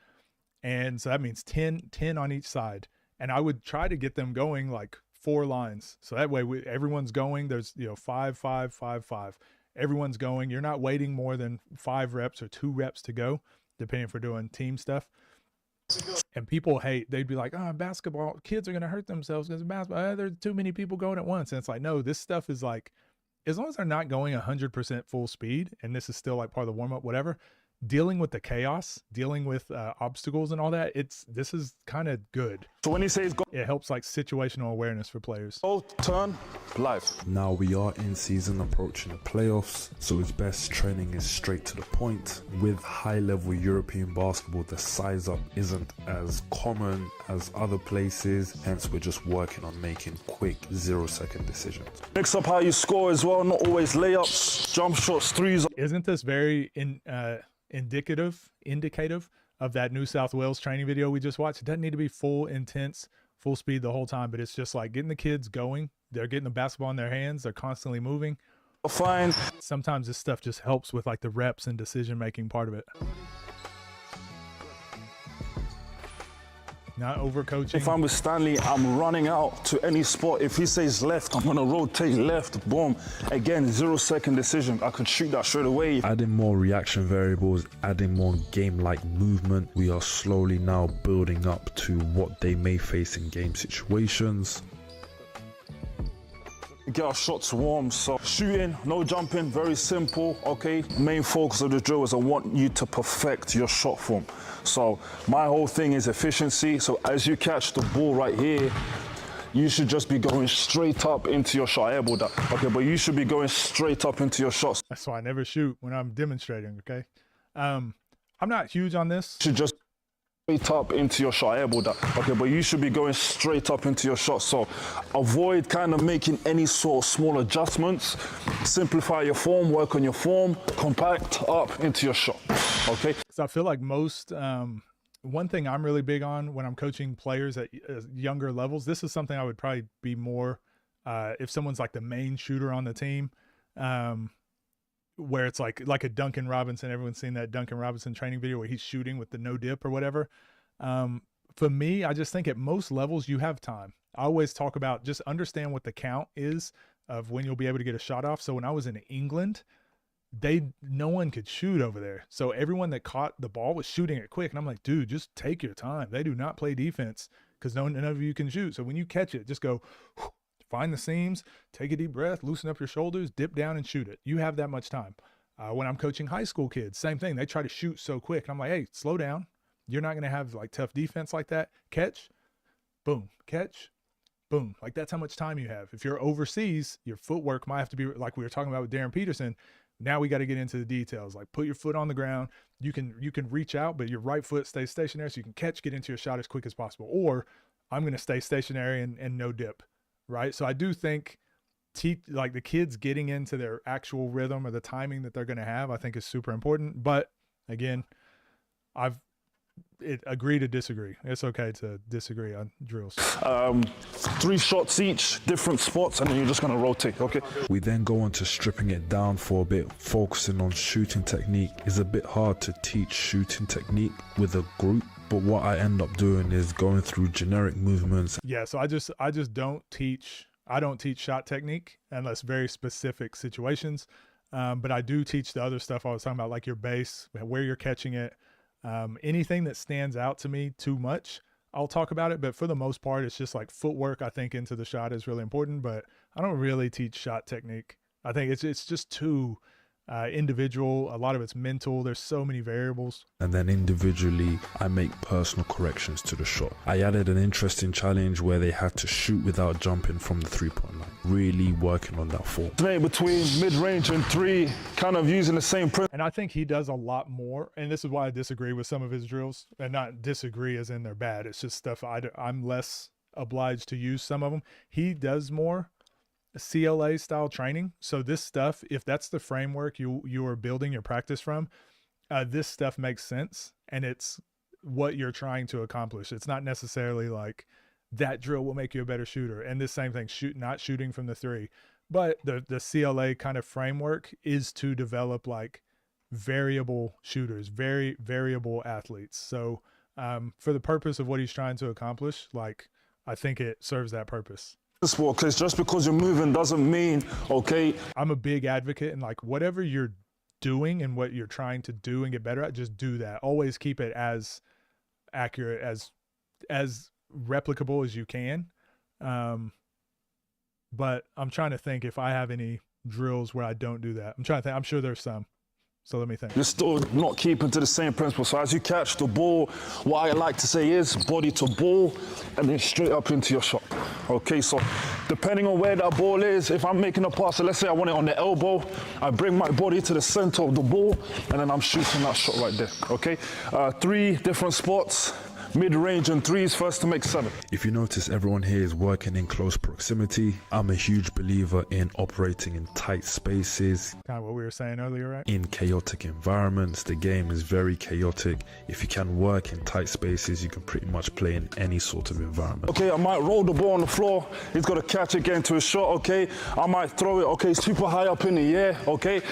And so that means 10 on each side. And I would try to get them going like 4 lines. So that way everyone's going. There's, 5, 5, 5, 5. Everyone's going. You're not waiting more than 5 reps or 2 reps to go, depending if we're doing team stuff. And people hate, they'd be like, basketball, kids are going to hurt themselves because of basketball. There's too many people going at once. And it's like, no, this stuff is like, as long as they're not going 100% full speed, and this is still like part of the warm up, whatever, dealing with the chaos, dealing with obstacles and all that, this is kind of good. So when he says go, it helps like situational awareness for players. Go, turn, live. Now we are in season, approaching the playoffs, so his best training is straight to the point. With high-level European basketball, the size up isn't as common as other places, hence we're just working on making quick 0-second decisions. Mix up how you score as well, not always layups, jump shots, threes. Isn't this very indicative of that New South Wales training video we just watched? It doesn't need to be full intense, full speed the whole time, but it's just like getting the kids going. They're getting the basketball in their hands. They're constantly moving. Fine. Sometimes this stuff just helps with like the reps and decision making part of it. not overcoaching. If I'm with Stanley, I'm running out to any spot. If he says left, I'm gonna rotate left, boom. Again, 0-second decision. I could shoot that straight away. Adding more reaction variables, adding more game-like movement, we are slowly now building up to what they may face in game situations. Get our shots warm, so shooting, no jumping, very simple, okay? Main focus of the drill is I want you to perfect your shot form. So my whole thing is efficiency, so as you catch the ball right here, you should just be going straight up into your shot. I airballed that, okay, but you should be going straight up into your shots. That's why I never shoot when I'm demonstrating, okay? I'm not huge on this. You should just straight up into your shot. I airballed that, okay, but you should be going straight up into your shot. So avoid kind of making any sort of small adjustments. Simplify your form, work on your form, compact up into your shot, okay? So I feel like most, one thing I'm really big on when I'm coaching players at younger levels, this is something I would probably be more, if someone's like the main shooter on the team, where it's like a Duncan Robinson. Everyone's seen that Duncan Robinson training video where he's shooting with the no dip or whatever. For me, I just think at most levels you have time. I always talk about just understand what the count is of when you'll be able to get a shot off. So when I was in England, no one could shoot over there. So everyone that caught the ball was shooting it quick. And I'm like, dude, just take your time. They do not play defense because none of you can shoot. So when you catch it, just go find the seams, take a deep breath, loosen up your shoulders, dip down and shoot it. You have that much time. When I'm coaching high school kids, same thing. They try to shoot so quick. And I'm like, hey, slow down. You're not going to have like tough defense like that. Catch, boom, catch, boom. Like that's how much time you have. If you're overseas, your footwork might have to be like we were talking about with Darren Peterson. Now we got to get into the details. Like put your foot on the ground. You can reach out, but your right foot stays stationary so you can catch, get into your shot as quick as possible. Or I'm going to stay stationary and no dip. Right. So I do think like the kids getting into their actual rhythm or the timing that they're going to have, I think is super important. But again, agree to disagree. It's okay to disagree on drills. 3 shots each, different spots, and then you're just going to rotate, okay? We then go on to stripping it down for a bit, focusing on shooting technique. It's a bit hard to teach shooting technique with a group, but what I end up doing is going through generic movements. Yeah, so I just don't teach shot technique unless very specific situations. But I do teach the other stuff I was talking about, like your base, where you're catching it. Anything that stands out to me too much, I'll talk about it. But for the most part, it's just like footwork, I think, into the shot is really important. But I don't really teach shot technique. I think it's just too individual. A lot of it's mental. There's so many variables. And then individually, I make personal corrections to the shot. I added an interesting challenge where they had to shoot without jumping from the 3-point line. Really working on that form. Between mid-range and 3, kind of using the same principle. And I think he does a lot more. And this is why I disagree with some of his drills. And not disagree as in they're bad. It's just stuff I'm less obliged to use some of them. He does more CLA style training. So this stuff, if that's the framework you are building your practice from, this stuff makes sense and it's what you're trying to accomplish. It's not necessarily like that drill will make you a better shooter. And this same thing, not shooting from the 3, but the CLA kind of framework is to develop like variable shooters, very variable athletes. So for the purpose of what he's trying to accomplish, like I think it serves that purpose. Because just because you're moving doesn't mean, okay. I'm a big advocate and like whatever you're doing and what you're trying to do and get better at, just do that. Always keep it as accurate, as replicable as you can. But I'm trying to think if I have any drills where I don't do that. I'm trying to think. I'm sure there's some. So let me think. You're still not keeping to the same principle. So as you catch the ball, what I like to say is body to ball and then straight up into your shot. Okay, so depending on where that ball is, if I'm making a pass, so let's say I want it on the elbow, I bring my body to the center of the ball and then I'm shooting that shot right there, okay? 3 different spots. Mid-range and 3s, first to make 7. If you notice, everyone here is working in close proximity. I'm a huge believer in operating in tight spaces. Kind of what we were saying earlier, right? In chaotic environments. The game is very chaotic. If you can work in tight spaces, you can pretty much play in any sort of environment. Okay, I might roll the ball on the floor. He's got to catch it, get into a shot, okay? I might throw it, okay, super high up in the air, okay?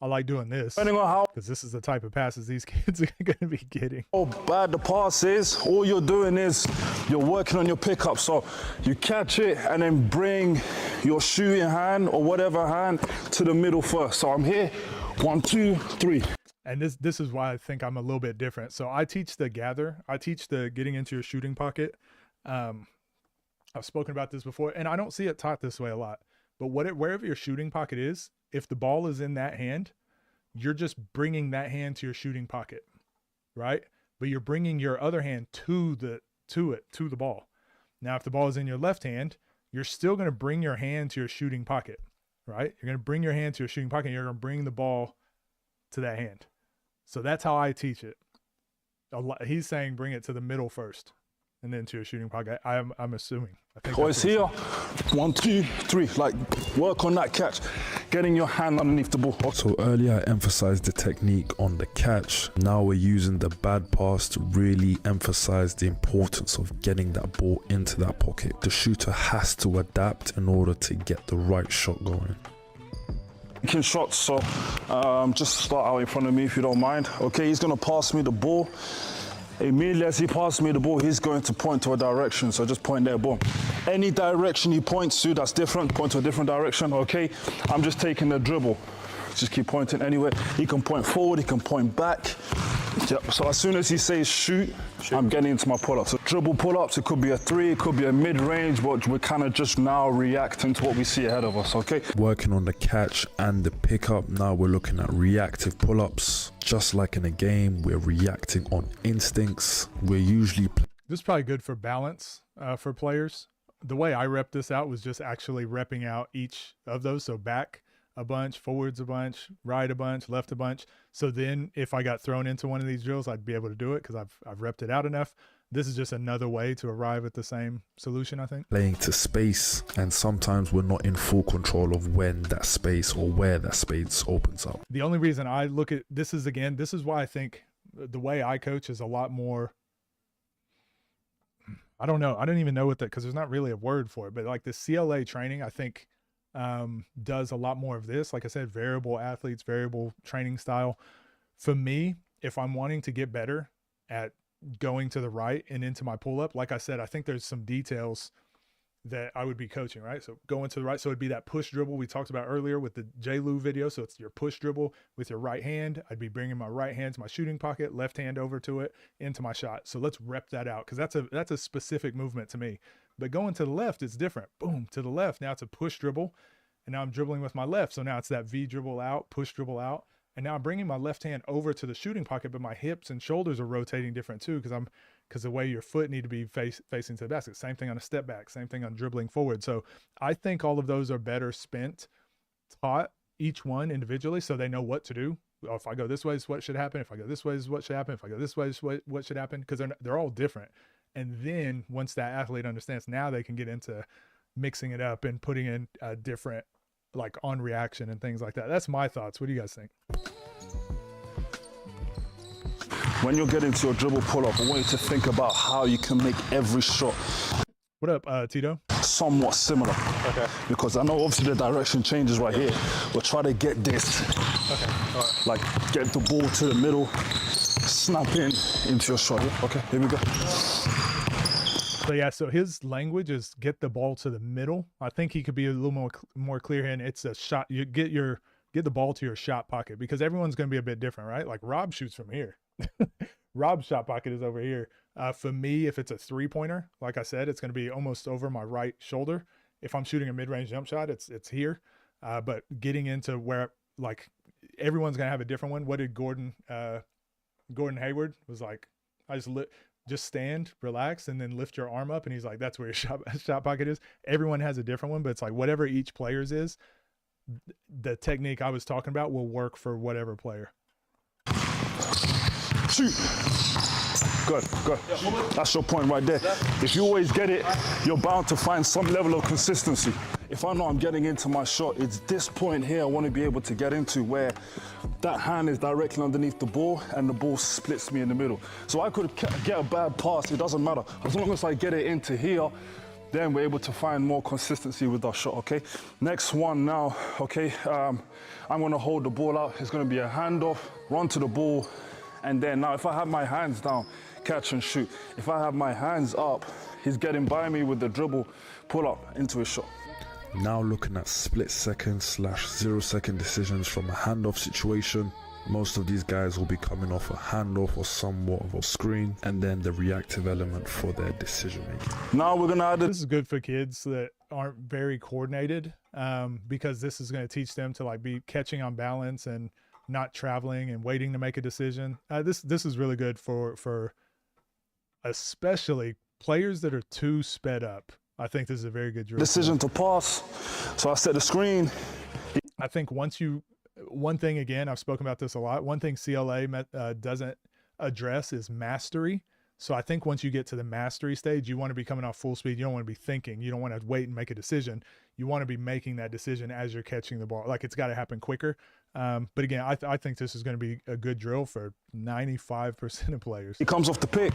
I like doing this Depending on how because this is the type of passes these kids are going to be getting. bad the pass is, all you're doing is you're working on your pickup. So you catch it and then bring your shooting hand or whatever hand to the middle first. So I'm here, 1, 2, 3. And this is why I think I'm a little bit different. So I teach the gather. I teach the getting into your shooting pocket. I've spoken about this before, and I don't see it taught this way a lot. But wherever your shooting pocket is, if the ball is in that hand, you're just bringing that hand to your shooting pocket, right? But you're bringing your other hand to the ball. Now, if the ball is in your left hand, you're still going to bring your hand to your shooting pocket, right? You're going to bring your hand to your shooting pocket, and you're going to bring the ball to that hand. So that's how I teach it. He's saying bring it to the middle first and then to your shooting pocket. I'm assuming. I think Always here, 1, 2, 3. Like, work on that catch, getting your hand underneath the ball. So earlier I emphasized the technique on the catch. Now we're using the bad pass to really emphasize the importance of getting that ball into that pocket. The shooter has to adapt in order to get the right shot going. Making shots, so just start out in front of me if you don't mind. Okay, he's gonna pass me the ball. Immediately as he passes me the ball, he's going to point to a direction, so just point there, boom. Any direction he points to that's different, point to a different direction, okay? I'm just taking the dribble. Just keep pointing anywhere. He can point forward, he can point back. Yep. So as soon as he says shoot, I'm getting into my pull-ups. So dribble pull-ups, it could be a 3, it could be a mid-range, but we're kind of just now reacting to what we see ahead of us, okay? Working on the catch and the pickup, now we're looking at reactive pull-ups. Just like in a game, we're reacting on instincts. We're usually... This is probably good for balance for players. The way I rep this out was just actually repping out each of those. So back a bunch, forwards a bunch, right a bunch, left a bunch. So then if I got thrown into one of these drills, I'd be able to do it because I've repped it out enough. This is just another way to arrive at the same solution, I think. Playing to space, and sometimes we're not in full control of when that space or where that space opens up. The only reason I look at this is why I think the way I coach is a lot more, I don't know. I don't even know what that, because there's not really a word for it, but like the CLA training, I think does a lot more of this. Like I said, variable athletes, variable training style. For me, if I'm wanting to get better at going to the right and into my pull-up, like I said, I think there's some details that I would be coaching, right? So going to the right, so it'd be that push dribble we talked about earlier with the Jlew video. So it's your push dribble with your right hand. I'd be bringing my right hand to my shooting pocket, left hand over to it, into my shot. So let's rep that out, because that's a specific movement to me. But going to the left, it's different. Boom, to the left. Now it's a push dribble, and now I'm dribbling with my left. So now it's that V dribble out, push dribble out. And now I'm bringing my left hand over to the shooting pocket, but my hips and shoulders are rotating different too, because the way your foot need to be facing to the basket. Same thing on a step back, same thing on dribbling forward. So I think all of those are better spent, taught each one individually, so they know what to do. Oh, if I go this way is what should happen. If I go this way is what should happen. If I go this way is what should happen, because they're all different. And then once that athlete understands, now they can get into mixing it up and putting in a different, like on reaction and things like that. That's my thoughts. What do you guys think? When you're getting to your dribble pull-up, I want you to think about how you can make every shot. What up, Tito? Somewhat similar. Okay. Because I know obviously the direction changes right here. We'll try to get this. Okay. All right. Like get the ball to the middle, snap into your shot. Yeah? Okay, here we go. So yeah, so his language is get the ball to the middle. I think he could be a little more clear here, and it's a shot. You get the ball to your shot pocket, because everyone's going to be a bit different, right? Like Rob shoots from here. Rob's shot pocket is over here. For me, if it's a 3-pointer, like I said, it's going to be almost over my right shoulder. If I'm shooting a mid-range jump shot, it's here. But getting into where, like, everyone's going to have a different one. What did Gordon Hayward was like? I just stand, relax, and then lift your arm up, and he's like, that's where your shot pocket is. Everyone has a different one, but it's like whatever each player's is, the technique I was talking about will work for whatever player. Shoot. Good. That's your point right there. If you always get it, you're bound to find some level of consistency. If I know I'm getting into my shot, it's this point here I want to be able to get into, where that hand is directly underneath the ball and the ball splits me in the middle. So I could get a bad pass, it doesn't matter. As long as I get it into here, then we're able to find more consistency with our shot, okay? Next one now, okay? I'm gonna hold the ball out. It's gonna be a handoff, run to the ball, and then now if I have my hands down, catch and shoot. If I have my hands up, he's getting by me with the dribble, pull up into his shot. Now looking at split-second / 0-second decisions from a handoff situation. Most of these guys will be coming off a handoff or somewhat of a screen, and then the reactive element for their decision making. Now we're gonna add This is good for kids that aren't very coordinated, because this is going to teach them to like be catching on balance and not traveling and waiting to make a decision. This is really good for especially players that are too sped up. I think this is a very good drill. Decision to pass. So I set the screen. I think one thing, again, I've spoken about this a lot. One thing CLA doesn't address is mastery. So I think once you get to the mastery stage, you want to be coming off full speed. You don't want to be thinking. You don't want to wait and make a decision. You want to be making that decision as you're catching the ball. Like, it's got to happen quicker. But again, I think this is going to be a good drill for 95% of players. He comes off the pick.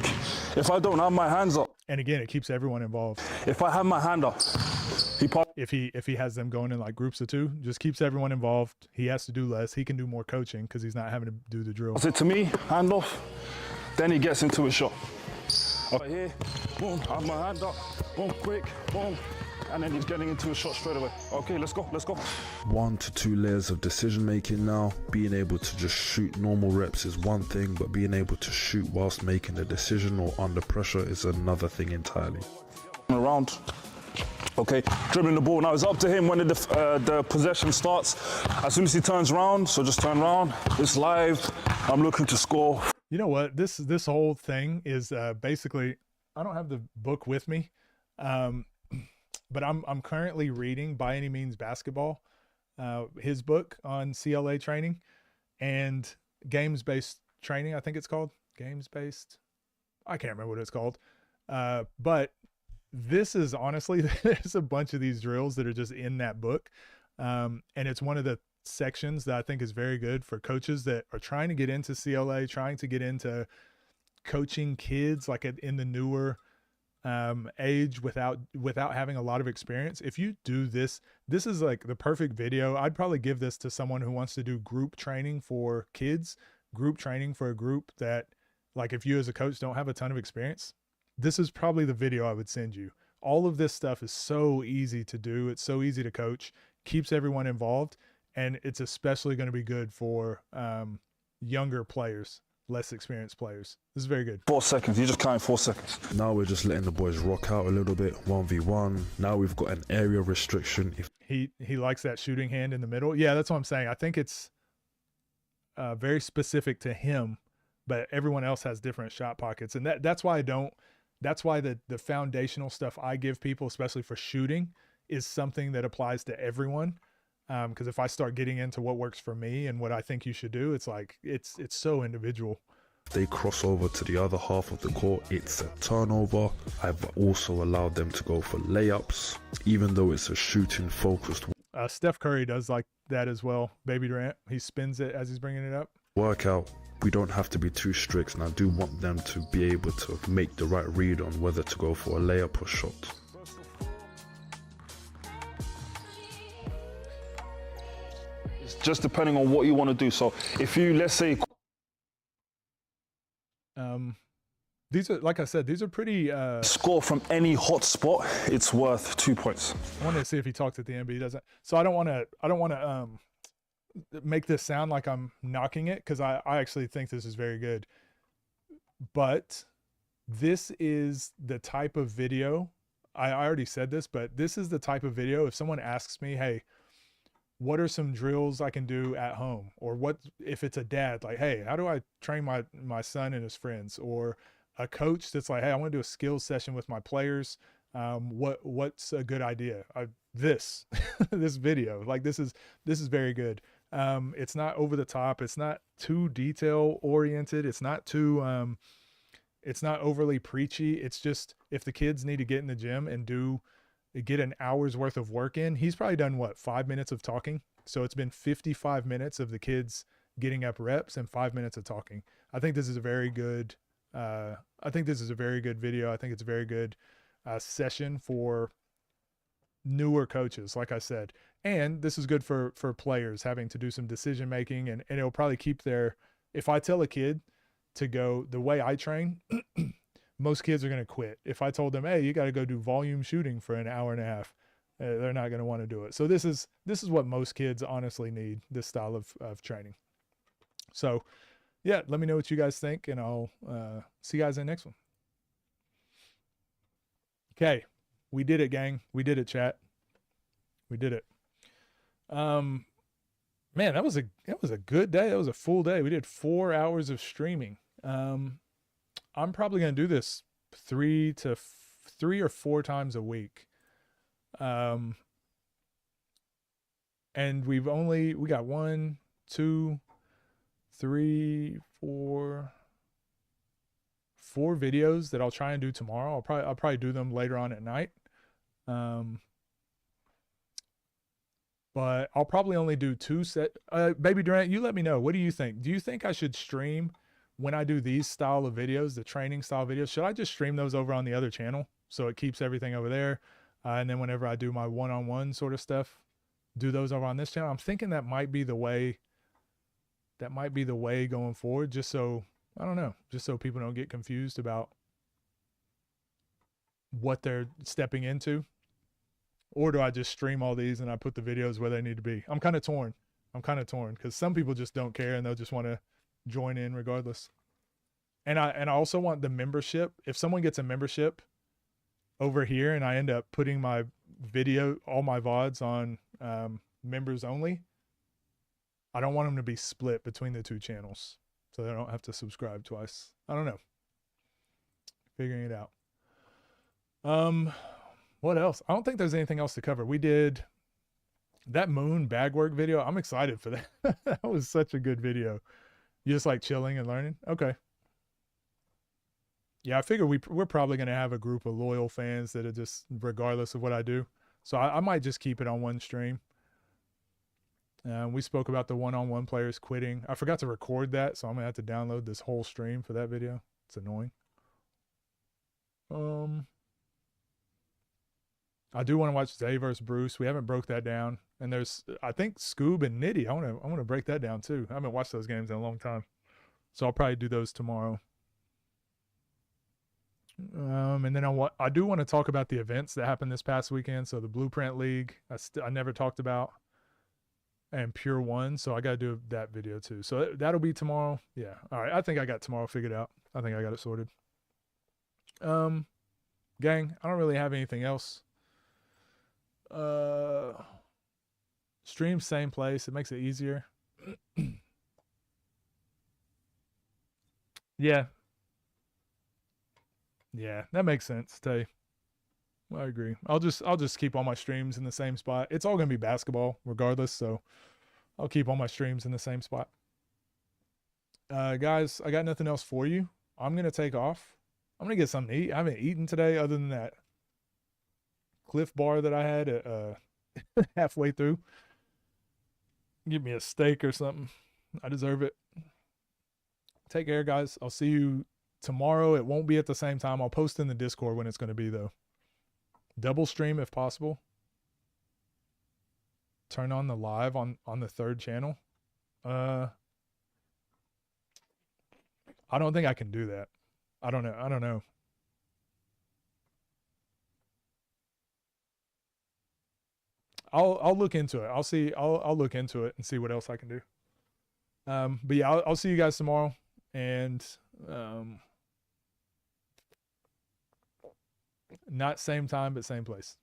If I don't have my hands up. And again, it keeps everyone involved. If I have my hand up, if he has them going in like groups of two, just keeps everyone involved. He has to do less. He can do more coaching because he's not having to do the drill. Pass it to me, hand off. Then he gets into his shot. Right here, boom, I have my hand up, boom, quick, boom. And then he's getting into a shot straight away. Okay, let's go, let's go. 1 to 2 layers of decision making now. Being able to just shoot normal reps is one thing, but being able to shoot whilst making a decision or under pressure is another thing entirely. Around. Okay, dribbling the ball. Now it's up to him when the possession starts. As soon as he turns around, so just turn around. It's live. I'm looking to score. You know what? This whole thing is basically, I don't have the book with me, but I'm currently reading By Any Means Basketball, his book on CLA training and games-based training. I think it's called games-based. I can't remember what it's called, but this is honestly, there's a bunch of these drills that are just in that book, and it's one of the sections that I think is very good for coaches that are trying to get into CLA, trying to get into coaching kids like in the newer age without having a lot of experience. If you do this is like the perfect video. I'd probably give this to someone who wants to do group training for kids, group training for a group that, like, if you as a coach don't have a ton of experience, this is probably the video I would send you. All of this stuff is so easy to do. It's so easy to coach, keeps everyone involved. And it's especially going to be good for younger players, less experienced players. This is very good. 4 seconds. You just counting 4 seconds. Now we're just letting the boys rock out a little bit. 1v1. Now we've got an area restriction. If he likes that shooting hand in the middle. Yeah, that's what I'm saying. I think it's very specific to him, but everyone else has different shot pockets. And that's why that's why the foundational stuff I give people, especially for shooting, is something that applies to everyone. Because if I start getting into what works for me and what I think you should do, it's like, it's so individual. If they cross over to the other half of the court, it's a turnover. I've also allowed them to go for layups, even though it's a shooting focused Steph Curry does like that as well. Baby Durant, he spins it as he's bringing it up. workout. We don't have to be too strict, and I do want them to be able to make the right read on whether to go for a layup or shot. Just depending on what you want to do. So if you, let's say, these are, like I said, these are pretty score from any hot spot, it's worth 2 points. I want to see if he talks at the end, but he doesn't. So I don't want to make this sound like I'm knocking it, because I actually think this is very good. But this is the type of video, I already said this, but this is the type of video, if someone asks me, hey, what are some drills I can do at home? Or what, if it's a dad, like, hey, how do I train my son and his friends? Or a coach that's like, hey, I want to do a skills session with my players. What's a good idea? This video, like, this is very good. It's not over the top. It's not too detail oriented. It's not too, it's not overly preachy. It's just, if the kids need to get in the gym and get an hour's worth of work in, he's probably done what, 5 minutes of talking. So it's been 55 minutes of the kids getting up reps and 5 minutes of talking. I think this is a very good, video. I think it's a very good session for newer coaches, like I said. And this is good for players having to do some decision making, and it'll probably keep their, if I tell a kid to go the way I train, most kids are going to quit. If I told them, hey, you got to go do volume shooting for an hour and a half, they're not going to want to do it. So this is what most kids honestly need, this style of training. So yeah, let me know what you guys think, and I'll see you guys in the next one. Okay, we did it, gang. We did it, chat. We did it. Man, that was a good day. That was a full day. We did 4 hours of streaming. I'm probably going to do this 3 or 4 times a week. And we got 1, 2, 3, 4 videos that I'll try and do tomorrow. I'll probably do them later on at night. But I'll probably only do 2 set. Baby Durant, you let me know. What do you think? Do you think I should stream when I do these style of videos, the training style videos? Should I just stream those over on the other channel so it keeps everything over there? And then whenever I do my one-on-one sort of stuff, do those over on this channel. I'm thinking that might be the way. That might be the way going forward. Just so, I don't know, just so people don't get confused about what they're stepping into. Or do I just stream all these and I put the videos where they need to be? I'm kind of torn. Because some people just don't care and they'll just want to join in regardless. And I also want the membership. If someone gets a membership over here and I end up putting my video, all my VODs on members only, I don't want them to be split between the 2 channels so they don't have to subscribe twice. I don't know. Figuring it out. What else? I don't think there's anything else to cover. We did that moon bag work video. I'm excited for that. That was such a good video. You just like chilling and learning? Okay. Yeah, I figure we're probably going to have a group of loyal fans that are just regardless of what I do. So I might just keep it on one stream. We spoke about the one-on-one players quitting. I forgot to record that, so I'm going to have to download this whole stream for that video. It's annoying. I do want to watch Zay versus Bruce. We haven't broke that down. And there's, I think, Scoob and Nitty. I want to break that down too. I haven't watched those games in a long time. So I'll probably do those tomorrow. And then I do want to talk about the events that happened this past weekend. So the Blueprint League, I never talked about. And Pure One. So I got to do that video too. So that'll be tomorrow. Yeah. All right. I think I got tomorrow figured out. I think I got it sorted. Gang, I don't really have anything else. Stream same place. It makes it easier. Yeah, that makes sense, Tay. I agree. I'll just keep all my streams in the same spot. It's all gonna be basketball regardless, so I'll keep all my streams in the same spot. Guys, I got nothing else for you. I'm gonna take off. I'm gonna get something to eat. I haven't eaten today other than that Cliff Bar that I had halfway through. Give me a steak or something. I deserve it. Take care, guys. I'll see you tomorrow. It won't be at the same time. I'll post in the Discord when it's going to be, though. Double stream if possible. Turn on the live on the 3rd channel. I don't think I can do that. I don't know. I'll look into it. I'll look into it and see what else I can do. But yeah, I'll see you guys tomorrow, and not same time but same place.